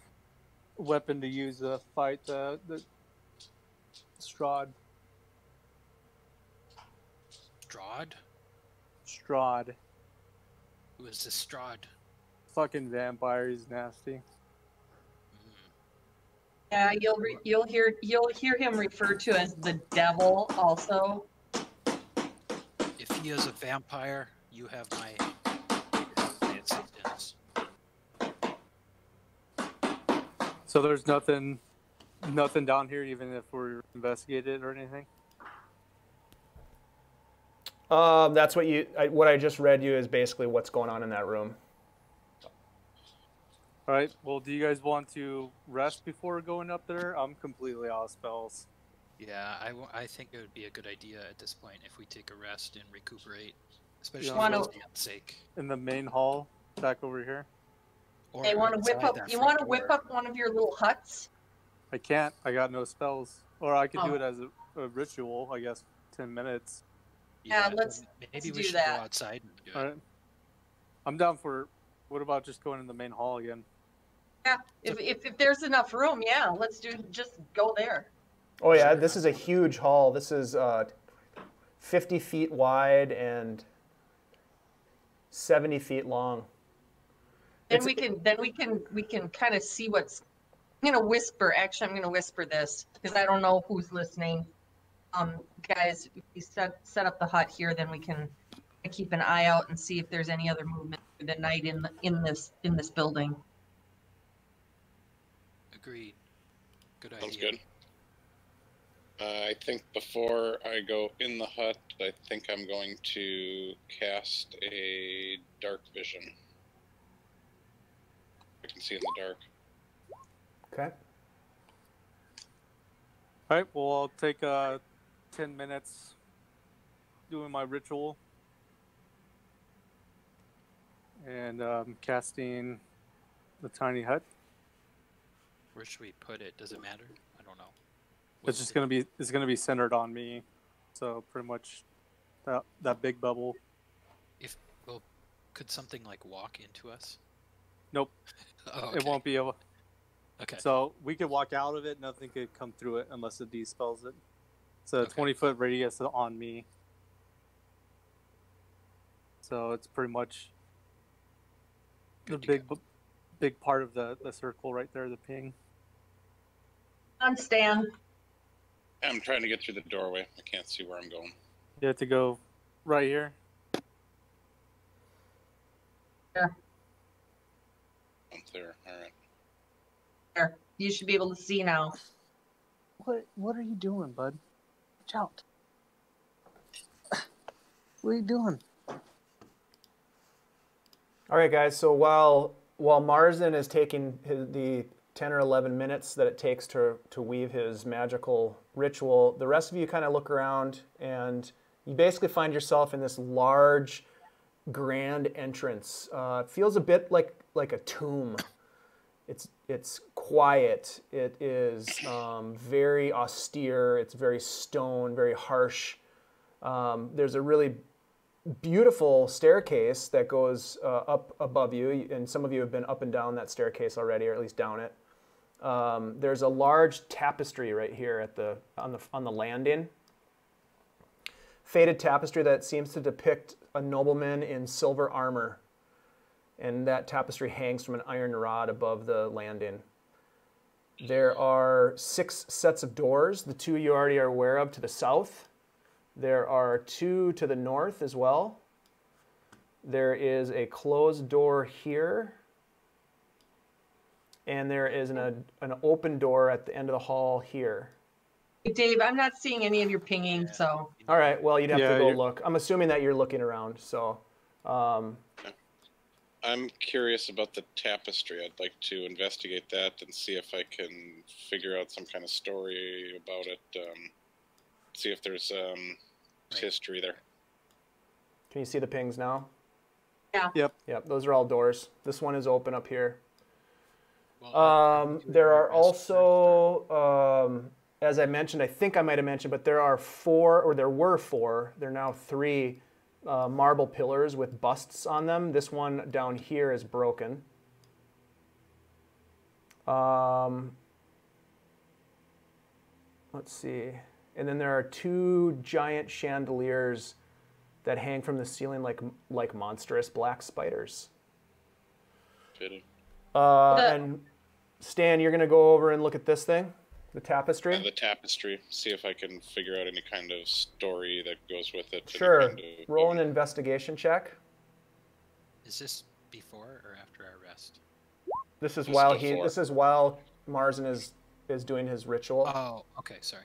D: weapon to use to fight the Strahd.
C: Strahd?
D: Strahd.
C: Who is this Strahd?
D: Fucking vampire, he's nasty.
E: Yeah, you'll hear him referred to as the devil also.
C: If he is a vampire, you have my assistance.
D: So there's nothing down here, even if we're investigated or anything.
A: That's what I just read you is basically what's going on in that room.
D: All right. Well, do you guys want to rest before going up there? I'm completely out of spells.
C: Yeah, I think it would be a good idea at this point if we take a rest and recuperate, especially
D: Yeah.
C: for Stan's sake.
D: In the main hall, back over here.
C: Or
E: They want to whip
C: outside
E: up.
C: that
E: You
C: front
E: want to whip
C: door.
E: up one of your little huts?
D: I can't. I got no spells. Or I could do
E: Oh.
D: it as a ritual, I guess, 10 minutes.
E: Yeah,
C: then
E: let's
C: maybe we
E: do
C: should
E: that.
C: go outside and do it.
D: All right. I'm down for... What about just going in the main hall again?
E: Yeah, if there's enough room, yeah, let's just go there.
A: Oh yeah, this is a huge hall. This is 50 feet wide and 70 feet long.
E: Then we can kind of see what's. I'm gonna whisper. Actually, I'm gonna whisper this because I don't know who's listening. Guys, if we set up the hut here, then we can keep an eye out and see if there's any other movement through the night in this building.
C: Agreed. Good idea.
B: Sounds good. I think before I go in the hut, I think I'm going to cast a dark vision. I can see in the dark.
A: Okay.
D: All right. Well, I'll take 10 minutes doing my ritual. And casting the tiny hut.
C: Where should we put it? Does it matter? I don't know.
D: It's just gonna be centered on me, so pretty much that big bubble.
C: Could something like walk into us?
D: Nope.
C: Oh,
D: It won't be able.
C: Okay.
D: So we could walk out of it. Nothing could come through it unless it de-spells it. It's a
C: Okay.
D: 20-foot radius on me. So it's pretty much
C: Good
D: the
C: to
D: big,
C: go.
D: big part of the circle right there, the ping.
E: Stan.
B: I'm trying to get through the doorway. I can't see where I'm going.
D: You have to go right here.
B: I'm there. All right.
E: There, you should be able to see now.
D: What are you doing, bud? Watch out. What are you doing?
A: All right, guys. So while Marzen is taking the 10 or 11 minutes that it takes to weave his magical ritual, the rest of you kind of look around and you basically find yourself in this large, grand entrance. It feels a bit like a tomb. It's quiet. It is very austere. It's very stone, very harsh. There's a really beautiful staircase that goes up above you, and some of you have been up and down that staircase already, or at least down it. There's a large tapestry right here at on the landing. Faded tapestry that seems to depict a nobleman in silver armor, and that tapestry hangs from an iron rod above the landing. There are 6 sets of doors, the 2 you already are aware of to the south. There are 2 to the north as well. There is a closed door here, and there is an open door at the end of the hall here.
E: Dave, I'm not seeing any of your pinging, so.
A: All right, well, you'd have to go look. I'm assuming that you're looking around, so.
B: I'm curious about the tapestry. I'd like to investigate that and see if I can figure out some kind of story about it. See if there's history there.
A: Can you see the pings now?
E: Yeah.
A: Yep, those are all doors. This one is open up here.
C: Well,
A: There are also, as I mentioned, I think I might have mentioned, but there are 4, or there were 4, there are now 3 marble pillars with busts on them. This one down here is broken. Let's see. And then there are 2 giant chandeliers that hang from the ceiling like monstrous black spiders.
B: Fitting.
A: And Stan, you're going to go over and look at this thing, the tapestry?
B: The tapestry. See if I can figure out any kind of story that goes with it.
A: Sure.
B: Kind of,
A: Roll an investigation check.
C: Is this before or after our rest?
A: This is
B: This
A: while
B: is before.
A: this is while Marzen is doing his ritual.
C: Oh, okay, sorry.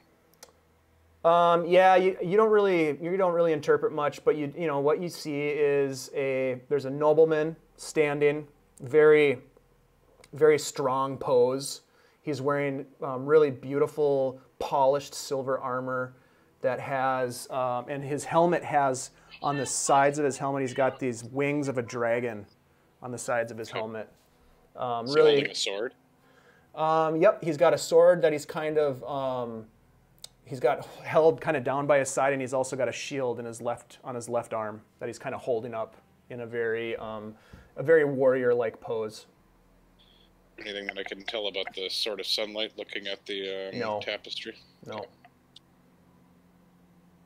A: Yeah, you don't really interpret much, but you know what you see is there's a nobleman standing, very very strong pose. He's wearing really beautiful polished silver armor that has and his helmet has on the sides of his helmet, he's got these wings of a dragon on the sides of his helmet.
B: Is he
A: Really
B: holding a sword?
A: Yep, he's got a sword that he's kind of he's got held kind of down by his side, and he's also got a shield on his left arm that he's kind of holding up in a very warrior-like pose.
B: Anything that I can tell about the sort of sunlight looking at the
A: No.
B: tapestry?
A: No.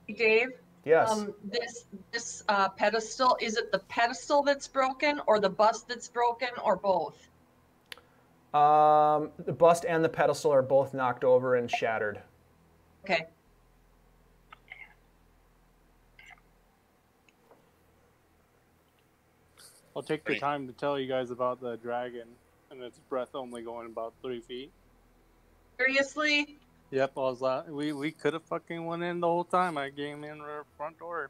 E: Dave,
A: Yes.
E: this pedestal, is it the pedestal that's broken or the bust that's broken or both?
A: The bust and the pedestal are both knocked over and shattered.
E: Okay.
D: I'll take the time to tell you guys about the dragon and its breath only going about 3 feet.
E: Seriously?
D: Yep, I was we could have fucking went in the whole time. I came in the front door.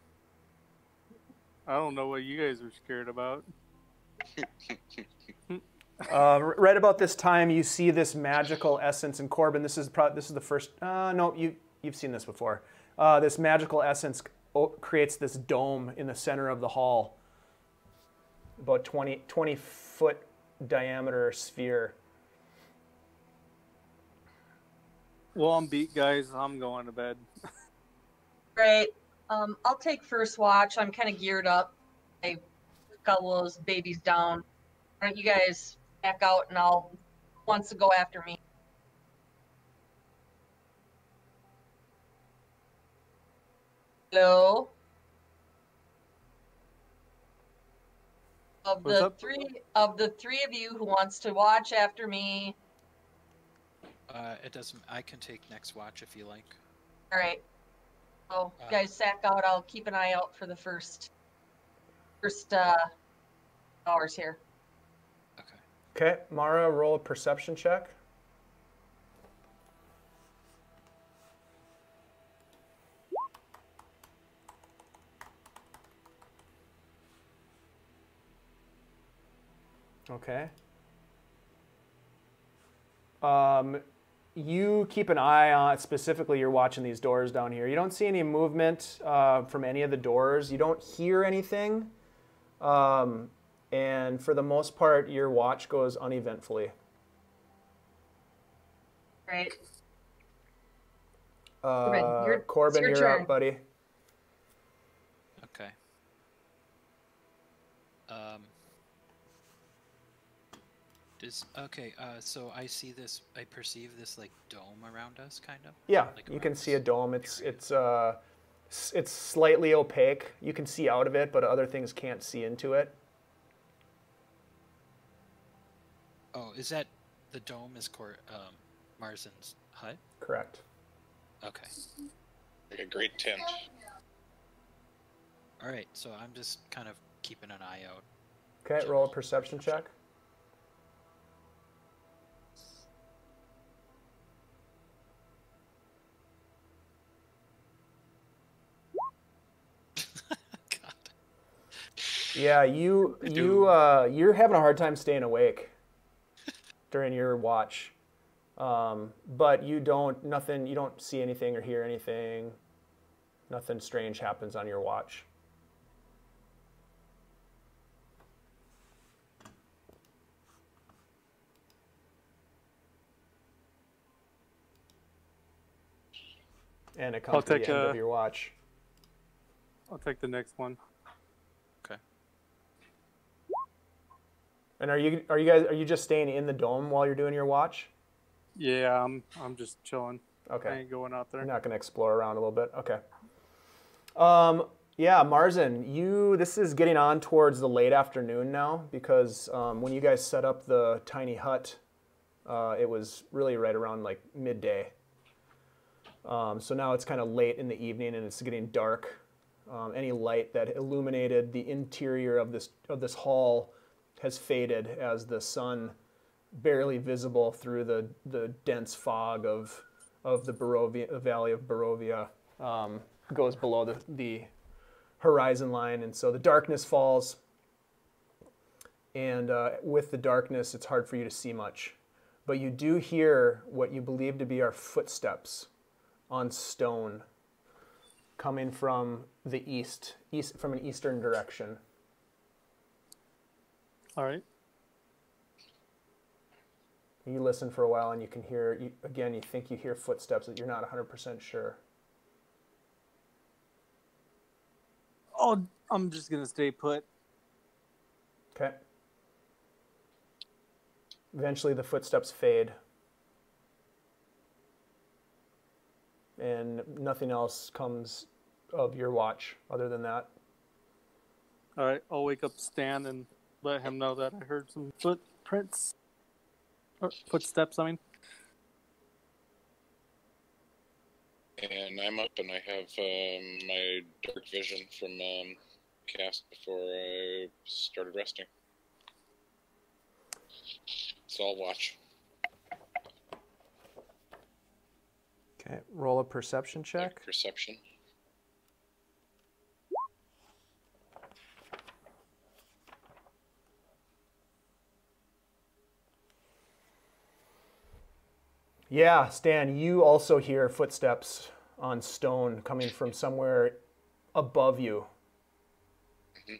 D: I don't know what you guys are scared about.
A: Right about this time, you see this magical essence, and Corben, this is the first. No, you've seen this before. This magical essence creates this dome in the center of the hall, about 20 foot diameter sphere.
D: Well, I'm beat, guys. I'm going to bed.
E: Great. I'll take first watch. I'm kind of geared up. I got all those babies down. Why don't you guys back out and wants to go after me? Hello? Of
D: What's
E: the
D: up?
E: three of you who wants to watch after me,
C: It doesn't. I can take next watch if you like.
E: all right. So you guys sack out. I'll keep an eye out for the first hours here.
C: Okay.
A: Okay, Mara, roll a perception check. Okay. You keep an eye on, specifically you're watching these doors down here. You don't see any movement from any of the doors. You don't hear anything. And for the most part, your watch goes uneventfully.
E: Right.
A: Corben,
E: your
A: you're
E: turn.
A: up, buddy.
C: Okay. So I see this. I perceive this like dome around us, kind of.
A: Yeah,
C: Like
A: you
C: around
A: can see
C: this
A: a dome. It's
C: area.
A: it's slightly opaque. You can see out of it, but other things can't see into it.
C: Oh, is that the dome? Is Marzen's hut?
A: Correct.
C: Okay.
B: Like a great tent.
C: All right. So I'm just kind of keeping an eye out.
A: Okay, roll a perception check.
C: God.
A: Yeah, you're having a hard time staying awake during your watch, but you don't see anything or hear anything. Nothing strange happens on your watch. And it comes to the end of your watch.
D: I'll take the next one.
C: Okay.
A: And are you just staying in the dome while you're doing your watch?
D: Yeah, I'm just chilling.
A: Okay.
D: I ain't going out there.
A: You're not gonna explore around a little bit. Okay. Yeah, Marzen, this is getting on towards the late afternoon now because when you guys set up the tiny hut, it was really right around like midday. So now it's kind of late in the evening and it's getting dark. Any light that illuminated the interior of this hall has faded as the sun, barely visible through the dense fog of the Valley of Barovia, goes below the horizon line, and so the darkness falls. And with the darkness, it's hard for you to see much, but you do hear what you believe to be our footsteps on stone coming from the east from an eastern direction.
D: All right.
A: You listen for a while and you can hear, you think you hear footsteps that you're not 100% sure.
D: Oh, I'm just going to stay put.
A: Okay. Eventually the footsteps fade. And nothing else comes of your watch other than that.
D: All right, I'll wake up Stan and let him know that I heard some footprints. Or footsteps, I mean.
B: And I'm up and I have my dark vision from cast before I started resting. So I'll watch.
A: Okay, roll a perception check.
B: Perception.
A: Yeah, Stan, you also hear footsteps on stone coming from somewhere above you.
B: Mm-hmm.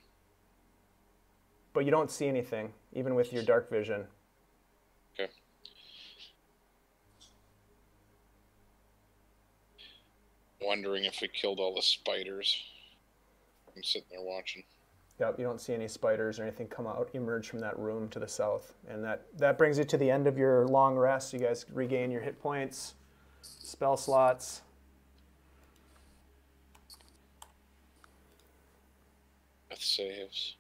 A: But you don't see anything, even with your dark vision.
B: Okay. Wondering if we killed all the spiders. I'm sitting there watching.
A: Yep, you don't see any spiders or anything emerge from that room to the south. And that brings you to the end of your long rest. You guys regain your hit points, spell slots.
B: Death saves.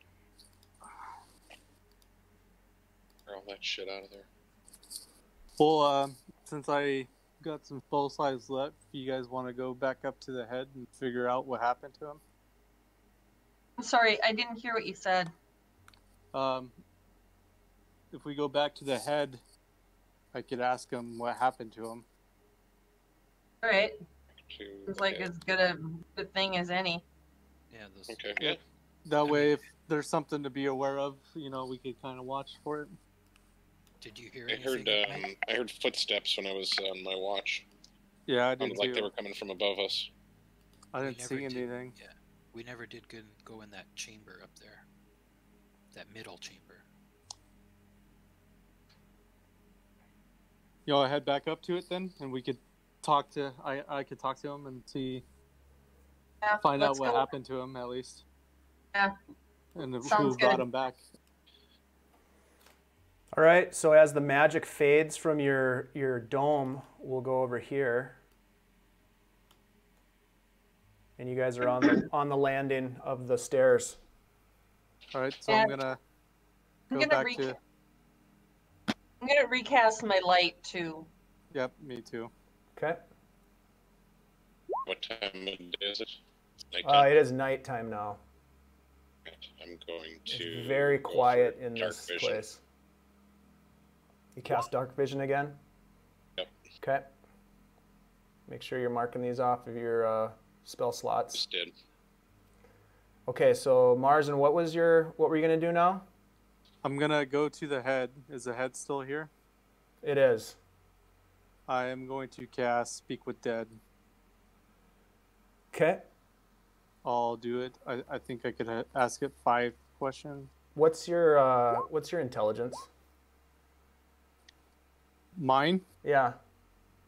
B: Get all that shit out of there.
D: Well, since I got some full size left, you guys want to go back up to the head and figure out what happened to him?
E: I'm sorry, I didn't hear what you said.
D: If we go back to the head, I could ask him what happened to him.
E: All right. It's like as good a thing as any.
C: Yeah.
B: Okay. Yeah.
D: That way, if there's something to be aware of, we could kind of watch for it.
C: Did you hear
B: I
C: anything?
B: I heard footsteps when I was on my watch.
D: Yeah, I did
B: Sounded
D: too.
B: like they were coming from above us.
D: I didn't see anything.
C: Yeah, we never did go in that chamber up there. That middle chamber.
D: I'll head back up to it then, and we could talk to. I could talk to him and see,
E: Yeah,
D: find out
E: let's
D: what
E: go.
D: happened to him at least.
E: Yeah.
D: And who
E: Sounds
D: brought
E: good.
D: him back?
A: All right, so as the magic fades from your dome, we'll go over here. And you guys are on the landing of the stairs.
D: All right, so
E: Yeah.
D: I'm gonna
E: I'm
D: go
E: gonna
D: back to.
E: I'm gonna recast my light too.
D: Yep, me too.
A: Okay.
B: What time of day is it? It's nighttime.
A: It is nighttime now.
B: I'm going to.
A: It's very
B: go
A: quiet
B: for
A: in
B: dark
A: this
B: vision.
A: place. You cast dark vision again?
B: Yep.
A: Okay. Make sure you're marking these off of your spell slots.
B: Just did.
A: Okay, so Marzen, what were you gonna do now?
D: I'm gonna go to the head. Is the head still here?
A: It is.
D: I am going to cast Speak with Dead.
A: Okay.
D: I'll do it. I think I could ask it 5 questions.
A: What's your intelligence?
D: Mine?
A: Yeah.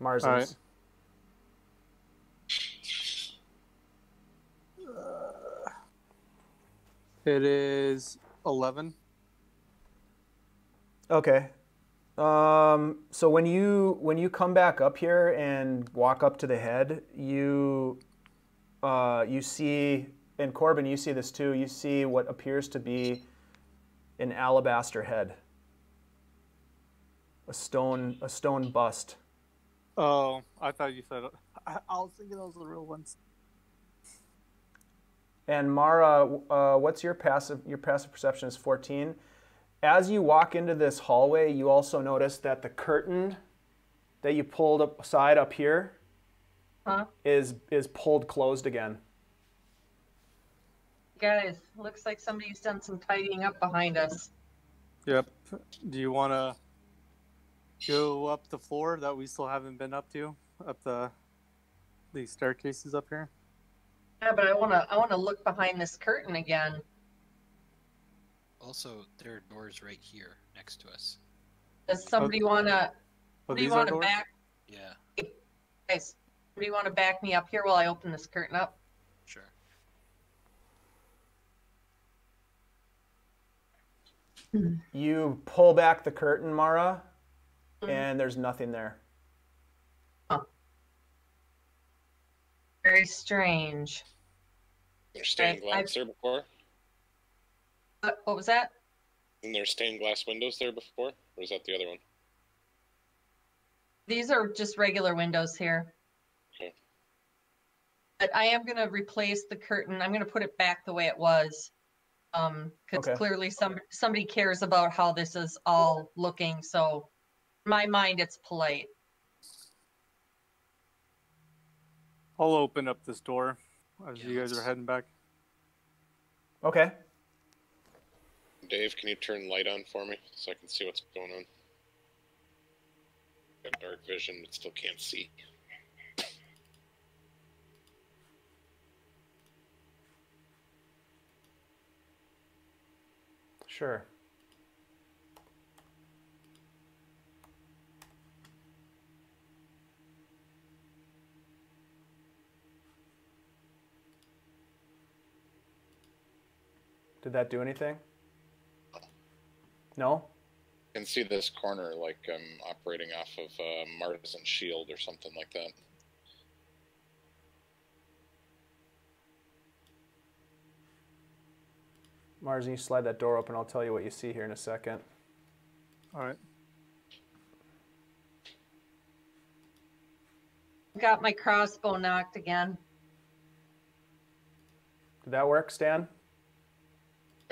A: Marzen's.
D: All right. It is 11.
A: Okay. So when you come back up here and walk up to the head, you see, and Corben, you see this too. You see what appears to be an alabaster head, a stone bust.
D: Oh, I thought you said. I was thinking those were the real ones.
A: And Mara, what's your passive? Your passive perception is 14. As you walk into this hallway, you also notice that the curtain that you pulled aside up here is pulled closed again.
E: Guys, looks like somebody's done some tidying up behind us.
D: Yep. Do you want to go up the floor that we still haven't been up to? Up these staircases up here?
E: Yeah, but I wanna look behind this curtain again.
C: Also, there are doors right here next to us.
E: Does somebody wanna?
D: Oh,
E: Do you
D: these are
E: want to
D: doors?
E: back?
C: Yeah,
E: Guys, do you want to back me up here while I open this curtain up?
C: sure.
A: You pull back the curtain, Mara, and there's nothing there.
E: Very strange.
B: There's stained glass there before?
E: What was that?
B: Isn't there stained glass windows there before? Or is that the other one?
E: These are just regular windows here.
B: Okay.
E: But I am going to replace the curtain. I'm going to put it back the way it was. Because clearly somebody cares about how this is all looking. So in my mind, it's polite.
D: I'll open up this door as
C: Yeah,
D: you guys are heading back.
A: Okay.
B: Dave, can you turn light on for me so I can see what's going on? Got dark vision, but still can't see.
A: Sure. Did that do anything? No?
B: I can see this corner like I'm operating off of Marzen shield or something like that.
A: Marzen, you slide that door open. I'll tell you what you see here in a second.
D: All right.
E: Got my crossbow knocked again.
A: Did that work, Stan?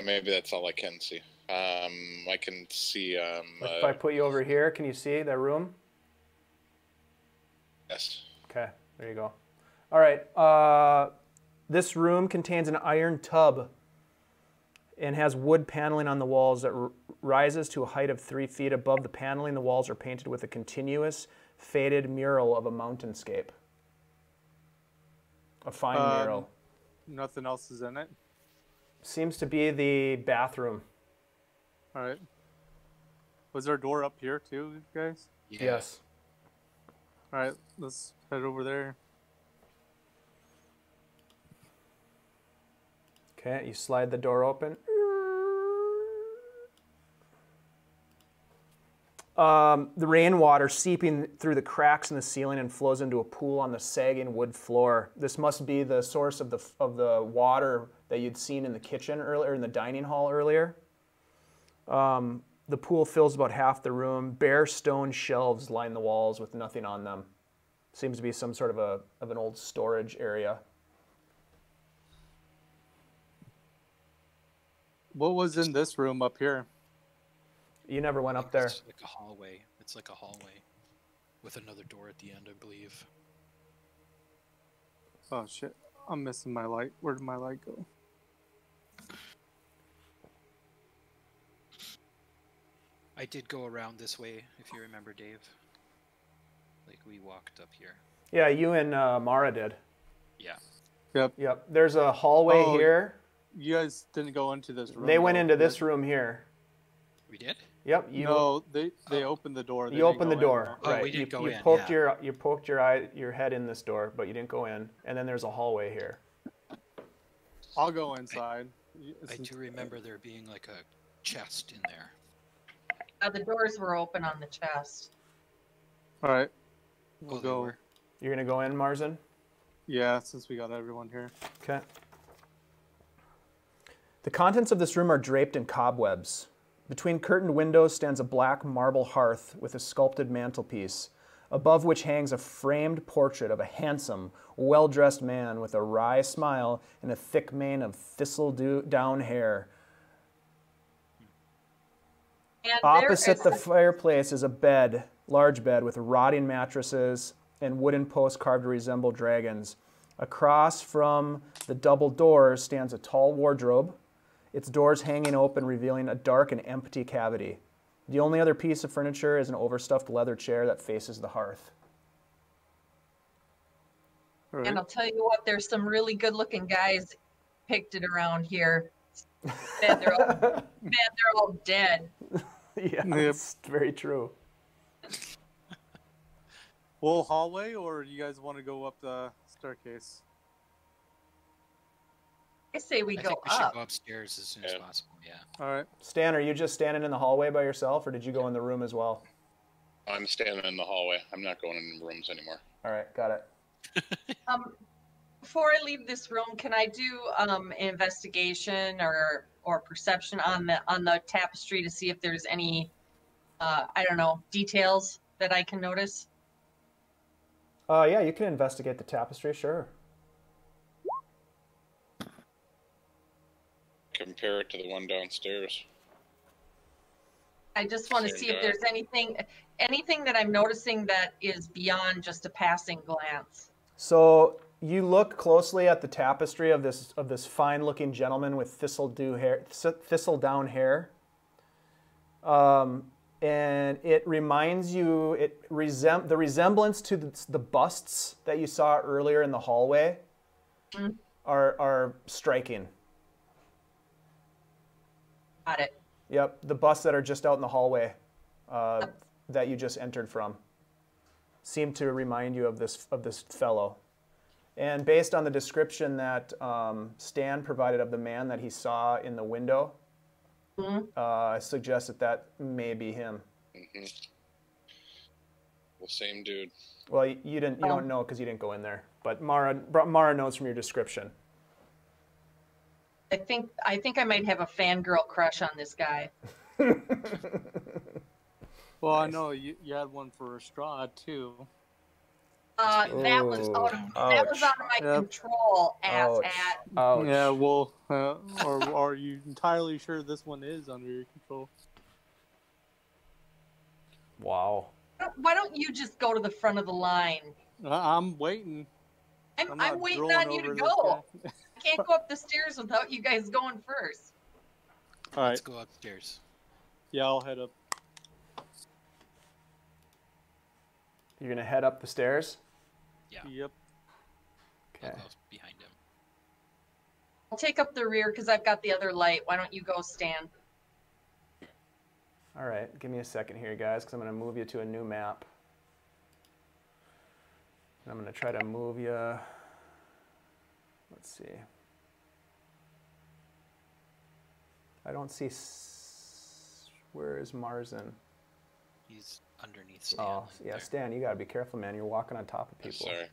B: Maybe that's all I can see. I can see.
A: If I put you over here, can you see that room?
B: Yes.
A: Okay, there you go. All right. This room contains an iron tub and has wood paneling on the walls that rises to a height of 3 feet. Above the paneling, the walls are painted with a continuous, faded mural of a mountainscape. A fine mural.
D: Nothing else is in it?
A: Seems to be the bathroom.
D: All right. Was there a door up here too, guys?
C: Yeah.
A: Yes.
D: All right, let's head over there.
A: Okay, you slide the door open. The rainwater seeping through the cracks in the ceiling and flows into a pool on the sagging wood floor. This must be the source of the water that you'd seen in the kitchen earlier, in the dining hall earlier. The pool fills about half the room. Bare stone shelves line the walls with nothing on them. Seems to be some sort of an old storage area.
D: What was in this room up here?
A: You never went up there.
C: It's like a hallway. It's like a hallway with another door at the end, I believe.
D: Oh shit! I'm missing my light. Where did my light go?
C: I did go around this way, if you remember, Dave. Like, we walked up here.
A: Yeah, you and Mara did.
C: Yeah.
D: Yep.
A: Yep. There's a hallway here.
D: You guys didn't go into this room.
A: They went
D: though,
A: into this room here.
C: We did?
A: Yep.
D: No, they opened the door. They
A: You
D: didn't
A: opened the
D: go in
A: door.
D: there.
C: Oh,
A: right.
C: we didn't go
A: you
C: in,
A: Poked
C: yeah.
A: you poked your head in this door, but you didn't go in. And then there's a hallway here.
D: I'll go inside.
C: I do remember there being like a chest in there.
E: The doors were open on the chest.
D: All right.
C: Oh,
D: We'll
C: they
D: go.
C: were.
A: You're gonna go in, Marzen?
D: Yeah, since we got everyone here.
A: Okay. The contents of this room are draped in cobwebs. Between curtained windows stands a black marble hearth with a sculpted mantelpiece, above which hangs a framed portrait of a handsome, well-dressed man with a wry smile and a thick mane of thistle-down hair.
E: And
A: Opposite the fireplace is a bed, large bed with rotting mattresses and wooden posts carved to resemble dragons. Across from the double doors stands a tall wardrobe, its doors hanging open, revealing a dark and empty cavity. The only other piece of furniture is an overstuffed leather chair that faces the hearth.
D: All right.
E: And I'll tell you what, there's some really good-looking guys picted around here. And they're all dead.
A: Yeah,
D: Yep.
A: that's very true.
D: Full hallway, or you guys want to go up the staircase?
E: I say we
C: I
E: go
C: think we should
E: up.
C: go upstairs as soon as
B: Yeah.
C: possible, yeah.
D: All right.
A: Stan, are you just standing in the hallway by yourself, or did you go in the room as well?
B: I'm standing in the hallway. I'm not going in rooms anymore.
A: All right, got it.
E: Before I leave this room, can I do an investigation or perception on the tapestry to see if there's any I don't know, details that I can notice?
A: Yeah, you can investigate the tapestry, sure.
B: Compare it to the one downstairs.
E: I just want to
B: Same
E: see if
B: guy.
E: there's anything that I'm noticing that is beyond just a passing glance.
A: So you look closely at the tapestry of this fine-looking gentleman with thistle-down hair, and it reminds you the resemblance to the busts that you saw earlier in the hallway are striking.
E: Got it.
A: Yep, the busts that are just out in the hallway that you just entered from seem to remind you of this fellow. And based on the description that Stan provided of the man that he saw in the window, I suggest that may be him.
B: Mm-hmm. The same dude.
A: Well, you don't know because you didn't go in there, but Mara knows from your description.
E: I think I might have a fangirl crush on this guy.
D: Well, I know you had one for Strahd too.
E: That was out of my control.
A: Ouch.
E: At
A: Ouch.
D: Yeah, well, or are you entirely sure this one is under your control?
A: Wow.
E: why don't you just go to the front of the line?
D: I'm waiting.
E: I'm
D: not
E: waiting
D: drooling
E: on you to
D: over this
E: go.
D: guy.
E: I can't go up the stairs without you guys going first.
D: All right.
C: Let's go upstairs.
D: Yeah, I'll head up.
A: You're gonna head up the stairs?
C: Yeah.
D: Yep.
C: I'll
A: Okay.
C: go behind him.
E: I'll take up the rear because I've got the other light. Why don't you go, Stan?
A: All right, give me a second here, guys, because I'm gonna move you to a new map. And I'm gonna try to move you. Let's see. I don't see. Where is Marzen?
C: He's underneath Stan.
A: Oh, yeah,
C: there.
A: Stan, you gotta be careful, man. You're walking on top of
B: I'm
A: people.
B: sorry.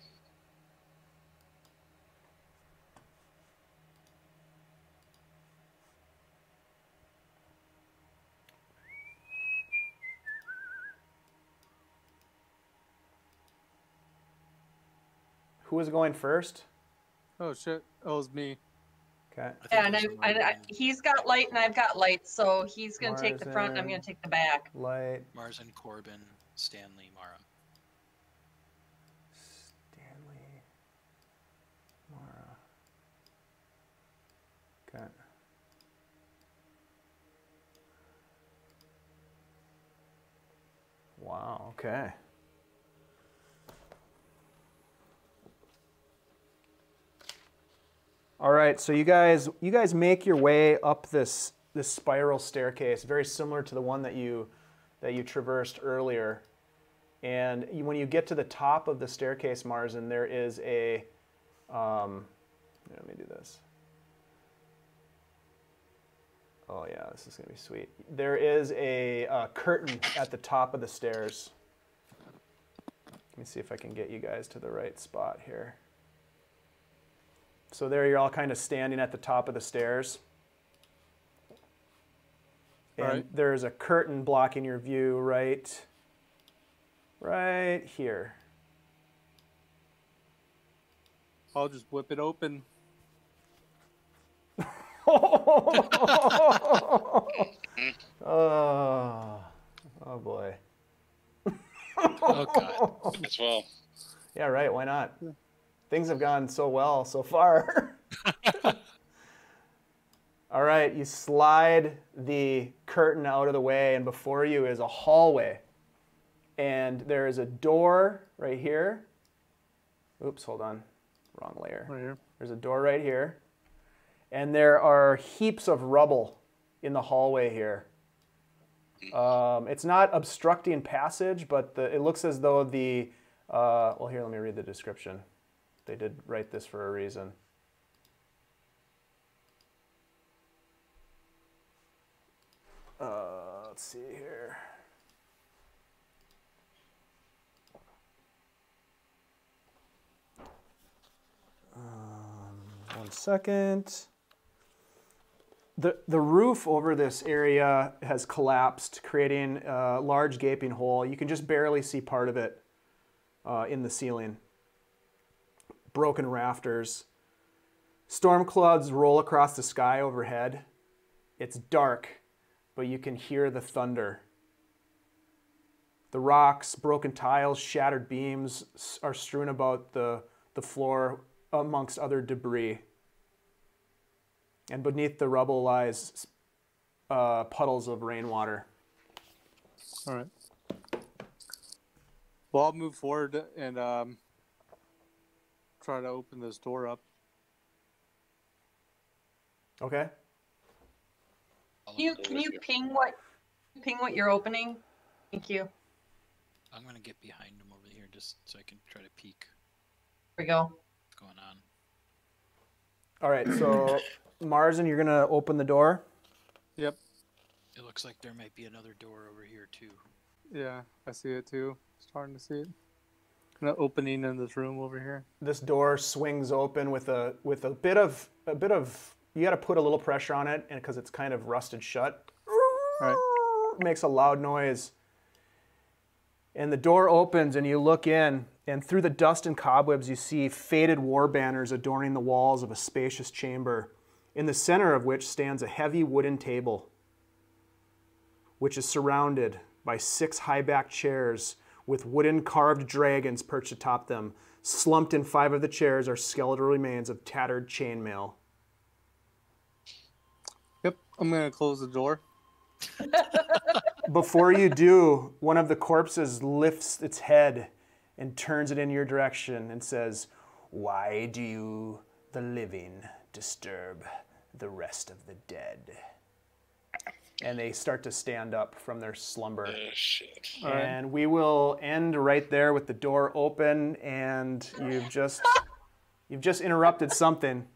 A: Who was going first?
D: Oh shit! That was me.
A: Okay.
E: Yeah, and he's got light and I've got light, so he's gonna take the front and I'm
A: Marzen.
E: gonna take the back.
A: Light.
C: Marzen, Corben, Stanley, Mara.
A: Stanley. Mara. Okay. Wow, okay. All right, so you guys make your way up this spiral staircase, very similar to the one that you traversed earlier. And when you get to the top of the staircase, Marzen, there is a let me do this. Oh yeah, this is gonna be sweet. There is a curtain at the top of the stairs. Let me see if I can get you guys to the right spot here. So there you're all kind of standing at the top of the stairs. And
D: Right.
A: there's a curtain blocking your view right here.
D: I'll just whip it open.
A: Oh boy.
C: Oh God.
B: As well.
A: Yeah, right. Why not? Things have gone so well so far. All right, you slide the curtain out of the way, and before you is a hallway. And there is a door right here. Oops, hold on. Wrong layer.
D: Right here.
A: There's a door right here. And there are heaps of rubble in the hallway here. It's not obstructing passage, but it looks as though the... well, here, let me read the description. They did write this for a reason. Let's see here. One second. The roof over this area has collapsed, creating a large gaping hole. You can just barely see part of it in the ceiling. Broken rafters. Storm clouds roll across the sky overhead. It's dark, but you can hear the thunder. The rocks, broken tiles, shattered beams are strewn about the floor amongst other debris. And beneath the rubble lies puddles of rainwater.
D: All right. Well, I'll move forward and try to open this door up.
A: Okay.
E: Can you ping what you're opening? Thank you.
C: I'm gonna get behind him over here just so I can try to peek
E: There we go.
C: what's going on.
A: All right, so Marzen, you're gonna open the door.
D: Yep.
C: It looks like there might be another door over here too.
D: Yeah, I see it too. Starting to see it. An opening in this room over here.
A: This door swings open with a bit of you got to put a little pressure on it, and because it's kind of rusted shut,
D: Right.
A: it makes a loud noise. And the door opens, and you look in, and through the dust and cobwebs, you see faded war banners adorning the walls of a spacious chamber, in the center of which stands a heavy wooden table, which is surrounded by 6 high-backed chairs with wooden carved dragons perched atop them. Slumped in 5 of the chairs are skeletal remains of tattered chainmail.
D: Yep. I'm gonna close the door.
A: Before you do, one of the corpses lifts its head and turns it in your direction and says, "Why do you, the living, disturb the rest of the dead?" And they start to stand up from their slumber.
B: Shit.
A: And we will end right there with the door open, and you've just interrupted something.